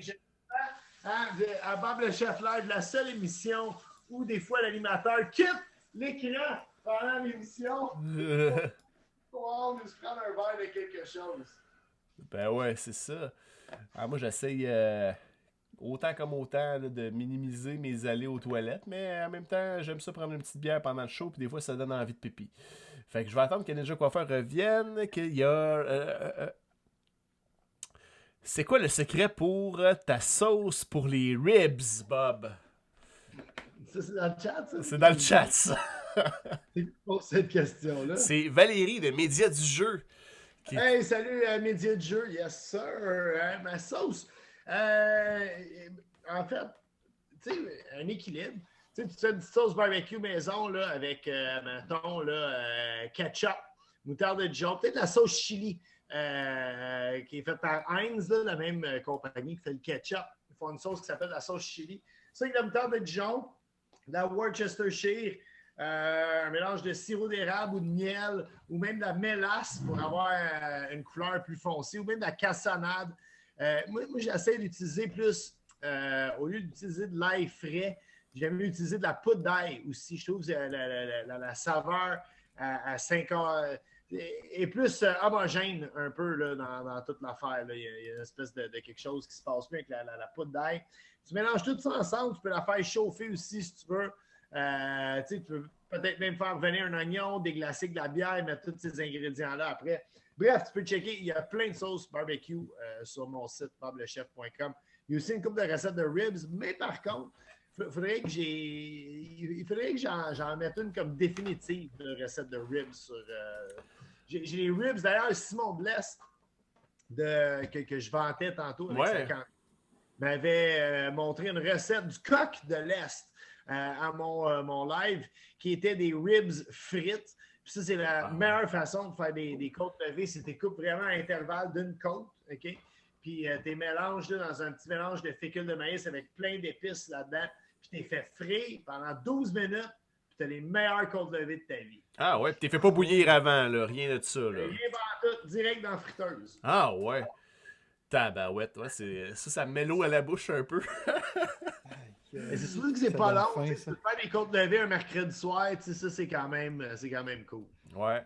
À Bob le Chef Live, la seule émission où des fois l'animateur quitte l'écran pendant l'émission pour nous prendre un verre de quelque chose. Ben ouais, c'est ça. Alors moi, j'essaye autant comme autant là, de minimiser mes allées aux toilettes, mais en même temps, j'aime ça prendre une petite bière pendant le show, puis des fois, ça donne envie de pipi. Fait que je vais attendre que Ninja Coiffeur revienne, qu'il y a... C'est quoi le secret pour ta sauce pour les ribs, Bob? Ça, c'est dans le chat, ça? C'est dans le chat, ça. C'est qui pose cette question-là? C'est Valérie de Média du Jeu. Hey, salut, média de jeu. Yes, sir. Ma sauce. En fait, tu sais, un équilibre. Tu sais, tu fais une petite sauce barbecue maison là, avec, mettons, là, ketchup, moutarde de Dijon, peut-être la sauce chili qui est faite par Heinz, là, la même compagnie qui fait le ketchup. Ils font une sauce qui s'appelle la sauce chili. Ça, avec la moutarde de Dijon, la Worcestershire, un mélange de sirop d'érable ou de miel, ou même de la mélasse pour avoir une couleur plus foncée, ou même de la cassonade. Moi j'essaie d'utiliser plus, au lieu d'utiliser de l'ail frais, j'aime mieux utiliser de la poudre d'ail aussi. Je trouve que la saveur à 5 heures est plus homogène un peu là, dans toute l'affaire. Là. Il y a une espèce de quelque chose qui se passe mieux avec la poudre d'ail. Tu mélanges tout ça ensemble, tu peux la faire chauffer aussi si tu veux. Tu peux peut-être même faire venir un oignon, déglacer de la bière, mettre tous ces ingrédients-là après. Bref, tu peux checker. Il y a plein de sauces barbecue sur mon site boblechef.com. Il y a aussi une couple de recettes de ribs, mais par contre, il faudrait que j'en mette une comme définitive de recette de ribs. J'ai les ribs, d'ailleurs, Simon Blest, que je vantais tantôt avec sa campagne, m'avait montré une recette du coq de l'Est. À mon live, qui était des ribs frites. Puis ça, c'est la meilleure façon de faire des côtes levées. C'est que tu coupes vraiment à l'intervalle d'une côte, OK? Puis tu mélanges là, dans un petit mélange de fécule de maïs avec plein d'épices là-dedans. Puis tu les fais frire pendant 12 minutes. Puis tu as les meilleures côtes levées de ta vie. Ah ouais, puis tu les fais pas bouillir avant, là. Rien de ça, là. Rien tout, direct dans la friteuse. Ah ouais. Tabarouette, ouais, ça me met l'eau à la bouche un peu. Mais c'est sûr que c'est pas long. Tu peux faire des côtes levées un mercredi soir, ça c'est quand même cool. Ouais.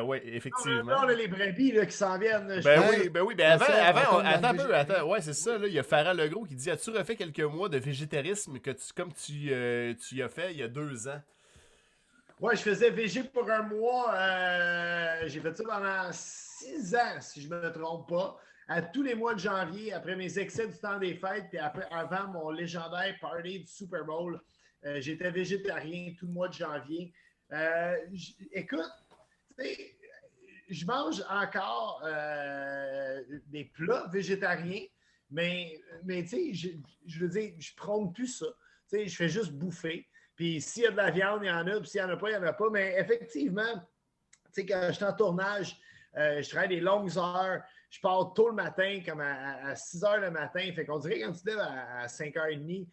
Ouais, effectivement. Là, on a les brebis là, qui s'en viennent. Ben oui, attends un peu. Ouais, c'est ça, là. Il y a Farah Legros qui dit: as-tu refait quelques mois de végétarisme comme tu y as fait il y a 2 ans? Ouais, je faisais végé pour un mois. J'ai fait ça pendant 6 ans, si je ne me trompe pas. À tous les mois de janvier, après mes excès du temps des fêtes, puis avant mon légendaire party du Super Bowl, j'étais végétarien tout le mois de janvier. Écoute, je mange encore des plats végétariens, mais tu sais, je veux dire, je prône plus ça. Tu sais, je fais juste bouffer. Puis s'il y a de la viande, il y en a. Puis s'il n'y en a pas, il n'y en a pas. Mais effectivement, tu sais, quand je suis en tournage, je travaille des longues heures. Je pars tôt le matin, comme à 6 heures le matin. Fait qu'on dirait quand tu te lèves à 5h30,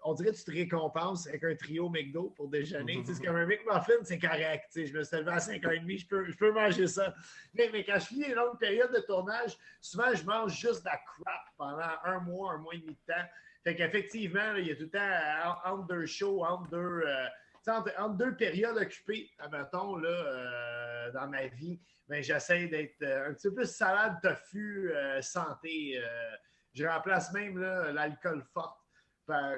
on dirait que tu te récompenses avec un trio McDo pour déjeuner. C'est comme un McMuffin, c'est correct. Je me suis levé à 5h30, je peux manger ça. Mais quand je finis les longues périodes de tournage, souvent, je mange juste de la crap pendant un mois et demi de temps. Fait qu'effectivement, il y a tout le temps entre deux shows, entre deux périodes occupées, admettons, là, dans ma vie, ben, j'essaie d'être un petit peu plus salade, tofu, santé. Je remplace même l'alcool fort par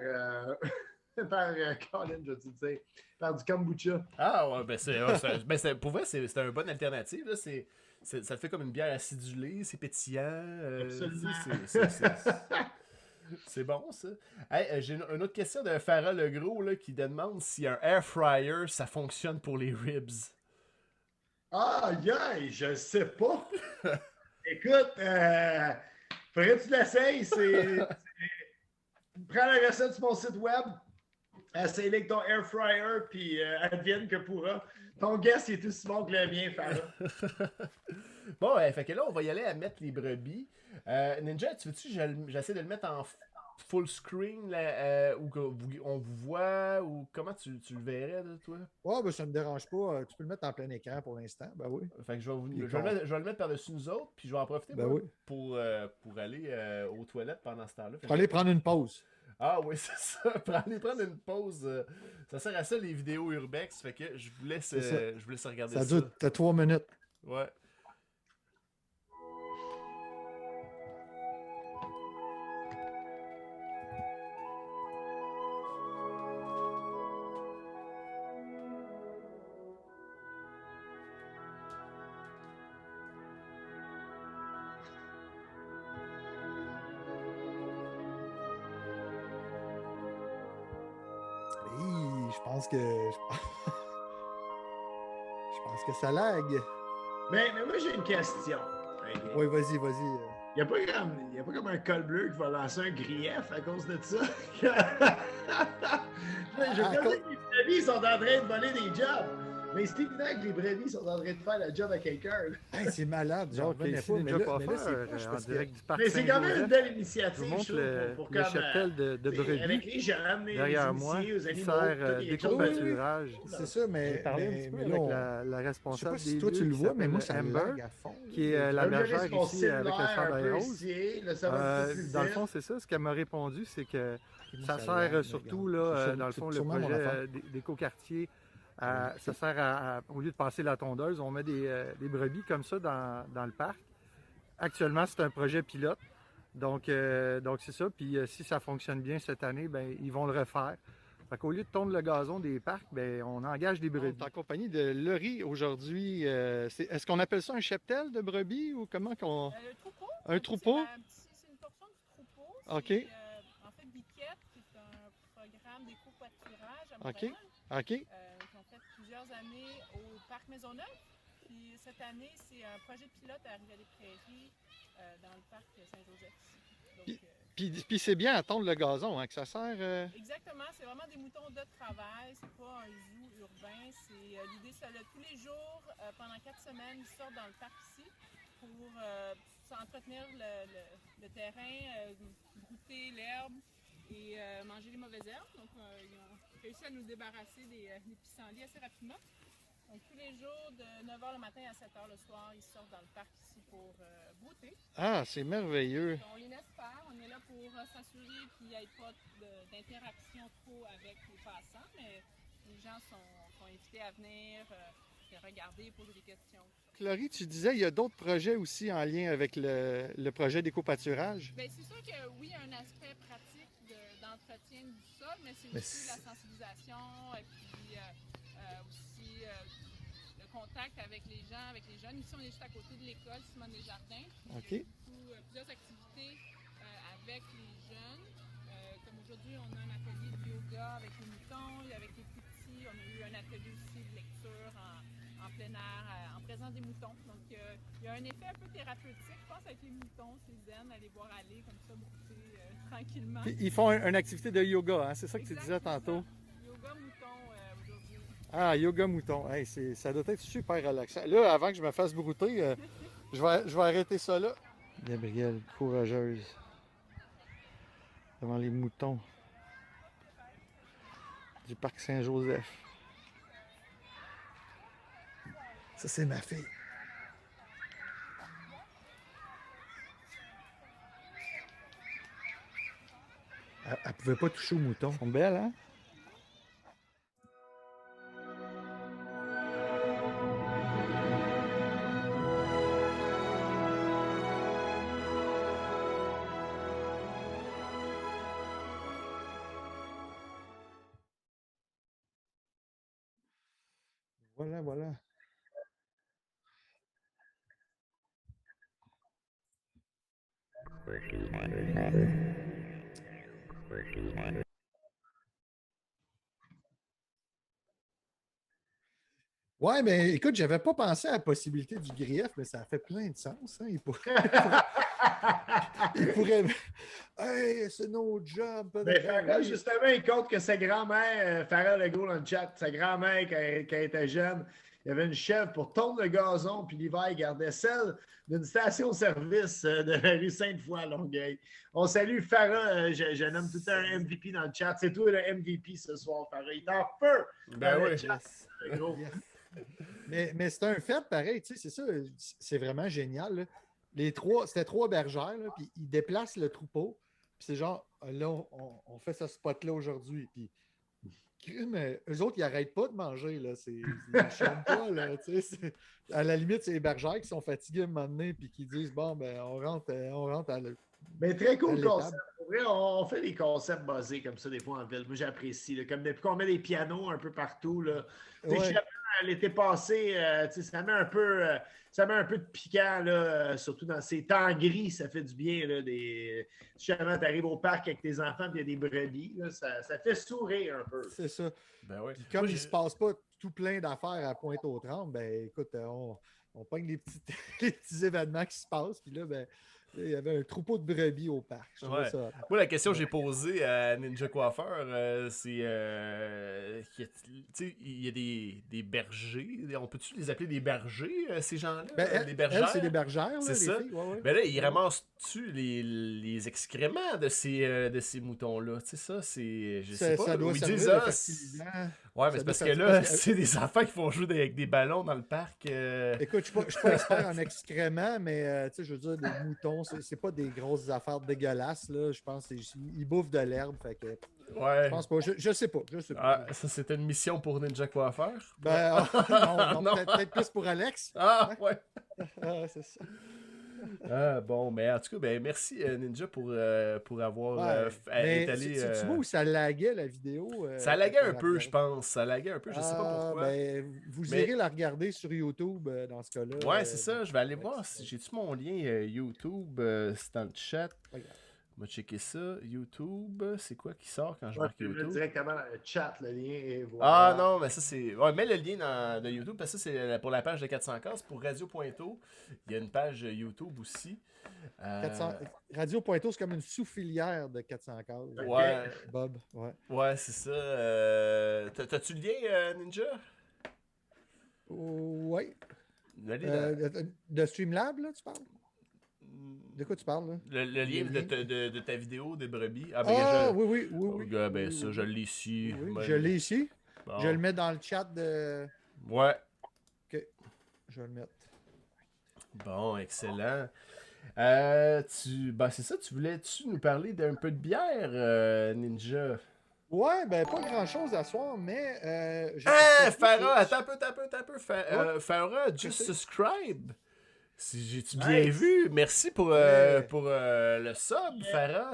Colin, je veux dire, par du kombucha. Ah ouais, pour vrai, c'est une bonne alternative. Là. Ça fait comme une bière acidulée, c'est pétillant. Absolument. C'est bon, ça. Hey, j'ai une autre question de Farah Legros là, qui demande si un air fryer, ça fonctionne pour les ribs. Ah, je sais pas. Écoute, faudrait que tu l'essayes. Prends la recette sur mon site web, essaye avec ton air fryer, puis advienne que pourra. Ton guest est aussi bon que le mien, Farah. Bon, fait que là, on va y aller à mettre les brebis. Ninja, tu veux-tu que j'essaie de le mettre en full screen, là, où on vous voit, ou comment tu le verrais, là, toi? Ouais, ben ça me dérange pas. Tu peux le mettre en plein écran pour l'instant. Ben oui. Fait que je vais le mettre par-dessus nous autres, puis je vais en profiter pour aller aux toilettes pendant ce temps-là. Aller prendre une pause. Ah oui, c'est ça. Aller prendre une pause. Ça sert à ça, les vidéos Urbex. Fait que je vous laisse regarder ça. Ça dure 3 minutes. Ouais. pense que... Je pense que ça lag. Mais moi, j'ai une question. Oui, vas-y. Il n'y a pas comme un col bleu qui va lancer un grief à cause de ça. Je veux dire que les brebis sont en train de voler des jobs. Mais c'est évident que les brebis sont en train de faire le job à quelqu'un. Hey, c'est malade, genre, Donc, ici, Ninja Coiffeur, en direct du parc Mais c'est quand même une Saint-Joseph. belle Je initiative, vous montre je trouve, pour le comme, cheptel de brebis avec les jeunes, les derrière moi, initiés aux qui animaux, sert tout, il y a quelque chose de- d'éco-pâturage. C'est ça, mais... J'ai parlé un petit peu mais avec là, la je sais responsable pas si des toi tu lieux le qui vois, mais moi, s'appelle ça Amber, lag à fond. qui est la Là, bergère j'ai son ici avec le cellulaire un chandail peu rose. scié, là, ça va être plus Dans le vite. fond, c'est ça. Ce qu'elle m'a répondu, c'est que Moi, ça lag, sert surtout, regarde. là, C'est dans le fond, le sûrement mon projet affaire. d'éco-quartier. Ça sert au lieu de passer la tondeuse, on met des brebis comme ça dans le parc. Actuellement, c'est un projet pilote. Donc c'est ça. Puis si ça fonctionne bien cette année, ben, ils vont le refaire. Fait qu'au lieu de tondre le gazon des parcs, ben, on engage des brebis. On est en compagnie de Laurie aujourd'hui. Est-ce qu'on appelle ça un cheptel de brebis ou comment qu'on... Le troupeau. Un troupeau? C'est une portion du troupeau. OK. C'est, en fait, Biquette, c'est un programme d'éco-pâturage à Montréal. OK. Qui ont fait plusieurs années au Parc Maisonneuve. Puis cette année, c'est un projet pilote à Rivière-des-Prairies dans le Parc Saint-Joseph. Donc, Puis c'est bien à tondre le gazon hein, que ça sert. exactement, c'est vraiment des moutons de travail, c'est pas un zoo urbain. C'est l'idée, c'est tous les jours, pendant 4 semaines, ils sortent dans le parc ici pour s'entretenir le terrain, brouter l'herbe et manger les mauvaises herbes. Donc ils ont réussi à nous débarrasser des pissenlits assez rapidement. Donc tous les jours, de 9h le matin à 7h le soir, ils sortent dans le parc ici pour brouter. Ah, c'est merveilleux. On les laisse faire, on est là pour s'assurer qu'il n'y ait pas d'interaction trop avec les passants, mais les gens sont invités à venir les regarder, poser des questions. Laurie, tu disais qu'il y a d'autres projets aussi en lien avec le projet d'éco-pâturage. Bien, c'est sûr que oui, il y a un aspect pratique d'entretien du sol, mais c'est aussi la sensibilisation et puis aussi le contact avec les gens, avec les jeunes. Ici, on est juste à côté de l'école Simone Desjardins. OK. Il y a plusieurs activités avec les jeunes. Comme aujourd'hui, on a un atelier de yoga avec les moutons, avec les plus petits. On a eu un atelier aussi de lecture en plein air, en présence des moutons. Donc, il y a un effet un peu thérapeutique, je pense, avec les moutons. C'est zen, aller voir aller comme ça, brouter tranquillement. Puis, ils font une activité de yoga, hein? C'est ça que tu disais Exactement. tantôt. Yoga mouton aujourd'hui. Ah, yoga mouton. Hey, ça doit être super relaxant. Là, avant que je me fasse brouter, je vais arrêter ça là. Gabrielle, courageuse. Devant les moutons du parc Saint-Joseph. Ça, c'est ma fille. Elle pouvait pas toucher au mouton. Elles sont belles, hein? Voilà. Ouais, mais écoute, j'avais pas pensé à la possibilité du grief, mais ça fait plein de sens. Hein? Il pourrait... Hey, c'est notre job. Mais Farah, justement, il compte que sa grand-mère, Farah Legault dans le chat, sa grand-mère, quand elle était jeune, il y avait une chèvre pour tondre le gazon, puis l'hiver, il gardait celle d'une station-service de la rue Sainte-Foy à Longueuil. On salue Farah, je nomme tout un MVP dans le chat. C'est toi le MVP ce soir, Farah. Il est en feu! Ben oui. Mais c'est un fait pareil, tu sais, c'est ça, c'est vraiment génial. Là. C'était 3 bergères, là, puis ils déplacent le troupeau. Puis c'est genre, là, on fait ce spot-là aujourd'hui. Puis, mais eux autres, ils n'arrêtent pas de manger. Là. Ils ne chaînent pas. Là, tu sais, à la limite, c'est les bergères qui sont fatigués à un moment donné puis qui disent bon, ben, on rentre à la. Mais très cool le concept. Pour vrai, on fait des concepts basés comme ça des fois en ville. Moi, j'apprécie. Comme depuis qu'on met des pianos un peu partout. Là. Ouais. l'été passé, ça met un peu de piquant, là, surtout dans ces temps gris, ça fait du bien. Là, si jamais tu arrives au parc avec tes enfants et il y a des brebis, là, ça fait sourire un peu. C'est ça. Ben ouais. Puis comme il ne se passe pas tout plein d'affaires à Pointe-aux-Trembles, ben écoute, on pogne les petits événements qui se passent. Puis là, ben, il y avait un troupeau de brebis au parc. Je trouvais ça. Moi, la question que j'ai posée à Ninja Coiffeur, c'est il y a des bergers. On peut-tu les appeler des bergers, ces gens-là? Ben, des bergères? c'est des bergères, là, C'est les ça. filles. Ouais. Ben là, ils ramassent-tu les excréments de ces moutons-là? Tu sais, ça, c'est. Je sais pas. Ça doit Ils servir disent, de fertilisant. Ouais, mais c'est parce que là, c'est des enfants qui font jouer avec des ballons dans le parc. Écoute, je ne suis pas expert en excréments, mais je veux dire, des moutons, c'est pas des grosses affaires dégueulasses. Là. Je pense qu'ils bouffent de l'herbe. Fait que, Ouais. je pense pas. Je sais pas. Ah, ça, c'était une mission pour Ninja Coiffeur? Ben, non, peut-être plus pour Alex. Ah, ouais. Ah, c'est ça. Ah, bon, mais en tout cas, ben, merci Ninja pour avoir Mais étalé. tu vois où ça laguait la vidéo? Ça laguait un peu, je pense. Ça laguait un peu, je sais pas pourquoi. Ben, vous irez la regarder sur YouTube dans ce cas-là. Ouais, c'est ça. Je vais aller voir si j'ai-tu mon lien YouTube. C'est dans le chat. Regarde. On va checker ça. YouTube, c'est quoi qui sort quand je Ouais, marque tu le mets YouTube? directement dans le chat, le lien, et voilà. Ah non, mais ça c'est. Ouais, mets le lien de YouTube parce que ça c'est pour la page de 400 cases. Pour Radio Pointeau, il y a une page YouTube aussi. 400... Radio Pointeau, c'est comme une sous-filière de 400 cases. Ouais. Bob, ouais. Ouais, c'est ça. T'as-tu le lien, Ninja? Ouais. Allez, là. De Streamlab, là, tu parles? De quoi tu parles, là? Le lien de ta vidéo de brebis. Ah, oui. Ben ça, je l'ai ici. Oui, Ben, je l'ai ici. bon. Je le mets dans le chat de... Ouais. OK. Je vais le mettre. Bon, excellent. C'est ça, tu voulais-tu nous parler d'un peu de bière, Ninja? Ouais, ben pas grand-chose à soir, mais... Farah, attends un peu. Farah, just subscribe. Si j'ai-tu bien vu? Merci pour le sub, Farah.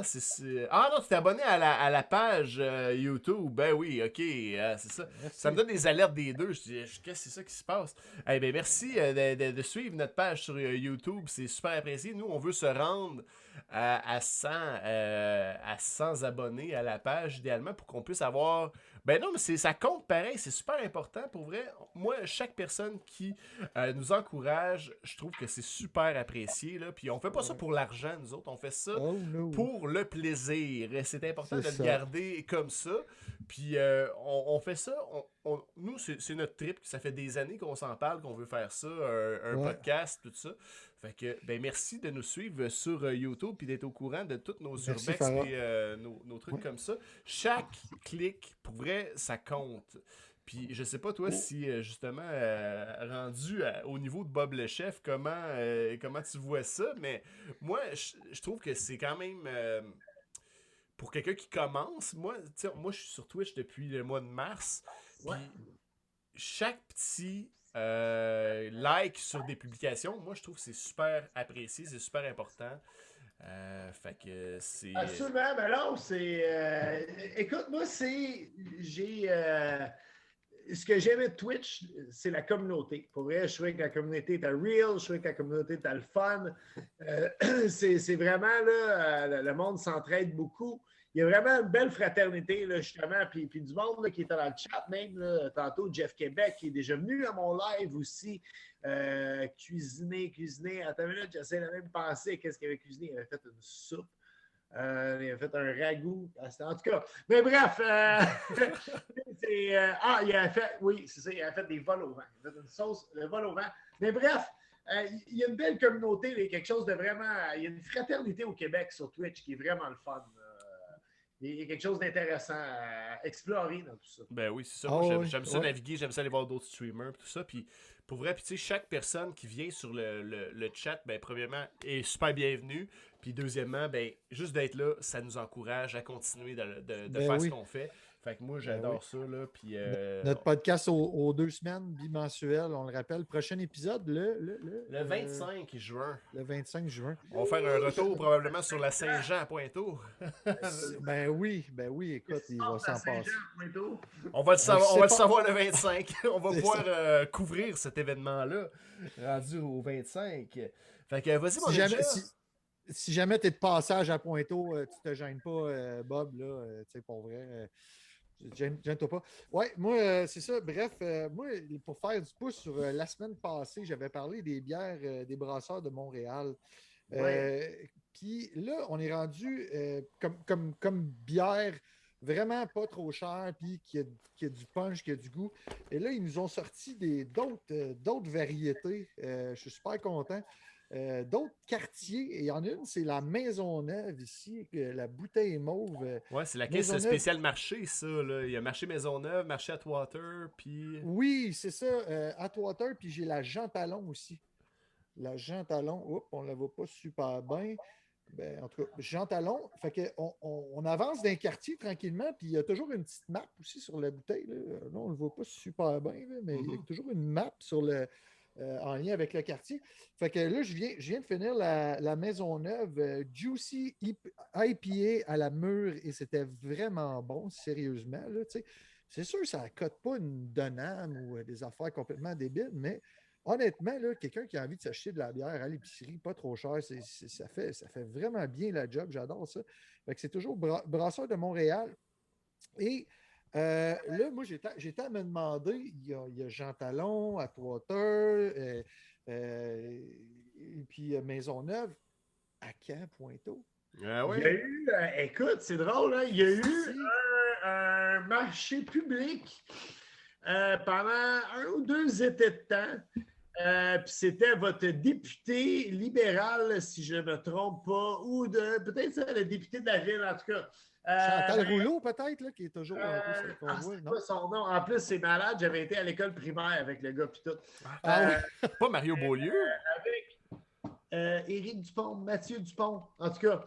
Ah non, tu t'es abonné à la page YouTube. Ben oui, ok, c'est ça. Merci. Ça me donne des alertes des deux. Je dis, qu'est-ce que c'est ça qui se passe? Eh ben merci de suivre notre page sur YouTube. C'est super apprécié. Nous, on veut se rendre à 100 abonnés à la page, idéalement, pour qu'on puisse avoir... Ben non, mais ça compte pareil, c'est super important. Pour vrai, moi, chaque personne qui nous encourage, je trouve que c'est super apprécié. Là. Puis on fait pas ça pour l'argent, nous autres. On fait ça pour le plaisir. Et c'est important de le garder comme ça. Puis on fait ça. Nous, c'est notre trip. Ça fait des années qu'on s'en parle, qu'on veut faire ça, un podcast, tout ça. Fait que, ben merci de nous suivre sur YouTube et d'être au courant de tous nos urbex et nos trucs comme ça. Chaque clic, pour vrai, ça compte. Puis je sais pas toi si justement rendu au niveau de Bob le chef, comment tu vois ça, mais je trouve que c'est quand même pour quelqu'un qui commence, moi je suis sur Twitch depuis le mois de mars. Puis chaque petit like sur des publications, moi je trouve que c'est super apprécié, c'est super important. Fait que c'est. Absolument, mais là, c'est. Écoute, moi, ce que j'aimais de Twitch, c'est la communauté. Pour vrai, je trouvais que la communauté était real, je trouvais que la communauté était le fun. C'est vraiment, là, le monde s'entraide beaucoup. Il y a vraiment une belle fraternité, là, justement. Puis du monde là, qui était dans le chat, même là, tantôt, Jeff Québec, qui est déjà venu à mon live aussi. Cuisiner. Attends une minute, j'essaie de même penser à qu'est-ce qu'il avait cuisiné. Il avait fait une soupe. Il avait fait un ragoût. En tout cas, mais bref. Il avait fait, oui, c'est ça, il avait fait des vols au vent. Il a fait une sauce de vol au vent. Mais bref, il y a une belle communauté, il y a quelque chose de vraiment. Il y a une fraternité au Québec sur Twitch qui est vraiment le fun. Il y a quelque chose d'intéressant à explorer dans tout ça. Ben oui, c'est ça. Moi, j'aime ça naviguer, j'aime ça aller voir d'autres streamers, tout ça. Puis pour vrai, tu sais, chaque personne qui vient sur le chat, ben premièrement, est super bienvenue. Puis deuxièmement, ben juste d'être là, ça nous encourage à continuer de faire ce qu'on fait. Fait que moi, j'adore ça, là. Puis, Notre podcast aux 2 semaines, bimensuel, on le rappelle. Prochain épisode, le 25 juin. Le 25 juin. On va faire un retour probablement sur la Saint-Jean à Pointeau. Ben oui, écoute, il va s'en passer. On va le savoir, sait pas. savoir le 25. On va C'est pouvoir couvrir cet événement-là. Rendu au 25. Fait que vas-y, mon ninja. Si jamais tu es de passage à Pointeau, tu te gênes pas, Bob, là, tu sais, pour vrai. Gêne-toi pas. Ouais, moi, c'est ça. Bref, moi, pour faire du pouce sur la semaine passée, j'avais parlé des bières des brasseurs de Montréal. Puis là, on est rendu comme bière vraiment pas trop chère, puis qui a du punch, qui a du goût. Et là, ils nous ont sorti d'autres variétés. Je suis super content. D'autres quartiers, et il y en a une, c'est la Maisonneuve ici, la bouteille est mauve. Ouais, c'est la caisse Maisonneuve. spéciale marché, ça. Là. Il y a marché Maisonneuve, marché Atwater, puis. Oui, c'est ça, Atwater, puis j'ai la Jean Talon aussi. La Jean Talon, oups, on ne la voit pas super bien. Ben, en tout cas, Jean Talon, fait que on avance d'un quartier tranquillement, puis il y a toujours une petite map aussi sur la bouteille. Là, on ne le voit pas super bien, là, mais il y a toujours une map sur en lien avec le quartier. Fait que là, je viens de finir la Maisonneuve Juicy IPA à la mûre et c'était vraiment bon, sérieusement. Là, c'est sûr que ça ne cote pas une Denham ou des affaires complètement débiles, mais honnêtement, là, quelqu'un qui a envie de s'acheter de la bière à l'épicerie, pas trop cher, ça fait vraiment bien la job. J'adore ça. Fait que c'est toujours Brasseur de Montréal. Et là, moi, j'étais à me demander, il y a Jean Talon, Atwater, et puis Maisonneuve, à quand, Pointeau? Ah Il y a eu, écoute, c'est drôle, hein, il y a eu un marché public pendant 1 ou 2 étés de temps. Puis c'était votre député libéral, si je ne me trompe pas, ou peut-être c'est le député de la ville, en tout cas. Chantal Rouleau, peut-être, là, qui est toujours un peu qu'on voit, c'est non? pas son nom. En plus, c'est malade. J'avais été à l'école primaire avec le gars, puis tout. Pas Mario Beaulieu. Avec Éric Dupont, Mathieu Dupont, en tout cas.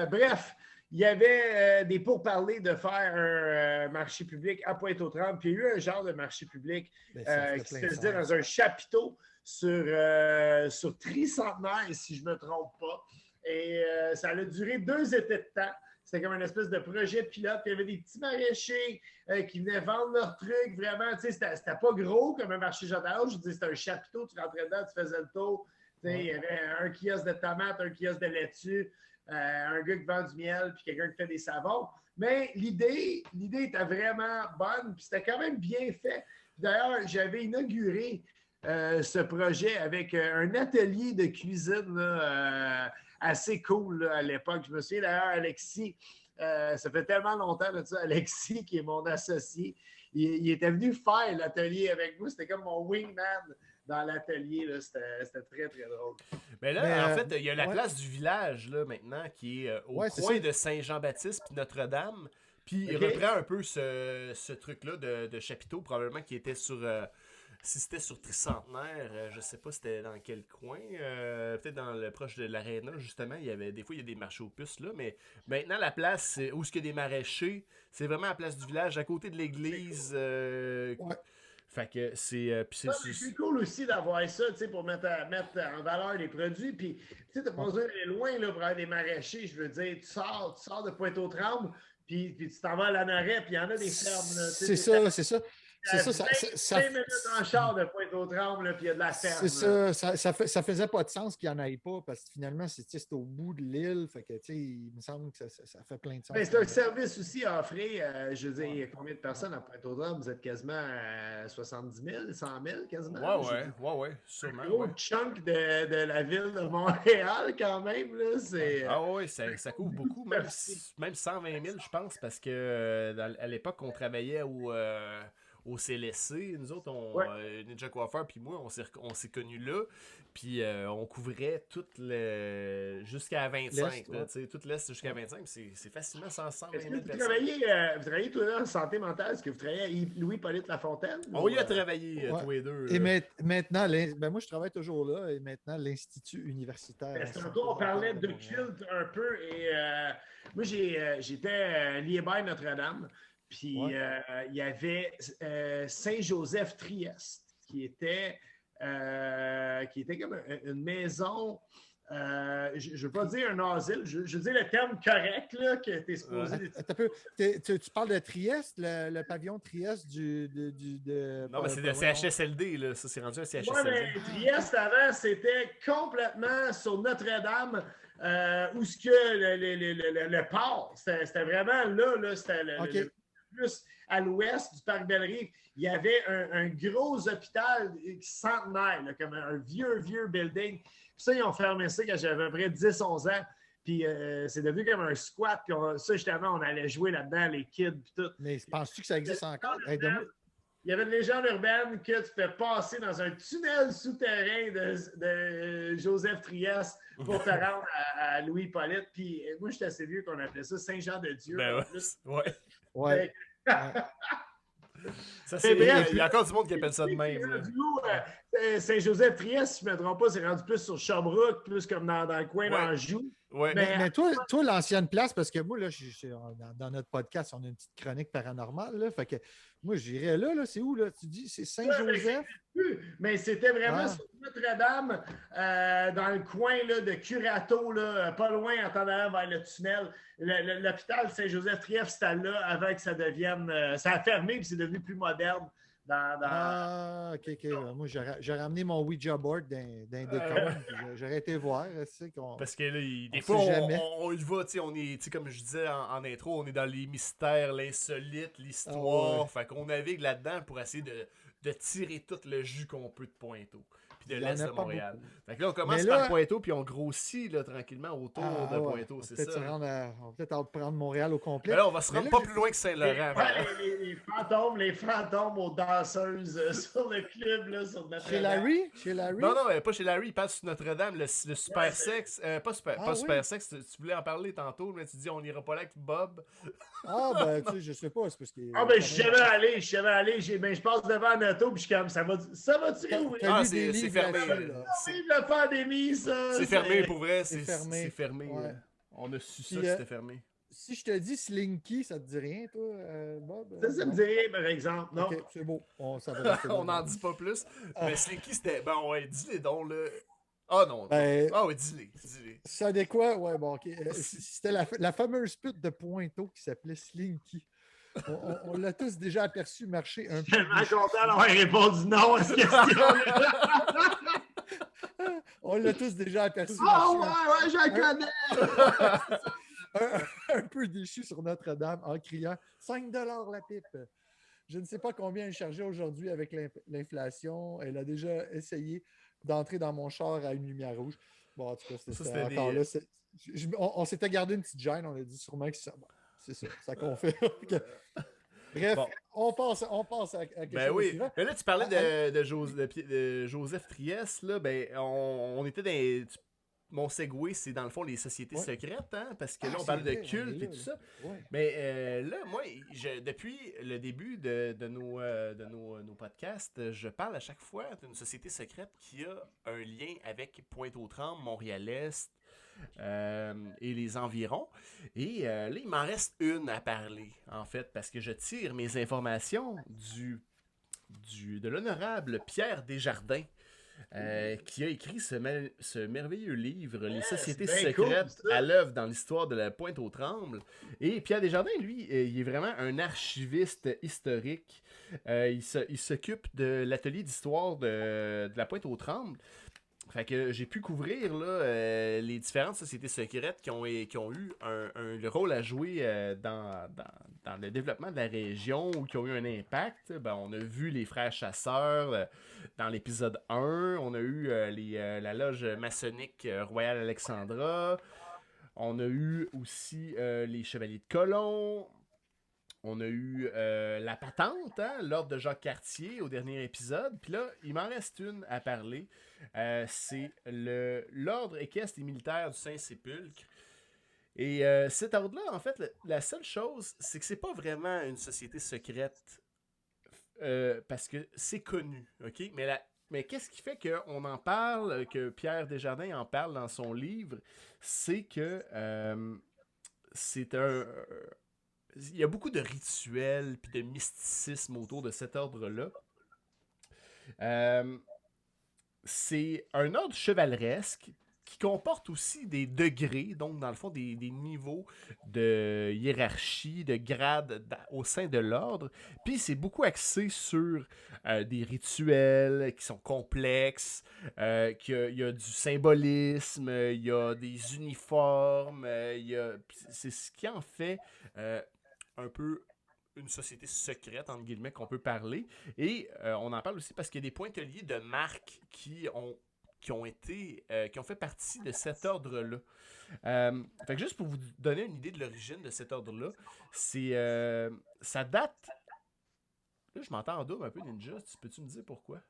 Bref, il y avait des pourparlers de faire un marché public à Pointe-aux-Trembles, puis il y a eu un genre de marché public qui se faisait dans un chapiteau sur Tricentenaire, si je ne me trompe pas. Et ça a duré 2 étés de temps. C'était comme une espèce de projet pilote. Puis il y avait des petits maraîchers qui venaient vendre leurs trucs. Vraiment, tu sais, c'était pas gros comme un marché Jean-Talon. Je dis, c'était un chapiteau. Tu rentrais dedans, tu faisais le tour. Tu sais, il y avait un kiosque de tomates, un kiosque de laitue, un gars qui vend du miel, puis quelqu'un qui fait des savons. Mais l'idée était vraiment bonne. Puis c'était quand même bien fait. D'ailleurs, j'avais inauguré ce projet avec un atelier de cuisine là, assez cool là, à l'époque. Je me souviens d'ailleurs, Alexis, ça fait tellement longtemps de ça, Alexis, qui est mon associé, il était venu faire l'atelier avec nous. C'était comme mon wingman dans l'atelier. Là. C'était très, très drôle. Mais là, en fait, il y a la place du village là, maintenant qui est au coin de Saint-Jean-Baptiste puis Notre-Dame. Puis il reprend un peu ce truc-là de chapiteau, probablement qui était sur... si c'était sur Tricentenaire, je sais pas c'était dans quel coin. Peut-être dans le proche de l'Aréna, justement. Des fois, il y a des marchés aux puces, là. Mais maintenant, la place où il y a des maraîchers, c'est vraiment la place du village, à côté de l'église. Fait que c'est... c'est cool aussi d'avoir ça, tu sais, pour mettre en valeur les produits. Puis, tu sais, t'as pas besoin d'aller loin, là, pour avoir des maraîchers. Je veux dire, tu sors de Pointe-aux-Trembles, puis tu t'en vas à Lanaret, puis il y en a des fermes, là. C'est ça. C'est ça, 5 minutes en char de Pointe-aux-Trembles, puis il y a de la ferme. C'est ça faisait pas de sens qu'il n'y en ait pas, parce que finalement, c'est au bout de l'île, fait que, il me semble que ça fait plein de sens. Mais c'est un service aussi à offrir, je veux dire, il y a combien de personnes à Pointe-aux-Trembles? Vous êtes quasiment à 70 000, 100 000 quasiment? Ouais, sûrement. Un gros chunk de la ville de Montréal, quand même, là, c'est... Ah oui, ça couvre beaucoup, même 120 000, je pense, parce que à l'époque, on travaillait au CLSC, nous autres, Ninja Coiffeur puis moi, on s'est connus là, puis on couvrait jusqu'à 25, tout l'Est jusqu'à 25, c'est facilement 120 000 personnes. Vous travaillez tous les deux en santé mentale, est-ce que vous travaillez à Louis-Polyte Lafontaine? On y a travaillé tous les deux. Et maintenant, moi je travaille toujours là, et maintenant l'Institut universitaire. Tantôt, on parlait de culte un peu, et moi j'étais lié by Notre-Dame. Puis il y avait Saint-Joseph-Trieste, qui était comme une maison. Je ne veux pas dire un asile, je veux dire le terme correct là, que tu es supposé. Tu parles de Trieste, le pavillon Trieste Non, mais c'est le CHSLD, là. Ça, c'est rendu un CHSLD. Oui, mais Trieste, avant, c'était complètement sur Notre-Dame, où ce que le port, c'était vraiment là c'était le plus à l'ouest du parc Belle-Rive. Il y avait un gros hôpital centenaire, là, comme un vieux building. Puis ça, ils ont fermé ça quand j'avais à peu près 10-11 ans. Puis c'est devenu comme un squat. Puis ça, justement, on allait jouer là-dedans, les kids, puis tout. Mais penses-tu que ça existe encore? Il y avait une légende urbaine que tu fais passer dans un tunnel souterrain de Joseph Trieste pour te rendre à Louis-Hippolyte. Puis moi, j'étais assez vieux qu'on appelait ça Saint-Jean-de-Dieu. Ben ouais. Ça, il y a encore du monde qui appelle ça de même. Saint-Joseph-Trieste, si je ne me trompe pas, c'est rendu plus sur Sherbrooke, plus comme dans le coin d'Anjou. Ouais. Mais toi, l'ancienne place, parce que moi, là, dans notre podcast, on a une petite chronique paranormale. Là, fait que moi, j'irais là, c'est où, là? Tu dis, c'est Saint-Joseph? Mais c'était vraiment sur Notre-Dame, dans le coin là, de Curato, là, pas loin en temps vers le tunnel. L'hôpital Saint-Joseph-Trieste, c'était là avant que ça devienne... ça a fermé, puis c'est devenu plus moderne. Ah, OK. Moi, j'ai ramené mon Ouija board d'un décor. J'aurais été voir. Parce que là, des fois, on y va, on est, comme je disais en intro, on est dans les mystères, l'insolite, l'histoire. Fait qu'on navigue là-dedans pour essayer de tirer tout le jus qu'on peut de Pointeau. Puis de l'Est de Montréal. Fait que là, on commence par Pointeau, puis on grossit là, tranquillement autour de Pointeau, c'est ça. On va peut-être prendre Montréal au complet. Mais là, on va se rendre pas plus loin que Saint-Laurent. Les fantômes aux danseuses sur le club, là, sur Notre-Dame. Chez Larry? Non, pas chez Larry, il passe sur Notre-Dame, le super sexe. Pas super sexe, tu voulais en parler tantôt, mais tu dis on n'ira pas là avec Bob. Ben, tu sais, je sais pas. C'est parce que, je suis jamais allé. Je passe devant un auto, puis je suis comme, ça va-tu où? C'est fermé. C'est la pandémie, ça. C'est fermé, pour vrai. C'est fermé. Ouais. On a su ça que c'était fermé. Si je te dis Slinky, ça te dit rien, toi, Bob? Ça me dit rien, par exemple. Non. OK, c'est beau. On n'en dit pas plus. Mais Slinky, c'était... Ben ouais, dis-les donc, là. Ah non. Dis-les. Ça de quoi? Ouais, bon, OK. C'était la fameuse pute de Pointeau qui s'appelait Slinky. On l'a tous déjà aperçu marcher un peu. Je suis tellement content d'avoir répondu non à cette question. On l'a tous déjà aperçu. Ouais, je la connais! un peu déchu sur Notre-Dame en criant 5 $ la pipe. Je ne sais pas combien elle chargeait aujourd'hui avec l'inflation. Elle a déjà essayé d'entrer dans mon char à une lumière rouge. Bon, en tout cas, c'était encore là. On s'était gardé une petite gêne. On a dit sûrement que ça. Bon, c'est ça qu'on fait. Bref, on passe à quelque chose de suivant. Mais là, tu parlais de Joseph Trieste. Là, on était dans... Mon segway, c'est dans le fond les sociétés secrètes, hein, parce que là, on parle de culte et tout ça. Ouais. Mais là, moi, depuis le début de nos podcasts, je parle à chaque fois d'une société secrète qui a un lien avec Pointe-aux-Trembles, Montréal-Est et les environs. Et là, il m'en reste une à parler, en fait, parce que je tire mes informations de l'honorable Pierre Desjardins. Qui a écrit ce merveilleux livre, Les sociétés secrètes à l'œuvre dans l'histoire de la Pointe-aux-Trembles. Et Pierre Desjardins, lui, il est vraiment un archiviste historique. Il s'occupe de l'atelier d'histoire de la Pointe-aux-Trembles. Fait que j'ai pu couvrir là, les différentes sociétés secrètes qui ont eu un rôle à jouer dans le développement de la région ou qui ont eu un impact. On a vu les frères chasseurs dans l'épisode 1. On a eu la loge maçonnique Royal Alexandra. On a eu aussi les chevaliers de Colomb. On a eu la patente, hein, l'ordre de Jacques-Cartier au dernier épisode. Puis là, il m'en reste une à parler. C'est l'ordre équestre et militaire du Saint-Sépulcre. Et cet ordre-là, en fait, la seule chose, c'est que c'est pas vraiment une société secrète parce que c'est connu, ok? Mais qu'est-ce qui fait qu'on en parle, que Pierre Desjardins en parle dans son livre, c'est que c'est il y a beaucoup de rituels puis de mysticisme autour de cet ordre-là. C'est un ordre chevaleresque qui comporte aussi des degrés, donc dans le fond des niveaux de hiérarchie, de grade au sein de l'ordre. Puis c'est beaucoup axé sur des rituels qui sont complexes, qu'il y a du symbolisme, il y a des uniformes, c'est ce qui en fait un peu une société secrète, entre guillemets, qu'on peut parler. Et on en parle aussi parce qu'il y a des pointeliers de marque qui ont fait partie de cet ordre-là. Fait que juste pour vous donner une idée de l'origine de cet ordre-là, ça date... Là, je m'entends en double un peu, Ninja. Peux-tu me dire pourquoi?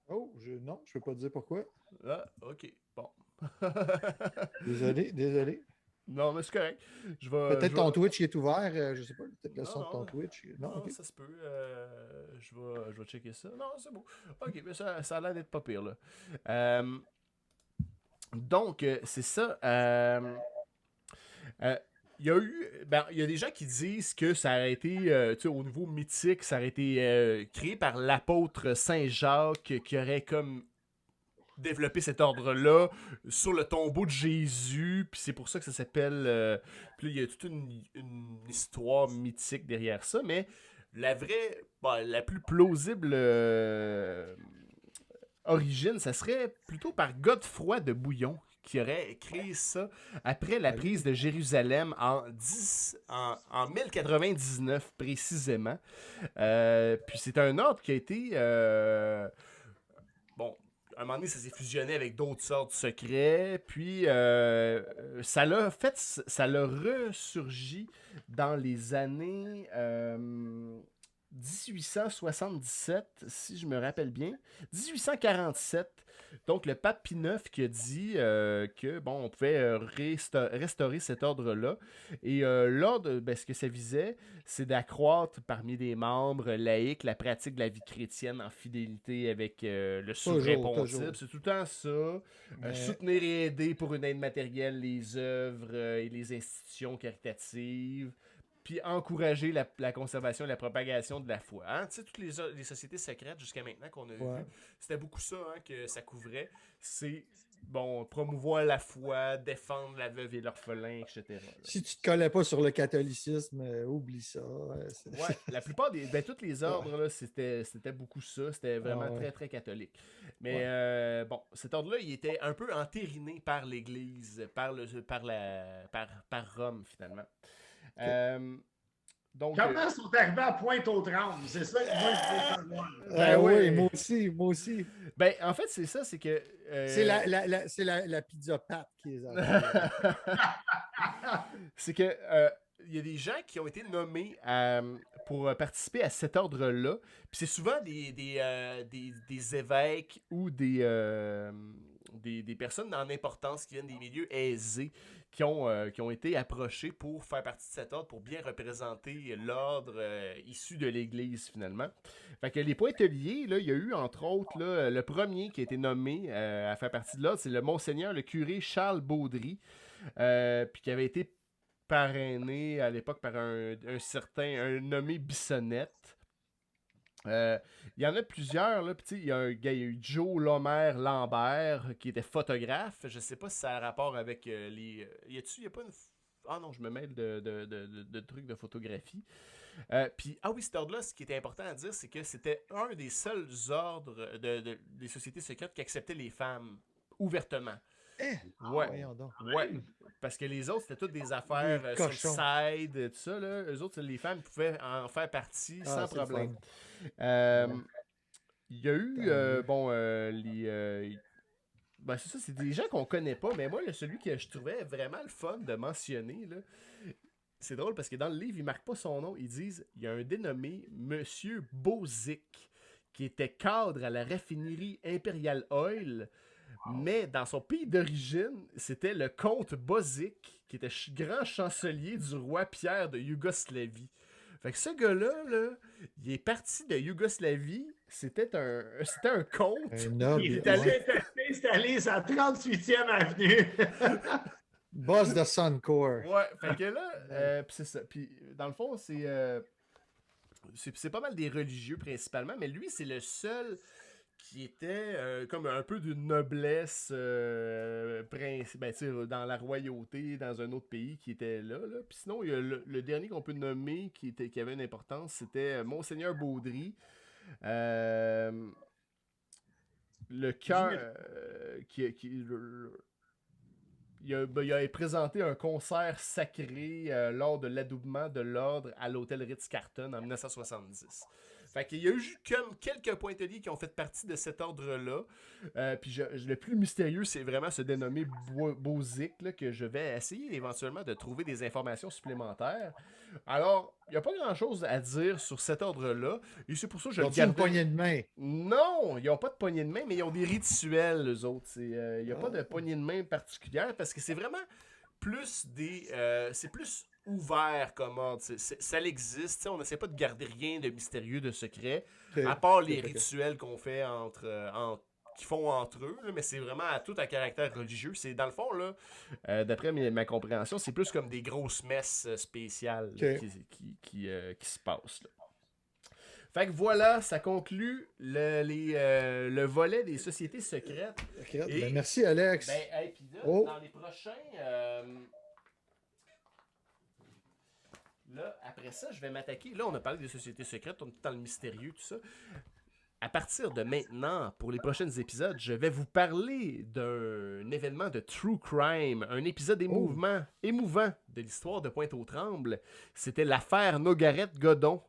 Oh, non, je ne peux pas te dire pourquoi. Ah, ok, bon. Désolé. Non, mais c'est correct. Peut-être ton Twitch est ouvert, je sais pas, peut-être le son de ton non. Twitch. Non, okay. ça se peut. Je vais checker ça. Non, c'est beau. Ok, mais ça a l'air d'être pas pire, là. Donc, c'est ça. Il y a des gens qui disent que ça a été, au niveau mythique, ça aurait été créé par l'apôtre Saint Jacques qui aurait comme développer cet ordre-là sur le tombeau de Jésus, puis c'est pour ça que ça s'appelle... puis il y a toute une histoire mythique derrière ça, mais la vraie, la plus plausible origine, ça serait plutôt par Godefroy de Bouillon, qui aurait créé ça après la prise de Jérusalem en 1099 précisément. Puis c'est un ordre qui a été... à un moment donné, ça s'est fusionné avec d'autres sortes secrets, puis ça l'a ressurgi dans les années 1877, si je me rappelle bien, 1847. Donc, le pape Pie IX qui a dit que on pouvait restaurer cet ordre-là. Et l'ordre, ce que ça visait, c'est d'accroître parmi les membres laïcs la pratique de la vie chrétienne en fidélité avec le souverain pontife. C'est tout le temps ça. Soutenir et aider pour une aide matérielle les œuvres et les institutions caritatives. Puis encourager la conservation et la propagation de la foi. Hein? Tu sais, toutes les sociétés secrètes jusqu'à maintenant qu'on a vues, c'était beaucoup ça que ça couvrait. C'est, promouvoir la foi, défendre la veuve et l'orphelin, etc. Là. Si tu te collais pas sur le catholicisme, oublie ça. La plupart tous les ordres, là, c'était beaucoup ça. C'était vraiment très, très catholique. Mais cet ordre-là, il était un peu entériné par l'Église, par Rome, finalement. Donc, comment sont arrivés à Pointe-aux-Trembles? C'est ça que moi je veux savoir. Oui, moi aussi. En fait, c'est ça, c'est que... C'est la pizza pâte qui les a. C'est que il y a des gens qui ont été nommés pour participer à cet ordre-là. Puis c'est souvent des évêques ou des personnes en importance qui viennent des milieux aisés qui ont été approchés pour faire partie de cet ordre, pour bien représenter l'ordre issu de l'Église, finalement. Fait que les pointeliers, là, il y a eu, entre autres, là, le premier qui a été nommé à faire partie de l'ordre, c'est le Monseigneur, le curé Charles Baudry, puis qui avait été parrainé à l'époque par un nommé Bissonnette. Il y en a plusieurs, là. Il y a eu Joe Lomer Lambert qui était photographe. Je sais pas si ça a rapport avec les. Y a pas une. Ah non, je me mêle de trucs de photographie. Puis, cet ordre-là, ce qui était important à dire, c'est que c'était un des seuls ordres des sociétés secrètes qui acceptaient les femmes ouvertement. Parce que les autres, c'était toutes des affaires sur le side, tout ça. Là. Eux autres, les femmes pouvaient en faire partie sans problème. Il y a eu, c'est ça, c'est des gens qu'on connaît pas, mais moi, celui que je trouvais vraiment le fun de mentionner, là, c'est drôle parce que dans le livre, ils marquent pas son nom. Ils disent, il y a un dénommé Monsieur Bozic qui était cadre à la raffinerie Imperial Oil. Mais dans son pays d'origine, c'était le comte Bozic, qui était grand chancelier du roi Pierre de Yougoslavie. Fait que ce gars-là, là, il est parti de Yougoslavie, c'était un comte. Il est allé s'installer sa 38e avenue. Boss de Suncor. Ouais, fait que là, pis c'est ça. Puis dans le fond, c'est pas mal des religieux principalement, mais lui, c'est le seul qui était comme un peu d'une noblesse dans la royauté, dans un autre pays qui était là. Puis sinon, il y a le dernier qu'on peut nommer qui avait une importance, c'était Monseigneur Baudry. Le cœur il a présenté un concert sacré lors de l'adoubement de l'ordre à l'hôtel Ritz-Carlton en 1970. Fait qu'il y a eu comme quelques pointeliers qui ont fait partie de cet ordre-là. Puis le plus mystérieux, c'est vraiment ce dénommé Bozic, que je vais essayer éventuellement de trouver des informations supplémentaires. Alors, il n'y a pas grand-chose à dire sur cet ordre-là. Et c'est pour ça que je le garde. Une poignée de main? Non, ils n'ont pas de poignée de main, mais ils ont des rituels, eux autres. Il n'y a pas de poignée de main particulière parce que c'est vraiment plus c'est plus ouvert comme ordre. Ça existe. On n'essaie pas de garder rien de mystérieux, de secret, à part les rituels qu'on fait qu'ils font entre eux, là, mais c'est vraiment tout à caractère religieux. C'est dans le fond, là, d'après ma compréhension, c'est plus comme des grosses messes spéciales qui se passent. Là. Fait que voilà, ça conclut le volet des sociétés secrètes. Et, merci, Alex. Puis là, dans les prochains... Là, après ça, je vais m'attaquer. Là, on a parlé des sociétés secrètes, on est dans le mystérieux, tout ça. À partir de maintenant, pour les prochains épisodes, je vais vous parler d'un événement de true crime, un épisode émouvant de l'histoire de Pointe-aux-Trembles. C'était l'affaire Nogaret-Godon.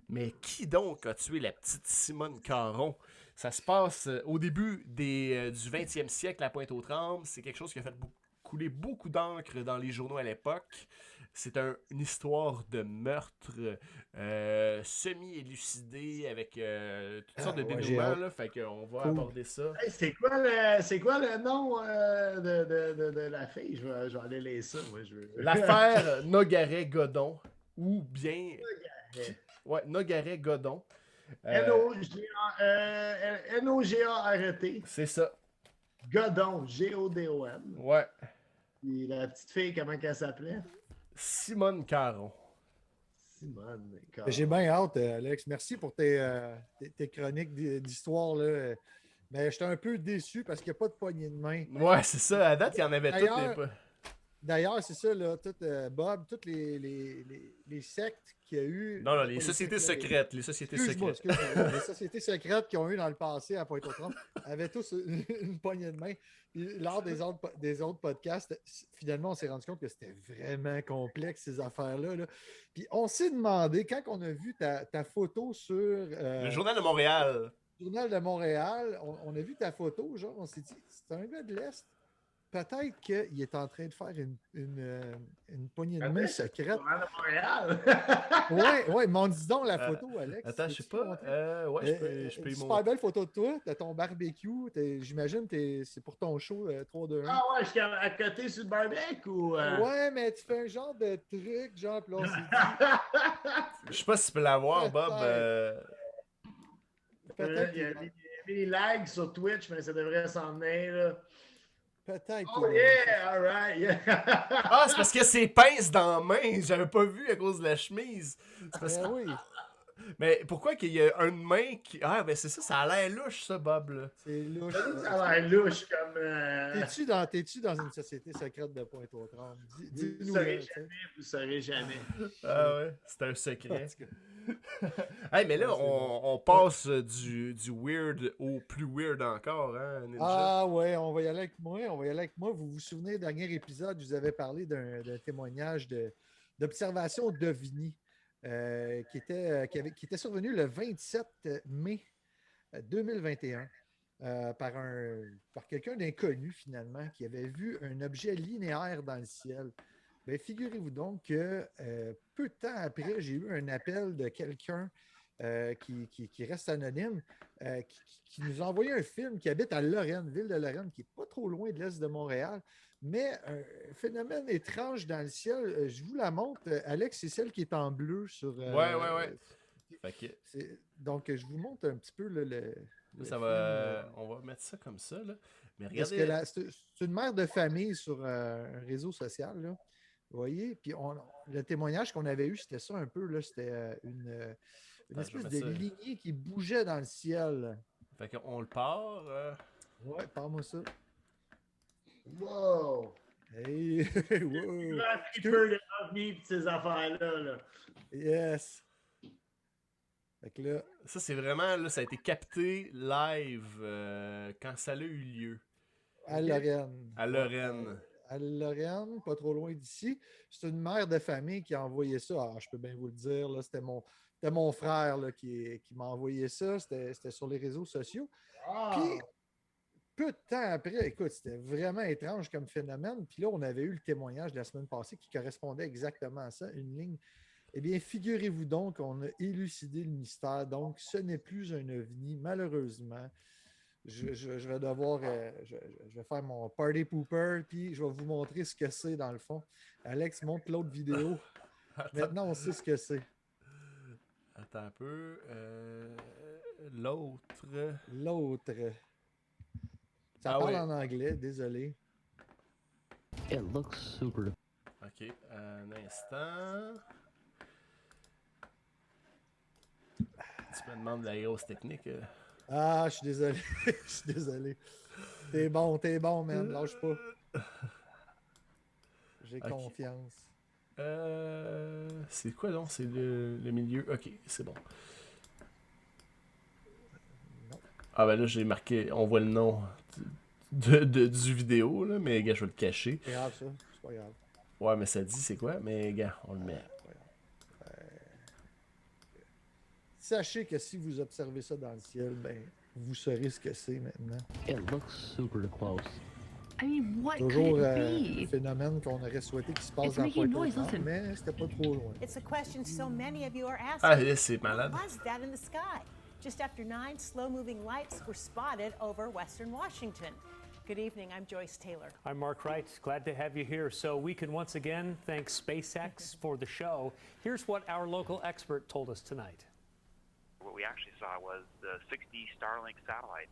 Mais qui donc a tué la petite Simone Caron? Ça se passe au début du 20e siècle à Pointe-aux-Trembles. C'est quelque chose qui a fait couler beaucoup d'encre dans les journaux à l'époque. C'est une histoire de meurtre semi-élucidée avec toutes sortes de dénouements. Là, fait qu'on va aborder ça. Hey, c'est quoi le nom de la fille? Je vais aller lire ça. Moi, L'affaire Nogaret-Godon. Ou bien... Nogaret-Godon. N-O-G-A-R-E-T. C'est ça. Godon, G-O-D-O-N. Ouais. Puis la petite fille, comment qu'elle s'appelait? Simone Caron. Simone Caron. J'ai bien hâte, Alex. Merci pour tes chroniques d'histoire. Là. Mais j'étais un peu déçu parce qu'il n'y a pas de poignée de main. Ouais, c'est ça. À date, il y en avait toutes. D'ailleurs, c'est ça, là, Bob, toutes les sectes qu'il y a eu... Non, les sociétés secrètes. Les sociétés secrètes. Les sociétés secrètes qu'ils ont eu dans le passé à Pointe-aux-Trembles avaient tous une poignée de main. Puis, lors des autres podcasts, finalement, on s'est rendu compte que c'était vraiment complexe, ces affaires-là. Là. Puis on s'est demandé, quand on a vu ta photo sur... le Journal de Montréal. Le Journal de Montréal, on a vu ta photo, genre, on s'est dit, c'est un gars de l'Est. Peut-être qu'il est en train de faire une poignée de main secrète. Oui, mais dis donc la photo, Alex. Attends, je sais pas. Je peux y super belle photo de toi. T'as ton barbecue. J'imagine que c'est pour ton show 3-2-1. Ah ouais, je suis à côté sur le barbecue ou. Ouais, mais tu fais un genre de truc, genre, là, on s'est dit. Je sais pas si tu peux l'avoir, Bob. Peut-être. Il y a des lags sur Twitch, mais ça devrait s'en venir, là. Peut-être. Oh yeah, alright. Yeah. C'est parce qu'il y a ses pinces dans la main. J'avais pas vu à cause de la chemise. Oui. Mais pourquoi qu'il y a une main qui... ben c'est ça, ça a l'air louche, ça, Bob. Là. C'est louche. Ça a l'air louche comme... T'es-tu dans une société secrète de Pointe-aux-Trembles? Dis-nous. Vous saurez jamais. Ah ouais, c'est un secret. Hey, mais là, on passe du weird au plus weird encore, hein, Ninja? Ah ouais, on va y aller avec moi. Vous vous souvenez, au dernier épisode, je vous avais parlé d'un témoignage d'observation d'OVNI qui était survenu le 27 mai 2021 par quelqu'un d'inconnu, finalement, qui avait vu un objet linéaire dans le ciel. Bien, figurez-vous donc que peu de temps après, j'ai eu un appel de quelqu'un qui reste anonyme, qui nous a envoyé un film, qui habite à Lorraine, ville de Lorraine, qui n'est pas trop loin de l'est de Montréal, mais un phénomène étrange dans le ciel. Je vous la montre. Alex, c'est celle qui est en bleu sur... Ouais. Donc, je vous montre un petit peu Là, on va mettre ça comme ça. Là. Mais Parce regardez. que c'est une mère de famille sur un réseau social. Là. Vous voyez? Puis le témoignage qu'on avait eu, c'était ça un peu. Là. C'était une Attends, espèce je de vais mettre ça. lignée qui bougeait dans le ciel. Fait qu'on le part. Ouais, parle-moi ça. Wow! Hey! Wow! Grand tripeur de ovnis et ces affaires-là. Là. Yes! Fait que là, Ça, c'est vraiment. Là, ça a été capté live quand ça a eu lieu. à Lorraine. À Lorraine. À Lorraine, pas trop loin d'ici. C'est une mère de famille qui a envoyé ça. Ah, je peux bien vous le dire, là, c'était mon frère là, qui m'a envoyé ça. C'était sur les réseaux sociaux. Ah! Puis, peu de temps après, écoute, c'était vraiment étrange comme phénomène. Puis là, on avait eu le témoignage de la semaine passée qui correspondait exactement à ça, une ligne. Eh bien, figurez-vous donc qu'on a élucidé le mystère. Donc, ce n'est plus un ovni, malheureusement. Je vais devoir, je vais faire mon party pooper, puis je vais vous montrer ce que c'est dans le fond. Alex, montre l'autre vidéo. Maintenant, on sait ce que c'est. Attends un peu. L'autre. L'autre. Ça Ah parle oui. en anglais, désolé. It looks super. Ok, un instant. Tu me demandes de la grosse technique. Ah, je suis désolé. Je suis désolé. T'es bon, man. Lâche pas. J'ai Ok. confiance. C'est quoi donc? C'est le milieu. Ok, c'est bon. Non. Ah ben là, j'ai marqué. On voit le nom du vidéo, là, mais gars, je vais le cacher. C'est grave, ça. C'est pas grave. Ouais, mais ça dit c'est quoi? Mais gars, on le met. Sachez que si vous observez ça dans le ciel, ben, vous saurez ce que c'est maintenant. It looks super close. I mean, what Toujours could un it be? phénomène qu'on aurait souhaité qu'il se passe It's dans making Pointe-aux-Trembles, noise, listen. mais c'était pas trop loin. It's a question so many of you are asking. Ah, là, c'est malade. What was that in the sky? Just after 9, slow-moving lights were spotted over western Washington. Good evening, I'm Joyce Taylor. I'm Mark Wright. Glad to have you here. So we can once again thank SpaceX for the show. Here's what our local expert told us tonight. What we actually saw was the 60 Starlink satellites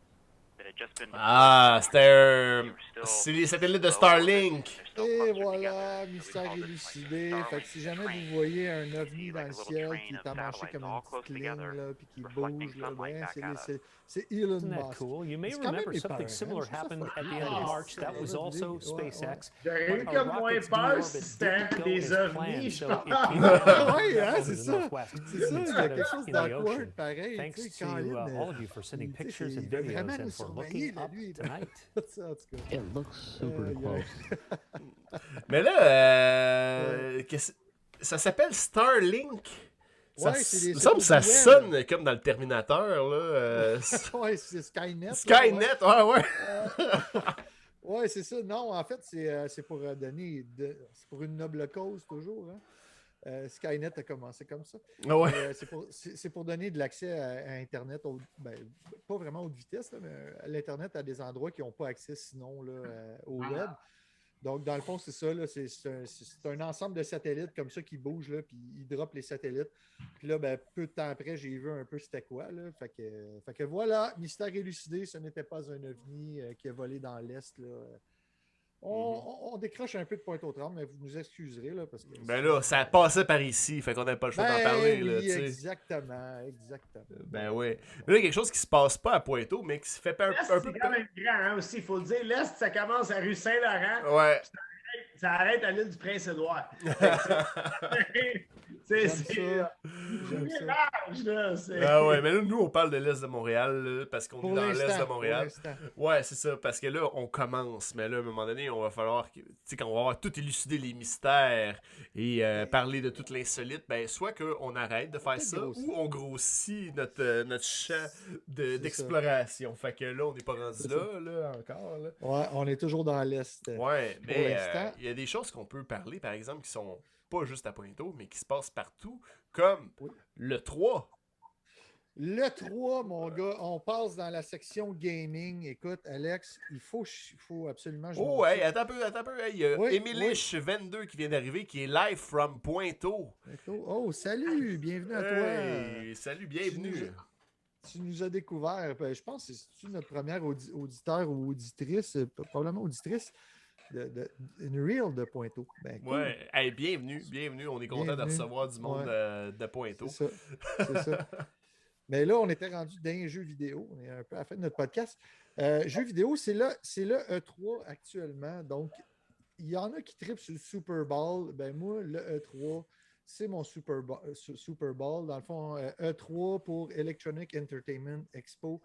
that had just been Ah, deployed. c'était They were c'est still les satellites de low Starlink. orbit. They're still Et clustered voilà, together. So we mystère call this like élucidé. Starlink Fait que si jamais train. vous voyez un You ovni see dans like le a little ciel train qui est of amarché satellites comme all une close petite ligne, together, là, puis qui reflecting bouge, là, sunlight ben, back at us. c'est Elon Isn't that Musk. cool? You may C'est quand même remember something épeurant, similar je trouve ça happened at fucking the end of cool. March. That was also Ouais, SpaceX. J'aurais eu But comme our moins rockets peur deorbit si c'était didn't go des as ovnis, planned, je so pense. it came down Ouais, hein, over c'est the ça. northwest C'est ça, il y a instead quelque of chose in the d'awkward, ocean. pareil. Thanks tu sais, to Colin, all of you for sending tu sais, pictures il and veut videos vraiment and nous for surveiller, looking là, up lui. tonight. Ça, en tout cas. It looks super Aïe, aïe. close. Mais là, ça s'appelle Starlink. Ça, Ouais, c'est des- il me c'est semble pour que ça du web. sonne comme dans le Terminator. Là, Ouais, c'est Skynet. là, Skynet, ouais. Ouais, c'est ça. Non, en fait, c'est pour donner. C'est pour une noble cause, toujours. Hein. Skynet a commencé comme ça. Ouais. C'est pour donner de l'accès à Internet, pas vraiment haute vitesse, là, mais à l'Internet à des endroits qui n'ont pas accès sinon là, au web. Donc, dans le fond, c'est ça. Là, c'est un ensemble de satellites comme ça qui bougent, là, puis ils droppent les satellites. Puis là, ben, peu de temps après, j'ai vu un peu c'était quoi. Là. Fait que voilà, mystère élucidé, ce n'était pas un ovni qui a volé dans l'Est. Là. On décroche un peu de Pointe-aux-Trembles, mais vous nous excuserez. Là, parce que Ben là, ça passait par ici, fait qu'on n'a pas le choix d'en parler. oui, Là, tu sais. exactement. Ben ouais. Mais là, il y a quelque chose qui se passe pas à Pointeau, mais qui se fait un L'Est, peu. c'est quand même grand hein, aussi, il faut le dire. L'Est, ça commence à rue Saint-Laurent, Ouais. ça arrête à l'île du Prince-Édouard. J'aime C'est ça. J'aime ça. large, là. c'est- Ah ouais, mais là, nous, on parle de l'Est de Montréal, là, parce qu'on est Pour dans l'Est l'instant, de Montréal. pour l'instant. Ouais, c'est ça, parce que là, on commence, mais là, à un moment donné, on va falloir, tu sais, quand on va avoir tout élucidé les mystères et parler de tout l'insolite, ben, soit qu'on arrête de faire peut-être ça, grossir. ou on grossit notre champ d'exploration. Fait que là, on n'est pas rendu C'est là, encore, là. Ouais, on est toujours dans l'Est. Ouais, Pour mais l'instant. il y a des choses qu'on peut parler, par exemple, qui sont pas juste à Pointeau, mais qui se passent partout, comme Oui. le 3. Le 3, mon gars, on passe dans la section gaming. Écoute, Alex, il faut absolument... je Oh, montre hey, ça. attends un peu. Hey, il y a Oui, Emilish22 qui vient d'arriver, qui est live from Pointeau. Oh, salut, bienvenue à toi. Hey, salut, bienvenue. tu nous as découvert, je pense que c'est notre première auditeur ou auditrice, probablement auditrice, de Unreal de Pointeau. Ben, cool. Ouais, hey, bienvenue. On est content de recevoir du monde de Pointeau. C'est ça. Mais là, on était rendu dans les jeux vidéo. On est un peu à la fin de notre podcast. Jeux vidéo, c'est le E3 actuellement. Donc, il y en a qui trippent sur le Super Bowl. Ben moi, le E3, c'est mon Super Bowl. Dans le fond, E3 pour Electronic Entertainment Expo.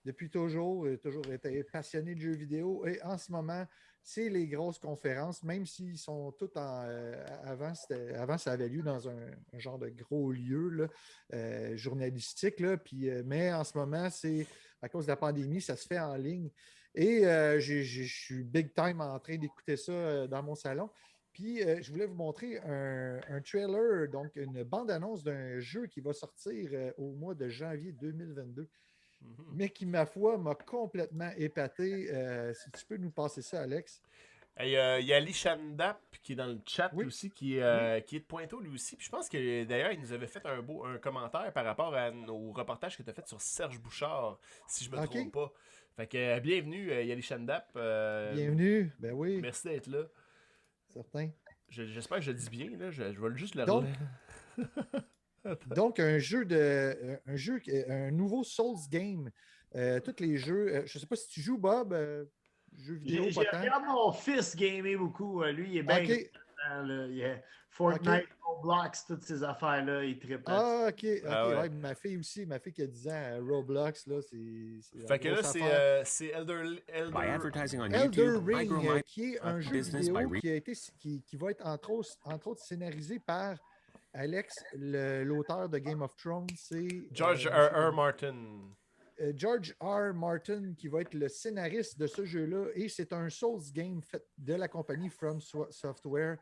Depuis toujours, j'ai toujours été passionné de jeux vidéo. Et en ce moment, c'est les grosses conférences, même s'ils sont tous avant, ça avait lieu dans un genre de gros lieu là, journalistique. Là, mais en ce moment, c'est à cause de la pandémie, ça se fait en ligne. Et je suis big time en train d'écouter ça dans mon salon. Puis je voulais vous montrer un trailer, donc une bande-annonce d'un jeu qui va sortir au mois de janvier 2022. Mais qui, ma foi, m'a complètement épaté. Si tu peux nous passer ça, Alex. Il y a Ali Shandap qui est dans le chat aussi, qui est de Pointeau lui aussi. Puis je pense que d'ailleurs, il nous avait fait un commentaire par rapport au reportage que tu as fait sur Serge Bouchard, si je me trompe pas. Fait que bienvenue, Yali Shandap. Bienvenue, ben oui. Merci d'être là. Certain. J'espère que je le dis bien, là. Je vais juste le relire. Donc, un nouveau Souls game. Tous les jeux. Je ne sais pas si tu joues, Bob. Jeux vidéo, j'ai regardé mon fils gamer beaucoup. Lui, il est bien. Il y a Fortnite, Roblox, toutes ces affaires-là, il trippe. OK. Ouais, ma fille aussi, ma fille qui a 10 ans, Roblox, là, c'est fait que là, c'est Elder Ring, qui est un jeu vidéo qui va être entre autres scénarisé par Alex, l'auteur de Game of Thrones, c'est George R. Martin. George R. Martin qui va être le scénariste de ce jeu-là et c'est un Souls game fait de la compagnie From Software.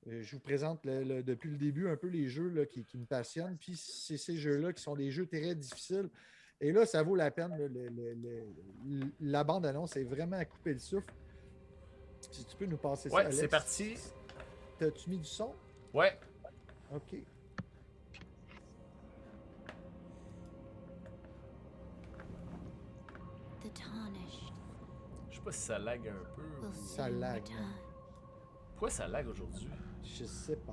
Je vous présente depuis le début un peu les jeux là, qui me passionnent. Puis c'est ces jeux-là qui sont des jeux très difficiles. Et là, ça vaut la peine. La bande-annonce est vraiment à couper le souffle. Si tu peux nous passer ça, Alex. Ouais, c'est parti. T'as-tu mis du son? Ouais. OK. Je sais pas si ça lag un peu. Ça lag. Pourquoi ça lag aujourd'hui? Je sais pas.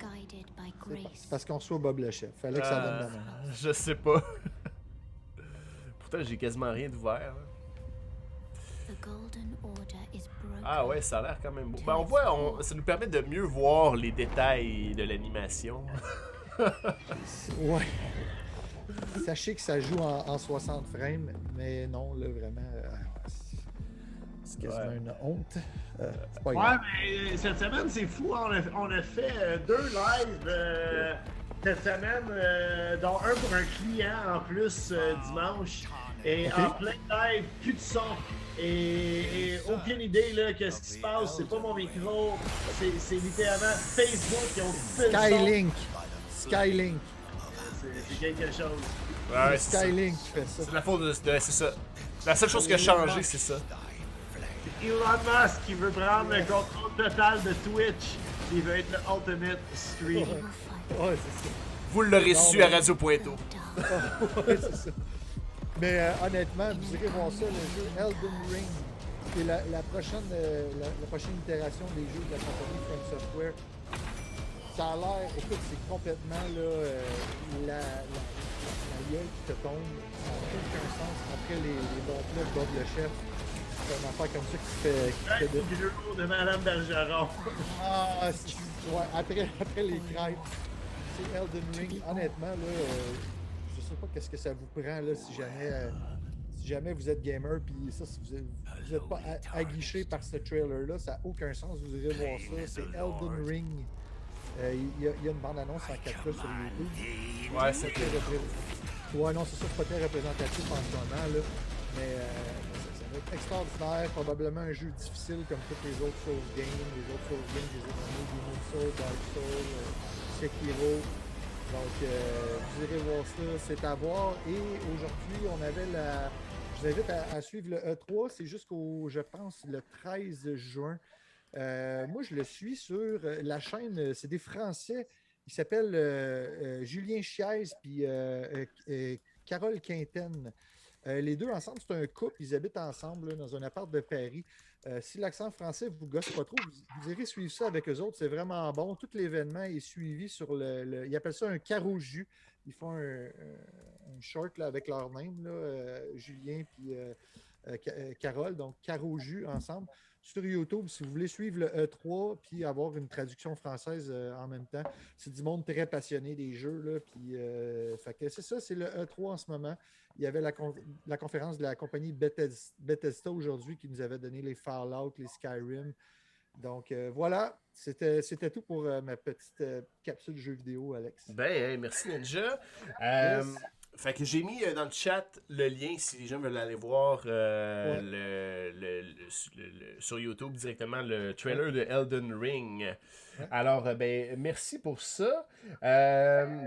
C'est parce qu'on soit Bob le chef. Fallait que ça donne la main. Je sais pas. Pourtant, j'ai quasiment rien d'ouvert. Ah ouais, ça a l'air quand même beau. Ben, on voit, ça nous permet de mieux voir les détails de l'animation. Ouais. Sachez que ça joue en 60 frames, mais non, là, vraiment, c'est quasiment une honte. C'est pas grave. Mais cette semaine, c'est fou. On a fait 2 lives cette semaine, dont un pour un client en plus dimanche. Et en plein live, plus de son. Et aucune idée là, qu'est-ce qui se passe. C'est pas mon micro. C'est littéralement Facebook qui ont fait Skylink. C'est quelque chose. Ouais, c'est Skylink qui fait ça. C'est la faute c'est ça. La seule chose qui a changé, c'est ça. Elon Musk qui veut prendre le contrôle total de Twitch. Il veut être le ultimate streamer. Ouais, c'est ça. Vous l'aurez su à Radio Pointeau. Ouais, c'est ça. Mais honnêtement, vous irez voir ça, le jeu Elden Ring, qui est la prochaine itération des jeux de la compagnie From Software. Ça a l'air, écoute, c'est complètement la gueule qui te tombe, ça n'a aucun sens. Après les bons plats de Bob le chef, c'est une affaire comme ça qui fait de gros de Madame Bergeron. Ah, ouais, après les crêpes, c'est Elden Ring. Honnêtement, là, je sais pas qu'est-ce que ça vous prend là, si jamais vous êtes gamer puis ça, si vous êtes pas aguiché par ce trailer-là, ça n'a aucun sens. Vous irez voir ça. C'est Elden Ring. Il y a une bande-annonce en 4K sur YouTube. Ouais, c'est ouais, non, c'est ça, c'est pas très représentatif en ce moment, là. Mais ça va être extraordinaire. Probablement un jeu difficile comme tous les autres Souls games. Les autres Souls games, les autres Demon's Souls, Dark Souls, Sekiro. Donc, vous irez voir ça, c'est à voir. Et aujourd'hui, on avait je vous invite à suivre le E3. C'est jusqu'au, je pense, le 13 juin. Moi, je le suis sur la chaîne, c'est des Français. Il s'appelle Julien Chiez puis Carole Quinten. Les deux ensemble, c'est un couple, ils habitent ensemble là, dans un appart de Paris. Si l'accent français vous gosse pas trop, vous irez suivre ça avec eux autres, c'est vraiment bon. Tout l'événement est suivi sur ils appellent ça un carreau jus. Ils font un short là, avec leur name, là, Julien puis Carole, donc carreau jus ensemble. Sur YouTube, si vous voulez suivre le E3 puis avoir une traduction française en même temps, c'est du monde très passionné des jeux. Là, puis, fait que c'est ça, c'est le E3 en ce moment. Il y avait la conférence de la compagnie Bethesda aujourd'hui qui nous avait donné les Fallout, les Skyrim. Donc voilà, c'était tout pour ma petite capsule jeux vidéo, Alex. Ben, merci Ninja. Yes. Fait que j'ai mis dans le chat le lien si les gens veulent aller voir sur YouTube directement le trailer de Elden Ring. Ouais. Alors, ben, merci pour ça.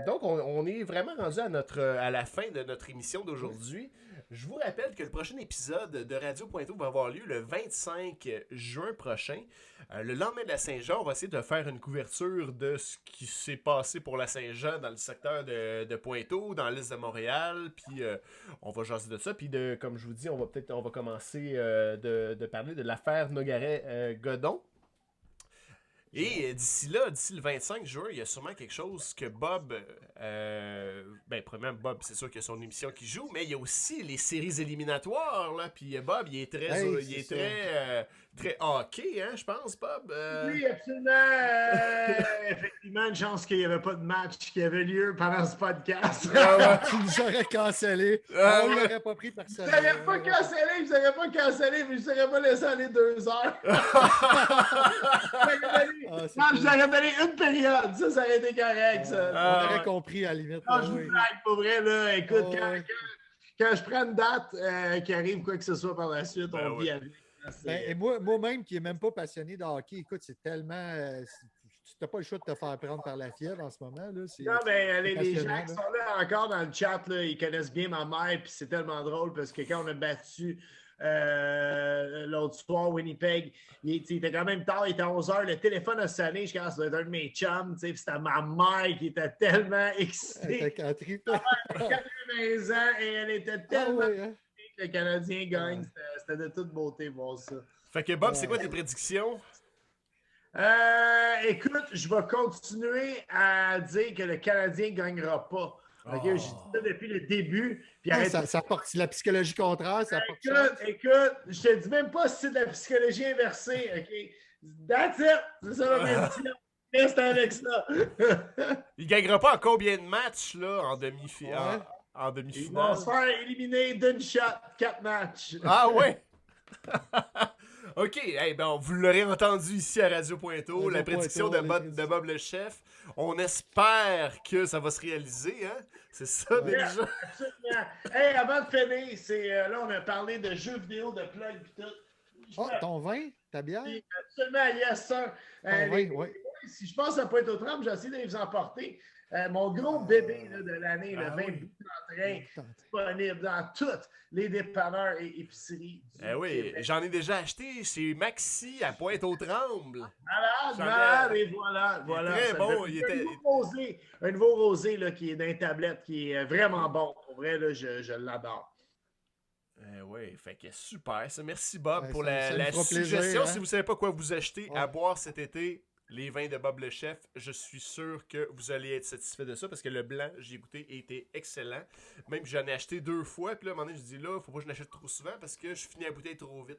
Donc, on est vraiment rendu à la fin de notre émission d'aujourd'hui. Je vous rappelle que le prochain épisode de Radio Pointeau va avoir lieu le 25 juin prochain. Le lendemain de la Saint-Jean, on va essayer de faire une couverture de ce qui s'est passé pour la Saint-Jean dans le secteur de Pointeau, dans l'est de Montréal. Puis on va jaser de ça. Puis comme je vous dis, on va commencer de parler de l'affaire Nogaret-Godon. Et d'ici le 25 juin, il y a sûrement quelque chose que Bob... premièrement, Bob, c'est sûr qu'il y a son émission qui joue, mais il y a aussi les séries éliminatoires, là. Puis Bob, il est très hockey, hein, je pense, Bob. Oui, absolument. Effectivement, une chance qu'il n'y avait pas de match qui avait lieu pendant ce podcast. Tu nous aurais cancellé. On ne l'aurait pas pris personnellement. Vous n'auriez pas cancellé, mais je ne t'aurais pas laissé aller 2 heures. Je t'aurais donné une période. Ça aurait été correct, ça. On aurait compris, à la limite. Non, je vous blague, pour vrai, là. Écoute, quand je prends une date qui arrive quoi que ce soit par la suite, on vit avec. Et moi-même, qui n'est même pas passionné de hockey, écoute, c'est tellement... tu n'as pas le choix de te faire prendre par la fièvre en ce moment. Là. Non, mais les gens qui sont là encore dans le chat, là, ils connaissent bien ma mère, puis c'est tellement drôle parce que quand on a battu l'autre soir, Winnipeg, il était quand même tard, il était 11h, le téléphone a sonné, je pense que ça doit être un de mes chums, puis c'était ma mère qui était tellement excitée. Elle était 80 ans et elle était tellement excitée que le Canadien gagne. C'était de toute beauté voir ça. Fait que Bob, c'est quoi tes prédictions? Écoute, je vais continuer à dire que le Canadien ne gagnera pas. Okay, j'ai dit ça depuis le début. Puis ça porte la psychologie contraire. Ça écoute, je te dis même pas si c'est de la psychologie inversée. OK? That's it. C'est ça la prédiction. Reste avec ça. Il gagnera pas en combien de matchs là, en demi-finale? En demi-finale. Ils vont se faire éliminer d'une shot, 4 matchs. Ah ouais? OK, vous l'aurez entendu ici à Radio Pointeau, la prédiction de Bob le chef. On espère que ça va se réaliser, hein? C'est ça déjà? Absolument. Avant de finir, là on a parlé de jeux vidéo, de plug et tout. Ton vin? Ta bière? Absolument, yes sir. Oui. Si je pense à Pointe-aux-Trembles, j'essaie de les emporter. Mon gros bébé là, de l'année, le 20 d'entrain, disponible dans toutes les dépanneurs et épiceries. Oui, j'en ai déjà acheté chez Maxi à Pointe-aux-Trembles. Malade, et voilà. Très bon. Un nouveau rosé là, qui est dans une tablette qui est vraiment bon. Pour vrai, là, je l'adore. Oui, fait que super. Merci Bob pour la suggestion. Plaisir, hein? Si vous ne savez pas quoi vous acheter à boire cet été, les vins de Bob le chef, je suis sûr que vous allez être satisfait de ça parce que le blanc, j'ai goûté, était excellent. Même j'en ai acheté 2 fois, puis là, à un moment donné, je dis là, faut pas que je n'achète trop souvent parce que je finis la bouteille trop vite.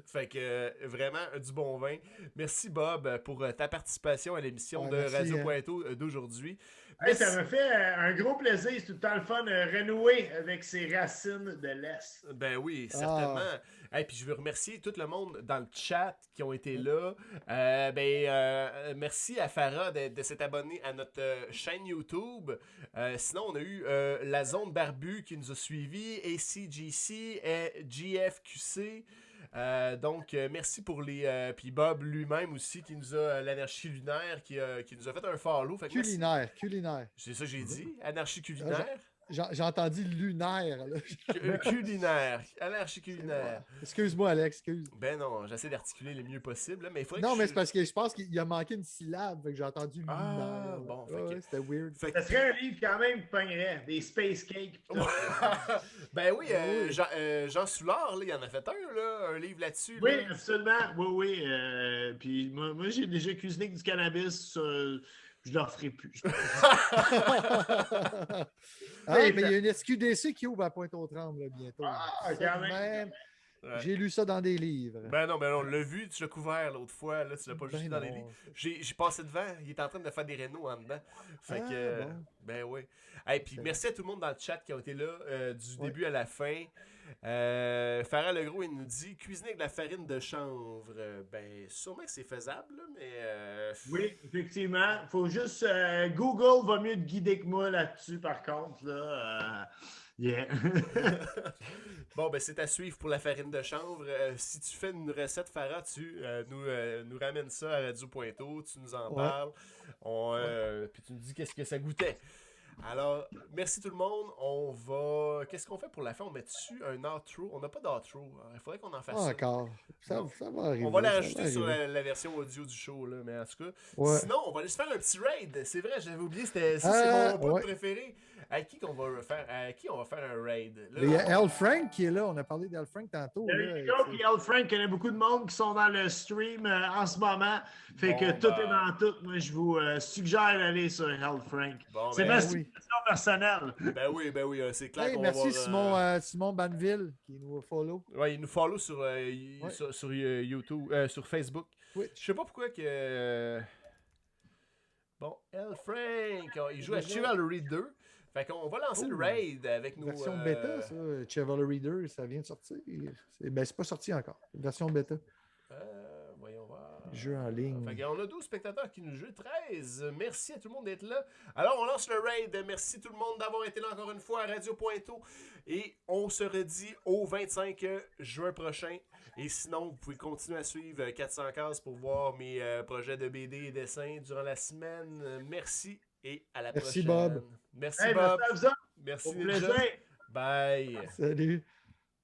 Fait que vraiment, du bon vin. Merci Bob pour ta participation à l'émission de Radio Pointeau d'aujourd'hui. Ça me fait un gros plaisir, c'est tout le temps le fun de renouer avec ses racines de l'Est. Ben oui, certainement. Puis je veux remercier tout le monde dans le chat qui ont été là. Merci à Farah de s'être abonné à notre chaîne YouTube. Sinon, on a eu la Zone Barbu qui nous a suivis, ACGC et GFQC. Donc, merci pour les... puis Bob lui-même aussi qui nous a... l'anarchie lunaire qui nous a fait un follow. Fait culinaire. C'est ça que j'ai dit? Anarchie culinaire? J'ai entendu lunaire. Là. Culinaire. Anarchie culinaire. Excuse-moi, Alex, excuse. Ben non, j'essaie d'articuler le mieux possible, là, mais il faudrait Non, que mais c'est parce que je pense qu'il a manqué une syllabe, fait que j'ai entendu lunaire. Ah, bon, fait que- Ouais, c'était weird. Fait que- Ça serait un livre quand même qui pognerait. Des space cakes. pis tout. Ben oui, Jean Soulard, là, il en a fait un, là, un livre là-dessus. Oui, là. absolument. Oui. Puis moi j'ai déjà cuisiné avec du cannabis. Je ne le referai plus. Mais il y a une SQDC qui ouvre à Pointe-aux-Trembles là, bientôt. Ah, Ça quand de même. Ouais. J'ai lu ça dans des livres. Ben non, on l'a vu, tu l'as couvert l'autre fois, là, tu l'as pas juste Ben dans les non. livres. J'ai passé devant, il est en train de faire des rénaux en dedans. Fait Ah, que, bon. ben oui. Et puis merci à tout le monde dans le chat qui a été là du début à la fin. Farah Legros, il nous dit cuisiner avec de la farine de chanvre. Ben, sûrement que c'est faisable, là, mais. Oui, effectivement. Faut juste. Google va mieux te guider que moi là-dessus, par contre. Là, yeah. Bon, ben c'est à suivre pour la farine de chanvre. Si tu fais une recette, Farah, tu nous ramènes ça à Radio Pointeau, tu nous en parles. Puis tu nous dis qu'est-ce que ça goûtait. Alors, merci tout le monde. Qu'est-ce qu'on fait pour la fin? On met dessus un outro. On n'a pas d'outro. Il faudrait qu'on en fasse Pas ça. encore. Ça va arriver. On va la ça rajouter sur arriver. la version audio du show, là, mais en tout cas. Ouais. Sinon, on va aller se faire un petit raid. C'est vrai, j'avais oublié, c'est mon bout ouais. préféré. À qui on va faire un raid? Là, Il y a Al Frank qui est là. On a parlé d'Al Frank tantôt. There là. you go. Puis Al Frank connaît beaucoup de monde qui sont dans le stream en ce moment. Fait que tout est dans tout. Moi, je vous suggère d'aller sur Al Frank. Bon, C'est ben, ma oui. suggestion personnelle. Ben oui, c'est clair Hey, qu'on merci va voir, Simon Banville qui nous follow. Ouais, il nous follow sur YouTube, sur Facebook. Twitch. Je sais pas pourquoi que. Bon, L. Frank, il joue à Déjà. Chivalry 2. Fait qu'on va lancer le raid avec nos. Version bêta, ça. Chivalry 2, ça vient de sortir. C'est pas sorti encore. Version bêta. Voyons voir. Jeu en ligne. Fait qu'on a 12 spectateurs qui nous jouent, 13. Merci à tout le monde d'être là. Alors, on lance le raid. Merci tout le monde d'avoir été là encore une fois à Radio Pointeau. Et on se redit au 25 juin prochain. Et sinon, vous pouvez continuer à suivre 400 cases pour voir mes projets de BD et dessins durant la semaine. Merci et à la Merci, prochaine. Bob. Merci Hey, Bob. merci à vous autres. Merci Au Ninja. plaisir. Bye. Salut.